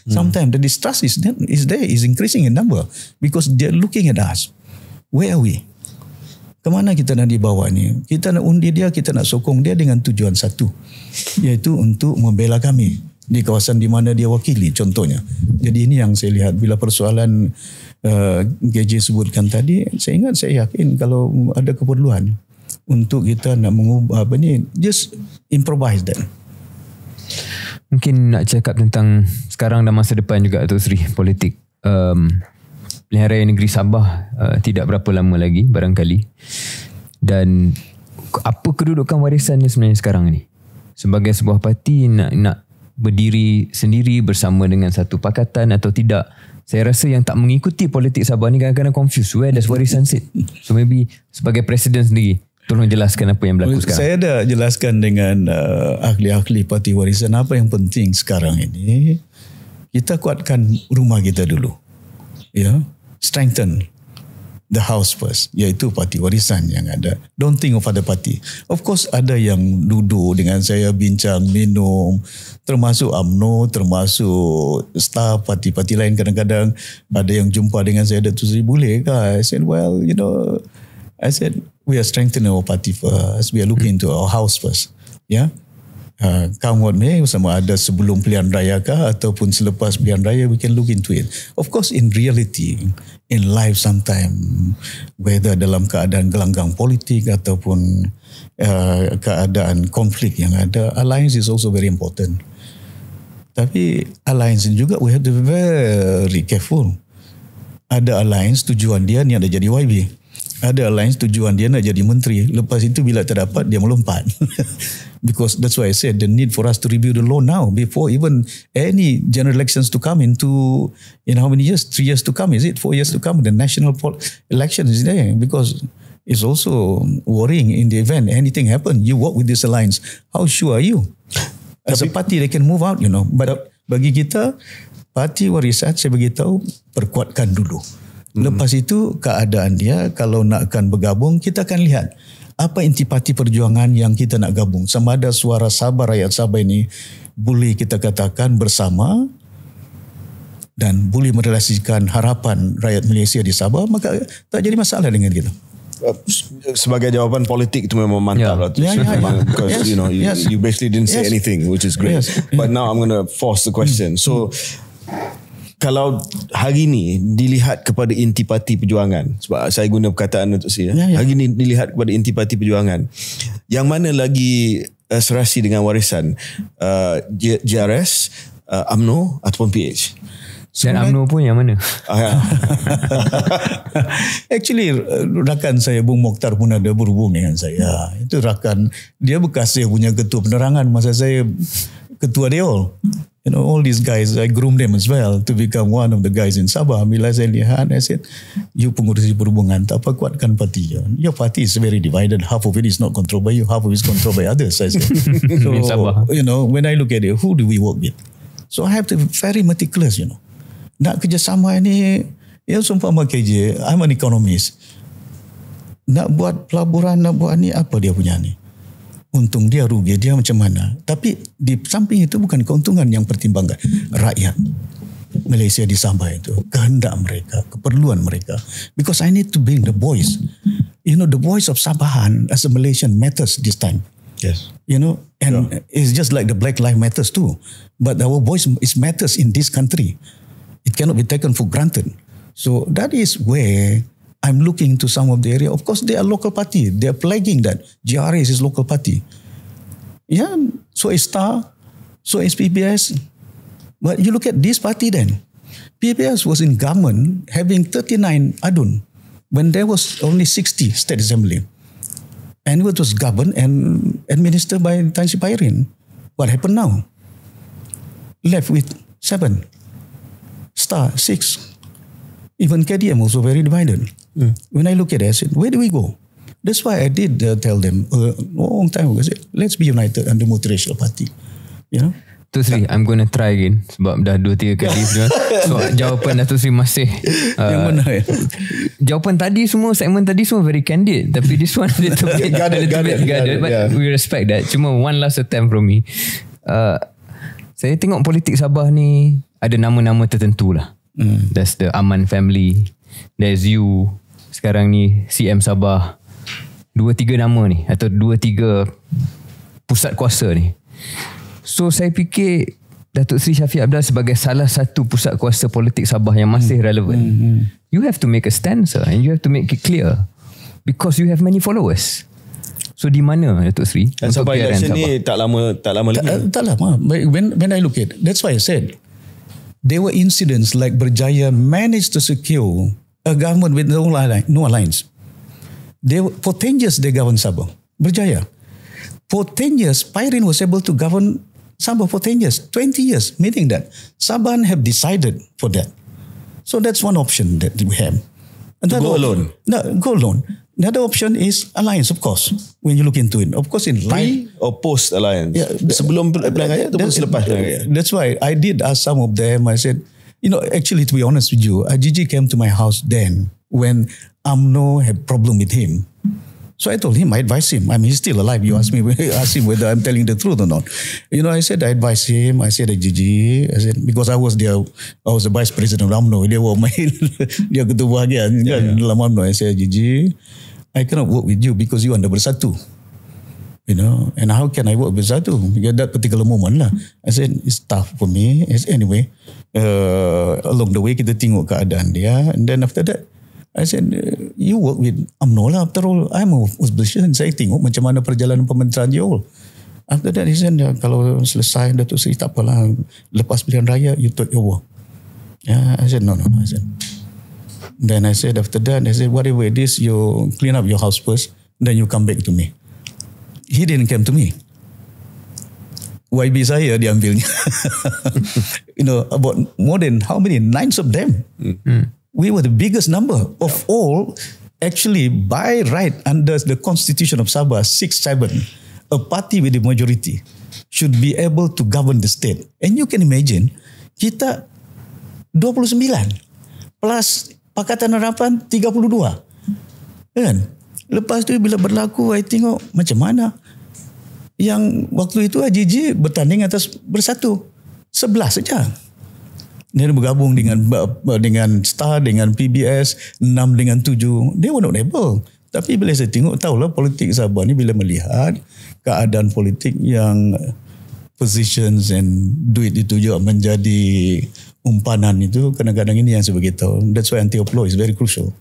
Sometimes the distrust is there, is increasing in number because they're looking at us. Where are we? Kemana kita nak dibawa ni? Kita nak undi dia, kita nak sokong dia dengan tujuan satu, iaitu untuk membela kami di kawasan di mana dia wakili, contohnya. Jadi ini yang saya lihat bila persoalan GJ sebutkan tadi, saya yakin kalau ada keperluan untuk kita nak mengubah apa ni, just improvise that. Mungkin nak cakap tentang sekarang dan masa depan juga Datuk Seri, politik. Pilihan Raya Negeri Sabah tidak berapa lama lagi barangkali. Dan apa kedudukan warisannya sebenarnya sekarang ni? Sebagai sebuah parti nak berdiri sendiri bersama dengan satu pakatan atau tidak? Saya rasa yang tak mengikuti politik Sabah ni kadang-kadang confused. Where does warisan sit? So maybe sebagai presiden sendiri, tolong jelaskan apa yang berlaku sekarang. Saya dah jelaskan dengan ahli-ahli parti warisan apa yang penting sekarang ini. Kita kuatkan rumah kita dulu. Strengthen the house first, iaitu parti warisan yang ada. Don't think of other party. Of course ada yang duduk dengan saya bincang, minum, termasuk UMNO, termasuk staff parti-parti lain. Kadang-kadang ada yang jumpa dengan saya, Datuk Seri boleh ke? I said, well, we are strengthening our party first. We are looking into our house first. come what may, sama ada sebelum pilihan raya kah ataupun selepas pilihan raya, we can look into it. Of course, in reality, in life sometimes, whether dalam keadaan gelanggang politik ataupun keadaan konflik yang ada, alliance is also very important. Tapi alliance juga we have to be very careful. Ada alliance tujuan dia ni ada jadi YB. Ada alliance tujuan dia nak jadi menteri. Lepas itu bila tak dapat dia melompat. Because that's why I said the need for us to review the law now before even any general elections to come into, in how many years? 3 years to come, is it? 4 years to come? The national election is there because it's also worrying in the event anything happen. You work with this alliance. How sure are you? As a party, they can move out, But bagi kita, parti warisan, saya beritahu, perkuatkan dulu. Lepas itu, keadaan dia, kalau nakkan bergabung, kita akan lihat apa intipati perjuangan yang kita nak gabung. Sama ada suara Sabah, rakyat Sabah ini boleh kita katakan bersama dan boleh merealisasikan harapan rakyat Malaysia di Sabah, maka tak jadi masalah dengan kita. Sebagai jawapan politik itu memang mantap lah. Because you basically didn't say anything, which is great. But now I'm going to force the question. So kalau hari ni dilihat kepada intipati perjuangan, sebab saya guna perkataan untuk saya, hari ni dilihat kepada intipati perjuangan, yang mana lagi serasi dengan warisan, JRS, UMNO ataupun PH? Dan UMNO pun yang mana? Actually, rakan saya Bung Mokhtar pun ada berhubung dengan saya. Itu rakan, dia bekas saya punya ketua penerangan masa saya ketua dia all. All these guys, I groom them as well to become one of the guys in Sabah. Bila saya lihat, I said, you pengurusi perhubungan, tak apa kuatkan parti. Your party is very divided. Half of it is not controlled by you, half of it is controlled by others, I said. So, when I look at it, who do we work with? So I have to be very meticulous, Nak kerjasama ini, seumpama KJ, I'm an economist. Nak buat pelaburan, nak buat ni, apa dia punya ni? Untung dia, rugi dia macam mana. Tapi di samping itu bukan keuntungan yang pertimbangkan. Rakyat Malaysia di Sabah itu, kehendak mereka, keperluan mereka. Because I need to bring the voice. The voice of Sabahan as a Malaysian matters this time. Yes. And it's just like the Black Lives Matters too. But our voice is matters in this country. It cannot be taken for granted. So that is where I'm looking to some of the area. Of course, they are local party. They are flagging that GRS is local party. Yeah, so is STAR, so is PBS. But you look at this party then. PBS was in government having 39 adun when there was only 60 state assembly. And it was governed and administered by Tan Sri Pairin. What happened now? Left with 7. STAR 6. Even KDM also very divided. When I look at it, I said, where do we go? That's why I did tell them a long time ago, I said, let's be united under multiracial party. Datuk Seri, I'm going to try again sebab dah 2-3 kali. So jawapan Datuk Seri masih yang mana jawapan tadi semua, segmen tadi semua very candid, tapi this one a little bit guarded, but we respect that. Cuma one last attempt from me. Saya tengok politik Sabah ni ada nama-nama tertentu lah. That's the Aman family, there's you, sekarang ni CM Sabah. 2-3 nama ni atau 2-3 pusat kuasa ni. So saya fikir Datuk Seri Shafie Apdal sebagai salah satu pusat kuasa politik Sabah yang masih relevan, you have to make a stand, sir, and you have to make it clear because you have many followers. So di mana Datuk Seri? Dan Sabah election ni tak lama lagi. Tak lama. When I look at, that's why I said there were incidents like Berjaya managed to secure a government with no alliance. For 10 years they governed Sabah. Berjaya. For 10 years, Pairin was able to govern Sabah for 10 years, 20 years, meaning that Sabahan have decided for that. So that's one option that we have. Go alone? No, go alone. Another option is alliance, of course, when you look into it. Of course, in pre or post alliance? Yeah, sebelum pilihan raya ataupun selepas pilihan raya? That's why I did ask some of them. I said, actually, to be honest with you, Gigi came to my house then when UMNO had problem with him. So I told him, I advised him. I mean, he's still alive. You ask him whether I'm telling the truth or not. I said, I advised him. I said, Gigi, I said, because I was the vice president of UMNO. Dia was dia ketua bahagian dalam UMNO. I said, Gigi, I cannot work with you because you under Bersatu. You know, and how can I work with Zatu? Because that particular moment lah, I said it's tough for me. Anyway, along the way kita tengok keadaan dia, and then after that, I said, you work with UMNO lah. After all, I'm a opposition. Saya tengok macam mana perjalanan pemerintahan you all. After that, he said, kalau selesai Datuk Seri, tak apalah. Lepas pilihan raya, you take over. Yeah, I said, no. I said. Then I said, after that, I said, whatever it is, you clean up your house first, then you come back to me. He didn't come to me. YB saya diambilnya. You know, about more than how many? 9 of them. We were the biggest number of all. Actually, by right under the Constitution of Sabah, 6-7, a party with the majority should be able to govern the state. And you can imagine, kita 29 plus Pakatan Harapan 32. Kan? Lepas tu bila berlaku, I tengok macam mana. Yang waktu itu AJJ bertanding atas Bersatu 11 saja. Dia bergabung dengan Star, dengan PBS, 6 dengan 7. They were not able. Tapi bila saya tengok, tahulah politik Sabah ni bila melihat keadaan politik yang positions and duit itu juga menjadi umpanan itu, kadang-kadang ini yang saya beritahu. That's why anti-upload is very crucial.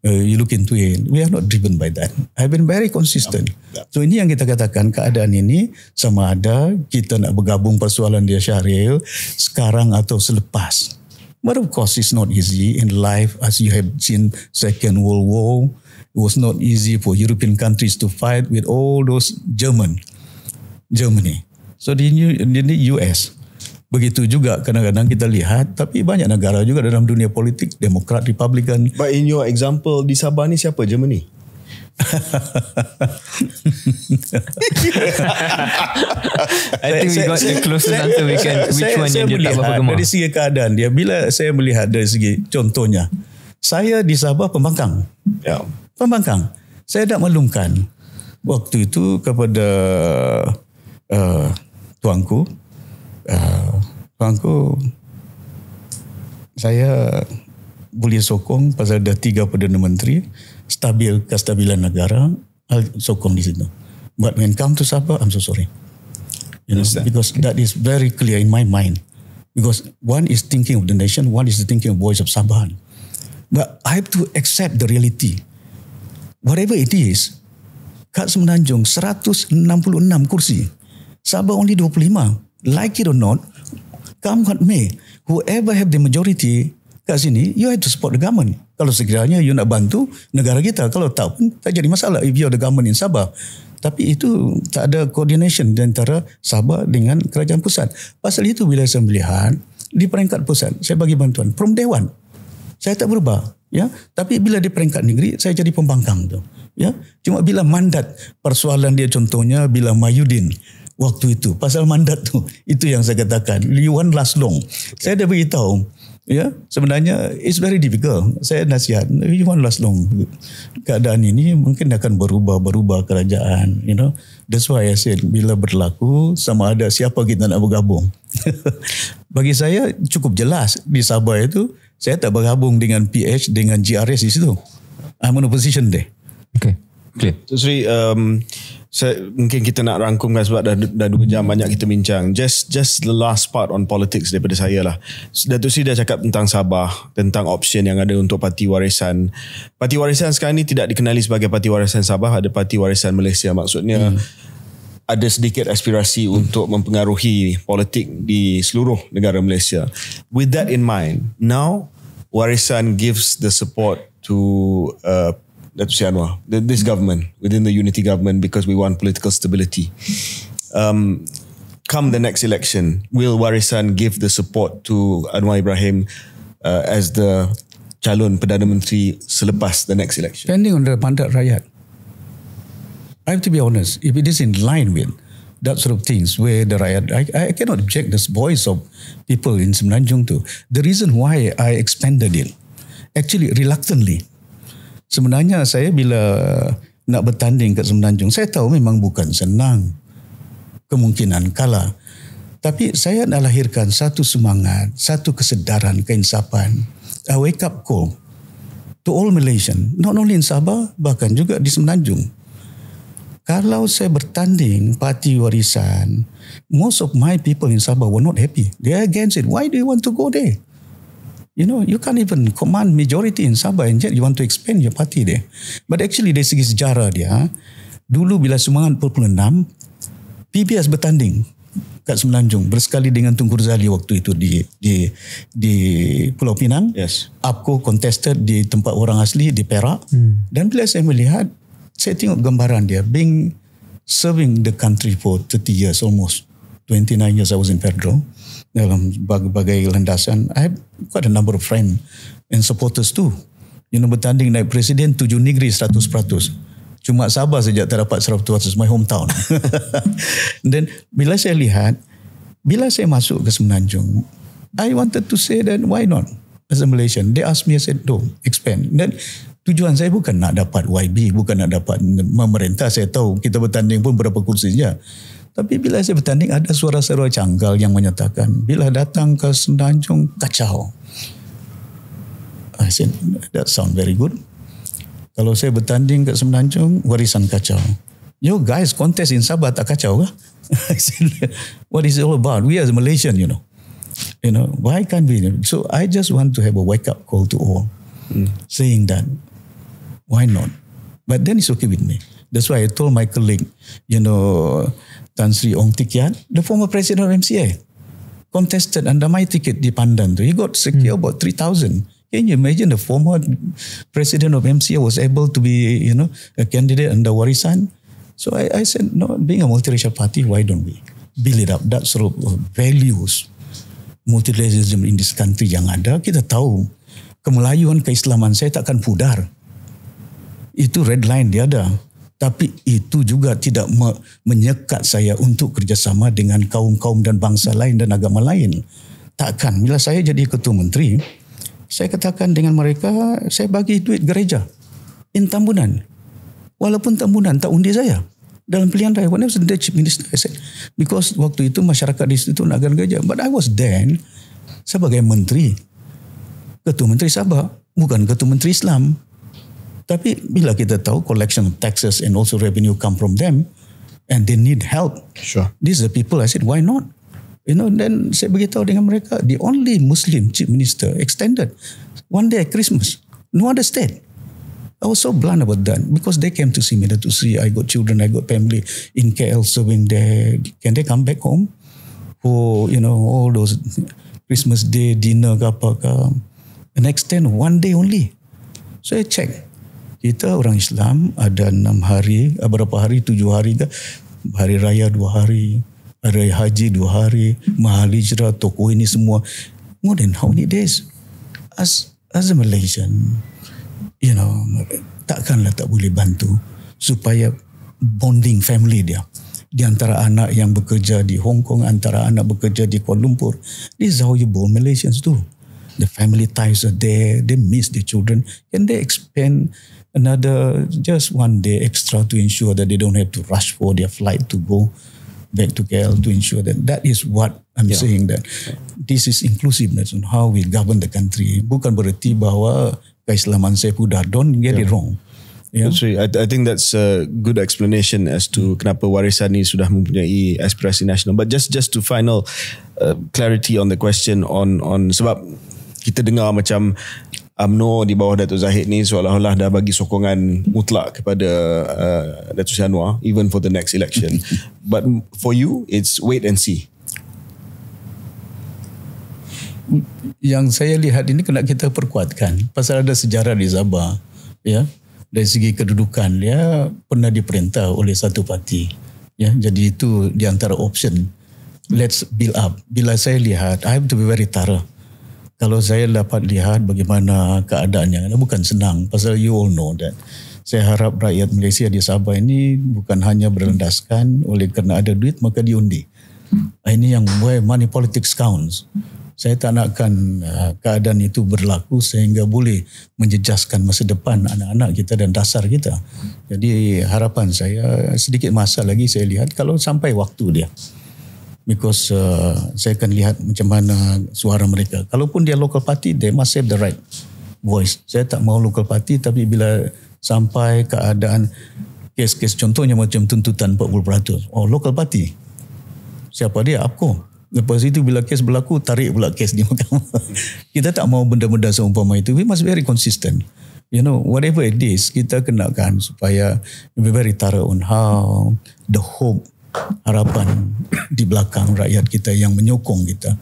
You look into it. We are not driven by that. I've been very consistent. So ini yang kita katakan, keadaan ini sama ada kita nak bergabung persoalan dia Syahril sekarang atau selepas. But of course it's not easy in life, as you have seen Second World War. It was not easy for European countries to fight with all those Germany. So the US. Begitu juga kadang-kadang kita lihat, tapi banyak negara juga dalam dunia politik, Demokrat, Republikan. But in your example, di Sabah ni siapa? Germany? I think we got the closest answer we can. Which one yang dia tak berapa gemar? Dari segi keadaan dia, bila saya melihat dari segi contohnya, saya di Sabah pembangkang. Ya. Pembangkang. Saya tak maklumkan waktu itu kepada tuanku, saya boleh sokong pasal ada 3 Perdana Menteri, stabil kestabilan negara, sokong di situ. But when come to Sabah, I'm so sorry. You know, because that is very clear in my mind. Because one is thinking of the nation, one is thinking of voice of Sabah. But I have to accept the reality. Whatever it is, kat Semenanjung 166 kursi, Sabah only 25. Like it or not, come what may, whoever have the majority kat sini, you have to support the government. Kalau sekiranya you nak bantu negara kita, kalau tak pun tak jadi masalah if you are the government in Sabah. Tapi itu tak ada coordination antara Sabah dengan kerajaan pusat. Pasal itu bila saya melihat di peringkat pusat, saya bagi bantuan from day one. Saya tak berubah, ya. Tapi bila di peringkat negeri, saya jadi pembangkang tu, ya. Cuma bila mandat persoalan dia, contohnya bila Mahyudin waktu itu, pasal mandat tu, itu yang saya katakan, you won't last long. Okay. Saya dah beritahu, ya, sebenarnya it's very difficult. Saya nasihat, you won't last long. Keadaan ini mungkin akan berubah kerajaan, you know. That's why I said, bila berlaku, sama ada siapa kita nak bergabung. Bagi saya cukup jelas di Sabah itu, saya tak bergabung dengan PH, dengan GRS di situ. I'm on a position there. Okay, clear. So Sri, mungkin kita nak rangkumkan sebab dah 2 jam banyak kita bincang. Just the last part on politics daripada saya lah. Datuk Seri dah cakap tentang Sabah, tentang option yang ada untuk parti warisan. Parti warisan sekarang ni tidak dikenali sebagai parti warisan Sabah, ada parti warisan Malaysia. Maksudnya ada sedikit aspirasi untuk mempengaruhi politik di seluruh negara Malaysia. With that in mind, now warisan gives the support to Datuk Seri Anwar, this government, within the unity government, because we want political stability. Come the next election, will Warisan give the support to Anwar Ibrahim as the calon Perdana Menteri selepas the next election? Depending on the mandat rakyat. I have to be honest, if it is in line with that sort of things where the rakyat, I cannot object this voice of people in Semenanjung too. The reason why I expanded it, actually reluctantly, sebenarnya saya bila nak bertanding kat Semenanjung, saya tahu memang bukan senang, kemungkinan kalah. Tapi saya nak lahirkan satu semangat, satu kesedaran, keinsafan, a wake up call to all Malaysian, not only in Sabah, bahkan juga di Semenanjung. Kalau saya bertanding parti warisan, most of my people in Sabah were not happy. They are against it. Why do you want to go there? You know, you can't even command majority in Sabah and yet you want to expand your party there. But actually dari segi sejarah dia, dulu bila 1946, PBS bertanding kat Semenanjung bersekali dengan Tunku Razali waktu itu di Pulau Pinang. Yes. APCO contested di tempat orang asli di Perak. Dan bila saya melihat, saya tengok gambaran dia serving the country for 30 years almost. 29 years I was in federal dalam berbagai landasan. I have quite a number of friends and supporters too. You know, bertanding naik presiden 7 negeri 100%. Cuma Sabah saja tak dapat 100%, my hometown. Dan bila saya lihat, bila saya masuk ke Semenanjung, I wanted to say that why not? As a Malaysian, they asked me, I said, no, expand. Dan tujuan saya bukan nak dapat YB, bukan nak dapat memerintah. Saya tahu kita bertanding pun berapa kursi saja. Tapi bila saya bertanding, ada suara-suara canggal yang menyatakan, bila datang ke Semenanjung, kacau. I said, that sound very good. Kalau saya bertanding ke Semenanjung, warisan kacau. You guys contest in Sabah tak kacau ke? I said, what is it all about? We as a Malaysian, you know, why can't we? So I just want to have a wake-up call to all, saying that, why not? But then it's okay with me. That's why I told my colleague, Tan Sri Ong Tik Kiat, the former president of MCA, contested under my ticket di Pandan. He got secure about 3,000. Can you imagine the former president of MCA was able to be, a candidate under warisan? So I said, no, being a multiracial party, why don't we build it up? That sort of values, multilateralism in this country yang ada. Kita tahu kemelayuan keislaman saya takkan pudar. Itu red line dia ada. Tapi itu juga tidak menyekat saya untuk kerjasama dengan kaum-kaum dan bangsa lain dan agama lain. Takkan. Bila saya jadi ketua menteri, saya katakan dengan mereka, saya bagi duit gereja in Tambunan. Walaupun Tambunan tak undi saya dalam pilihan raya. When I was the chief minister, I said, because waktu itu masyarakat di situ nak gereja. But I was then sebagai menteri, ketua menteri Sabah, bukan ketua menteri Islam. Tapi bila kita tahu collection of taxes and also revenue come from them and they need help. Sure. These are the people, I said, why not? Then saya beritahu dengan mereka, the only Muslim chief minister extended one day at Christmas. No other state. I was so blunt about that because they came to see me, to see I got children, I got family in KL serving there. Can they come back home for, all those Christmas day, dinner, apa-apa. And extend one day only. So I check. Kita orang Islam ada 6 hari, berapa hari, 7 hari ke? Hari Raya 2 hari, Hari Haji 2 hari, Mahal Hijrah, toko ini semua. More than how many days? As a Malaysian, takkanlah tak boleh bantu supaya bonding family dia. Di antara anak yang bekerja di Hong Kong, antara anak bekerja di Kuala Lumpur. This is how you bond Malaysians too. The family ties are there. They miss their children. Can they expand another just one day extra to ensure that they don't have to rush for their flight to go back to KL, to ensure that is what I'm saying, that this is inclusiveness on how we govern the country. Bukan berarti bahawa keislaman saya pudar. Don't get it wrong. Yeah. That's right. I think that's a good explanation as to kenapa warisan ni sudah mempunyai aspirasi nasional. But just to final clarity on the question on sebab kita dengar macam UMNO di bawah Datuk Zahid ni seolah-olah dah bagi sokongan mutlak kepada Datuk Seri Anwar even for the next election. But for you, it's wait and see. Yang saya lihat ini kena kita perkuatkan pasal ada sejarah di Sabah, ya. Dari segi kedudukan dia pernah diperintah oleh satu parti, ya. Jadi itu di antara option. Let's build up. Bila saya lihat, I have to be very thorough. Kalau saya dapat lihat bagaimana keadaannya, bukan senang. Pasal you all know that. Saya harap rakyat Malaysia di Sabah ini bukan hanya berlandaskan oleh kerana ada duit maka diundi. Ini yang where money politics counts. Saya tak nakkan keadaan itu berlaku sehingga boleh menjejaskan masa depan anak-anak kita dan dasar kita. Jadi harapan saya sedikit masa lagi saya lihat kalau sampai waktu dia. Because saya akan lihat macam mana suara mereka. Kalaupun dia local party, they must have the right voice. Saya tak mau local party, tapi bila sampai keadaan kes-kes contohnya macam tuntutan 40%. Local party. Siapa dia? APCO. Lepas itu bila kes berlaku, tarik pula kes di mahkamah. Kita tak mau benda-benda seumpama itu. We must be very consistent. Whatever it is, kita kenakan supaya we very thorough on how the hope, harapan di belakang rakyat kita yang menyokong kita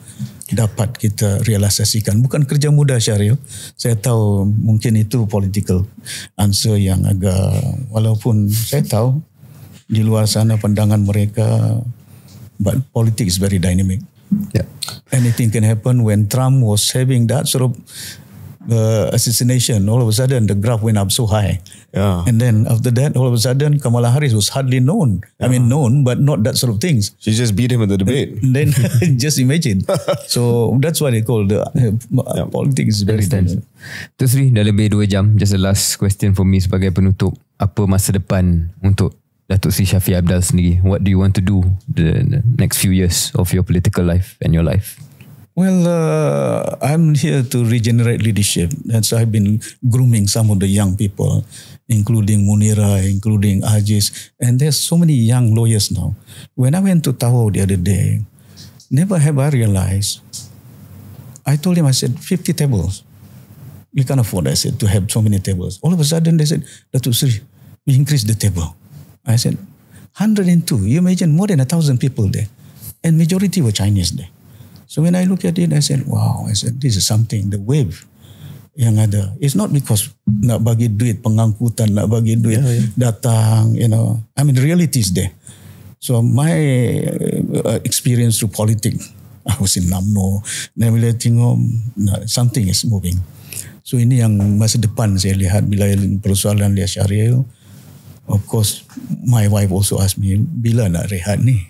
dapat kita realisasikan. Bukan kerja mudah, Syahril. Saya tahu mungkin itu political answer yang agak, walaupun saya tahu di luar sana pandangan mereka, but politics is very dynamic. Yeah. Anything can happen. When Trump was having that sort of assassination, all of a sudden the graph went up so high. Yeah. And then after that, all of a sudden Kamala Harris was hardly known. Yeah. I mean, known, but not that sort of things. She just beat him in the debate. Then just imagine. So that's why they call the politics is very dynamic. Tu Sri, dah lebih 2 jam. Just the last question for me sebagai penutup. Apa masa depan untuk Datuk Seri Shafie Apdal sendiri? What do you want to do the next few years of your political life and your life? Well, I'm here to regenerate leadership. And so I've been grooming some of the young people, including Munira, including Ajis. And there's so many young lawyers now. When I went to Tawau the other day, never have I realized, I told him, I said, 50 tables. We can't afford, I said, to have so many tables. All of a sudden they said, Datuk Seri, we increased the table. I said, 102. You imagine more than 1,000 people there. And majority were Chinese there. So when I look at it, I said, wow, I said, this is something, the wave yang ada. It's not because nak bagi duit pengangkutan, nak bagi duit datang, I mean, the reality is there. So my experience through politics, I was in UMNO, dan bila tengok, something is moving. So ini yang masa depan saya lihat bila persoalan dia Syahril. Of course, my wife also asked me, bila nak rehat ni?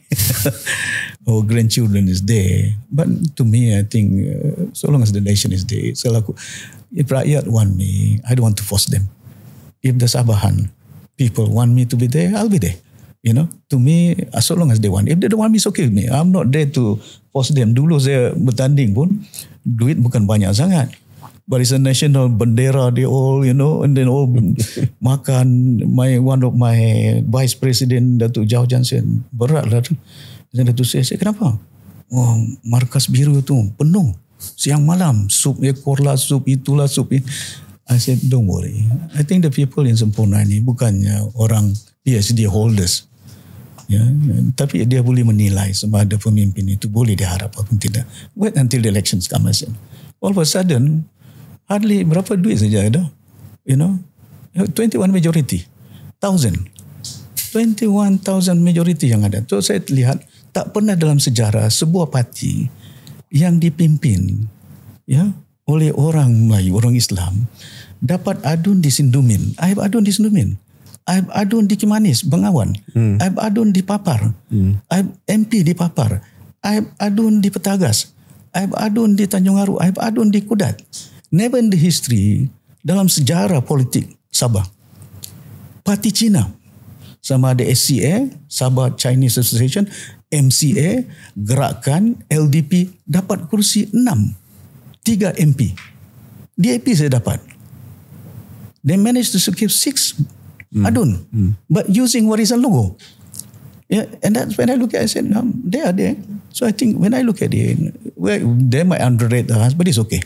Our grandchildren is there. But to me, I think, so long as the nation is there, if rakyat want me, I don't want to force them. If the Sabahan people want me to be there, I'll be there. To me, so long as they want. If they don't want me, it's okay with me. I'm not there to force them. Dulu saya bertanding pun, duit bukan banyak sangat. But it's a national bendera, they all, and then all makan. One of my vice president, Datuk Zhao Jansen, berat lah tu. Dan Datuk saya, kenapa? Markas biru tu penuh. Siang malam, sup ekor lah, sup itulah, sup ini. I said, don't worry. I think the people in Semporna ni bukannya orang PhD holders. Tapi dia boleh menilai sama ada pemimpin itu boleh diharap ataupun tidak. Wait until the elections come. All of a sudden, hardly berapa duit saja ada. 21 majority. 1,000. 21,000 majority yang ada. So saya lihat tak pernah dalam sejarah sebuah parti yang dipimpin oleh orang Melayu, orang Islam dapat adun di Sindumin. Aib adun di Sindumin. Aib adun di Kimanis, Bengawan. Aib adun di Papar. Aib MP di Papar. Aib adun di Petagas. Aib adun di Tanjung Aru. Aib adun di Kudat. Never in the history, dalam sejarah politik Sabah, parti Cina sama ada SCA, Sabah Chinese Association, MCA, Gerakan, LDP dapat kursi 6. 3 MP. DAP saya dapat. They managed to secure 6 adun, but using warisan logo. And that's when I look at it, I said, they are there. So I think when I look at it, they might underrate us, but it's okay.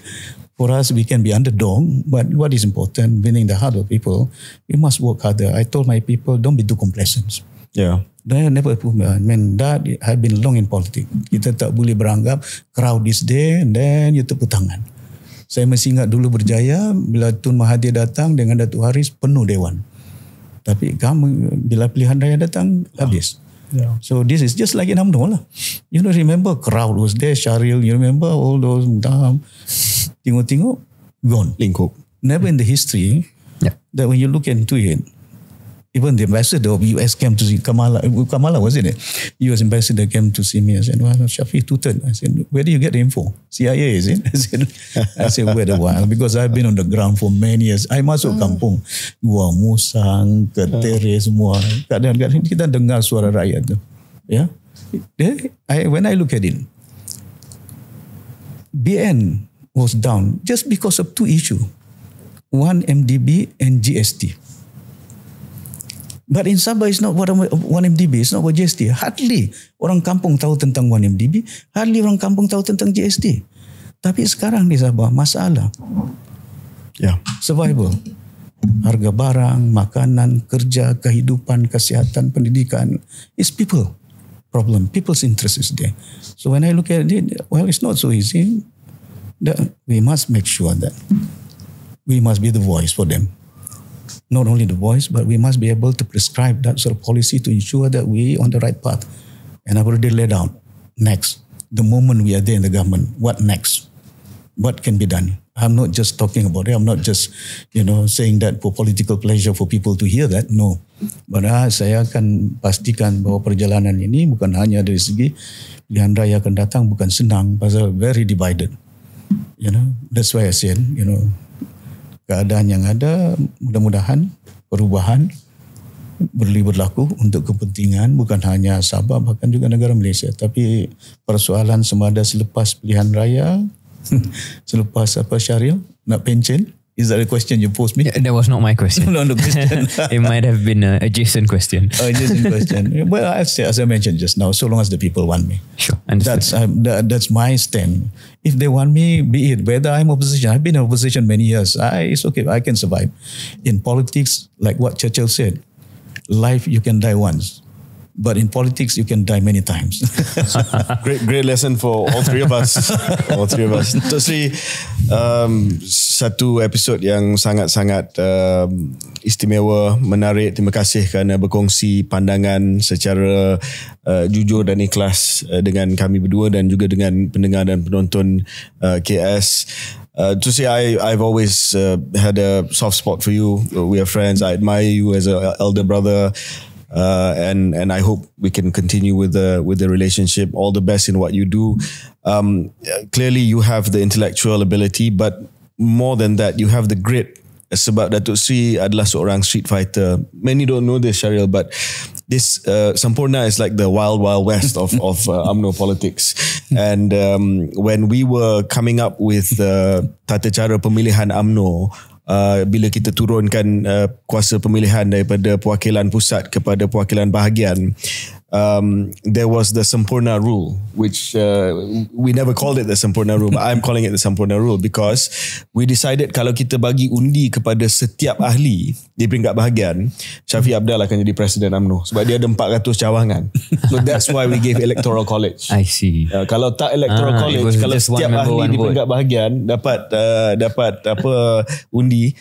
For us, we can be underdog, but what is important, winning the heart of people, we must work harder. I told my people, don't be too complacent. Yeah. They never put me. I mean, that I've been long in politics. Kita tak boleh beranggap crowd is there and then you tepuk tangan. Saya masih ingat dulu Berjaya, bila Tun Mahathir datang dengan Datuk Haris, penuh Dewan. Tapi kamu, bila pilihan raya datang, habis. Yeah. So this is just like in UMNO lah. Remember crowd was there, Syahril, you remember all those, tengok-tengok, gone. Lingkup. Never in the history that when you look into it, even the ambassador of US came to see Kamala wasn't it? US ambassador came to see me. I said, well, Shafie tutored. I said, where do you get the info? CIA, is it? I said, wait a while, because I've been on the ground for many years. I masuk kampung, Gua Musang, Ketere, semua. Kadang-kadang kita dengar suara rakyat tu. When I look at it, BN was down just because of 2 issues. One, MDB and GST. But in Sabah, it's not 1MDB, it's not what GST. Hardly orang kampung tahu tentang 1MDB, hardly orang kampung tahu tentang GST. Tapi sekarang di Sabah, masalah. Survival. Harga barang, makanan, kerja, kehidupan, kesihatan, pendidikan. It's people problem. People's interest is there. So when I look at it, well, it's not so easy. We must make sure that we must be the voice for them. Not only the voice, but we must be able to prescribe that sort of policy to ensure that we are on the right path. And I've already laid out next, the moment we are there in the government, what next? What can be done? I'm not just talking about it. I'm not just, saying that for political pleasure for people to hear that. No. But saya akan pastikan bahawa perjalanan ini bukan hanya dari segi pilihan raya akan datang, bukan senang, pasal very divided. That's why I said, keadaan yang ada, mudah-mudahan perubahan berlaku untuk kepentingan bukan hanya Sabah, bahkan juga negara Malaysia. Tapi persoalan semada selepas pilihan raya, selepas Syaril nak pencen, is that a question you posed me? That was not my question. No, question. It might have been an adjacent question. Adjacent question. Well, as I mentioned just now, so long as the people want me. Sure, understood. That's my stand. If they want me, be it. Whether I'm opposition, I've been in opposition many years. It's okay, I can survive. In politics, like what Churchill said, life you can die once. But in politics, you can die many times. Great lesson for all three of us. Datuk Seri, satu episod yang sangat-sangat istimewa, menarik. Terima kasih kerana berkongsi pandangan secara jujur dan ikhlas dengan kami berdua dan juga dengan pendengar dan penonton KS. To say I've always had a soft spot for you. We are friends. I admire you as an elder brother. And I hope we can continue with the relationship. All the best in what you do. Clearly you have the intellectual ability, but more than that, you have the grit. Sebab Datuk Seri adalah seorang street fighter. Many don't know this, Syaril, but this Sampurna is like the wild west of UMNO politics. And when we were coming up with tata cara pemilihan UMNO, bila kita turunkan kuasa pemilihan daripada perwakilan pusat kepada perwakilan bahagian, there was the Sampurna rule, which we never called it the Sampurna rule, but I'm calling it the Sampurna rule because we decided kalau kita bagi undi kepada setiap ahli di peringkat bahagian, Shafiq Abdal akan jadi Presiden UMNO sebab dia ada 400 cawangan. So that's why we gave electoral college. I see. Kalau tak electoral college, kalau setiap ahli di peringkat bahagian dapat undi,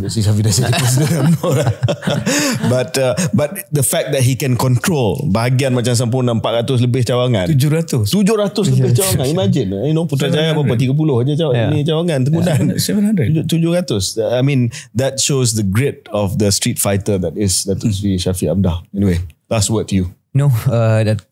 si Shafiq dah jadi Presiden UMNO. But the fact that he can control bahagian macam Sampurna 400 lebih cawangan, 700 lebih cawangan. Imagine, Putrajaya berapa 30 aja cawangan kemudian 700. I mean, that shows the grit of the street fighter that is Datuk Seri Shafiq Abdal. Anyway, last word to you. No,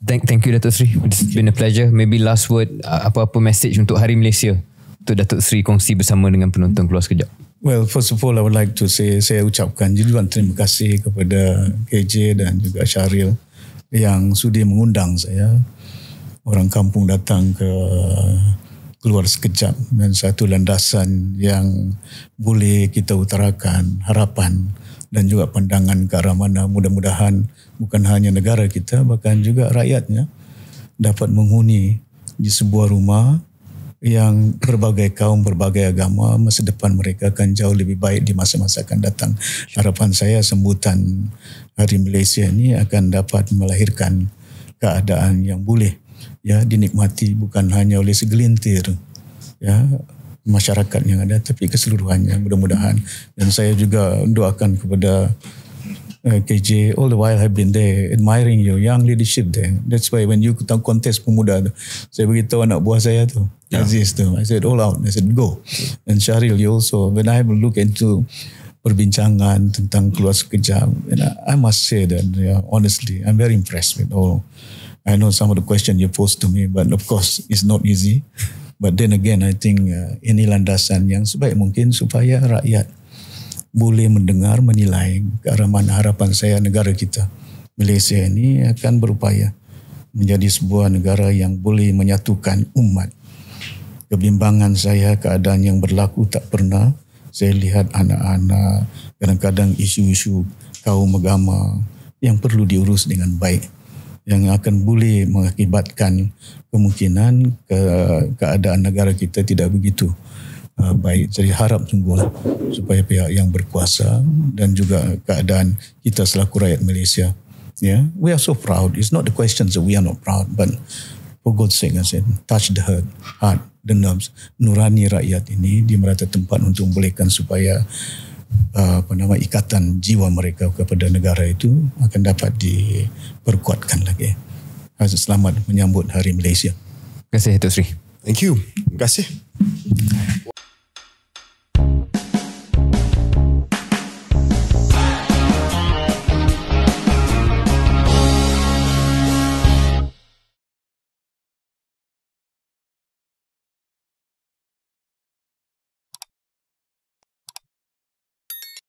thank you Datuk Seri. It's been a pleasure. Maybe last word, apa-apa message untuk Hari Malaysia untuk Datuk Seri kongsi bersama dengan penonton Keluar Sekejap. Well, first of all, I would like to say, saya ucapkan juduan terima kasih kepada KJ dan juga Syaril yang sudi mengundang saya. Orang kampung datang ke Keluar Sekejap dan satu landasan yang boleh kita utarakan harapan dan juga pandangan ke arah mana mudah-mudahan bukan hanya negara kita, bahkan juga rakyatnya dapat menghuni di sebuah rumah yang berbagai kaum, berbagai agama, masa depan mereka akan jauh lebih baik di masa-masa akan datang. Harapan saya sambutan Hari Malaysia ini akan dapat melahirkan keadaan yang boleh dinikmati bukan hanya oleh segelintir masyarakat yang ada, tapi keseluruhannya mudah-mudahan. Dan saya juga doakan kepada KJ, all the while I've been there admiring your young leadership there. That's why when you contest pemuda tu, saya beritahu anak buah saya tu, Aziz tu, I said all out, I said go. And Syaril, you also, when I have a look into perbincangan tentang Keluar Sekejap, and I must say that honestly, I'm very impressed with all. I know some of the questions you posed to me, but of course it's not easy. But then again, I think ini landasan yang sebaik mungkin supaya rakyat boleh mendengar, menilai ke arah mana harapan saya negara kita Malaysia ini akan berupaya menjadi sebuah negara yang boleh menyatukan umat. Kebimbangan saya, keadaan yang berlaku tak pernah saya lihat anak-anak, kadang-kadang isu-isu kaum agama yang perlu diurus dengan baik, yang akan boleh mengakibatkan kemungkinan keadaan negara kita tidak begitu baik. Jadi harap sungguhlah supaya pihak yang berkuasa dan juga keadaan kita selaku rakyat Malaysia, we are so proud. It's not the questions that we are not proud, but for God's sake, I said, touch the heart, the nerves, nurani rakyat ini di merata tempat untuk membolehkan supaya ikatan jiwa mereka kepada negara itu akan dapat diperkuatkan lagi. Selamat menyambut Hari Malaysia. Terima kasih Datuk Seri. Thank you. Terima kasih.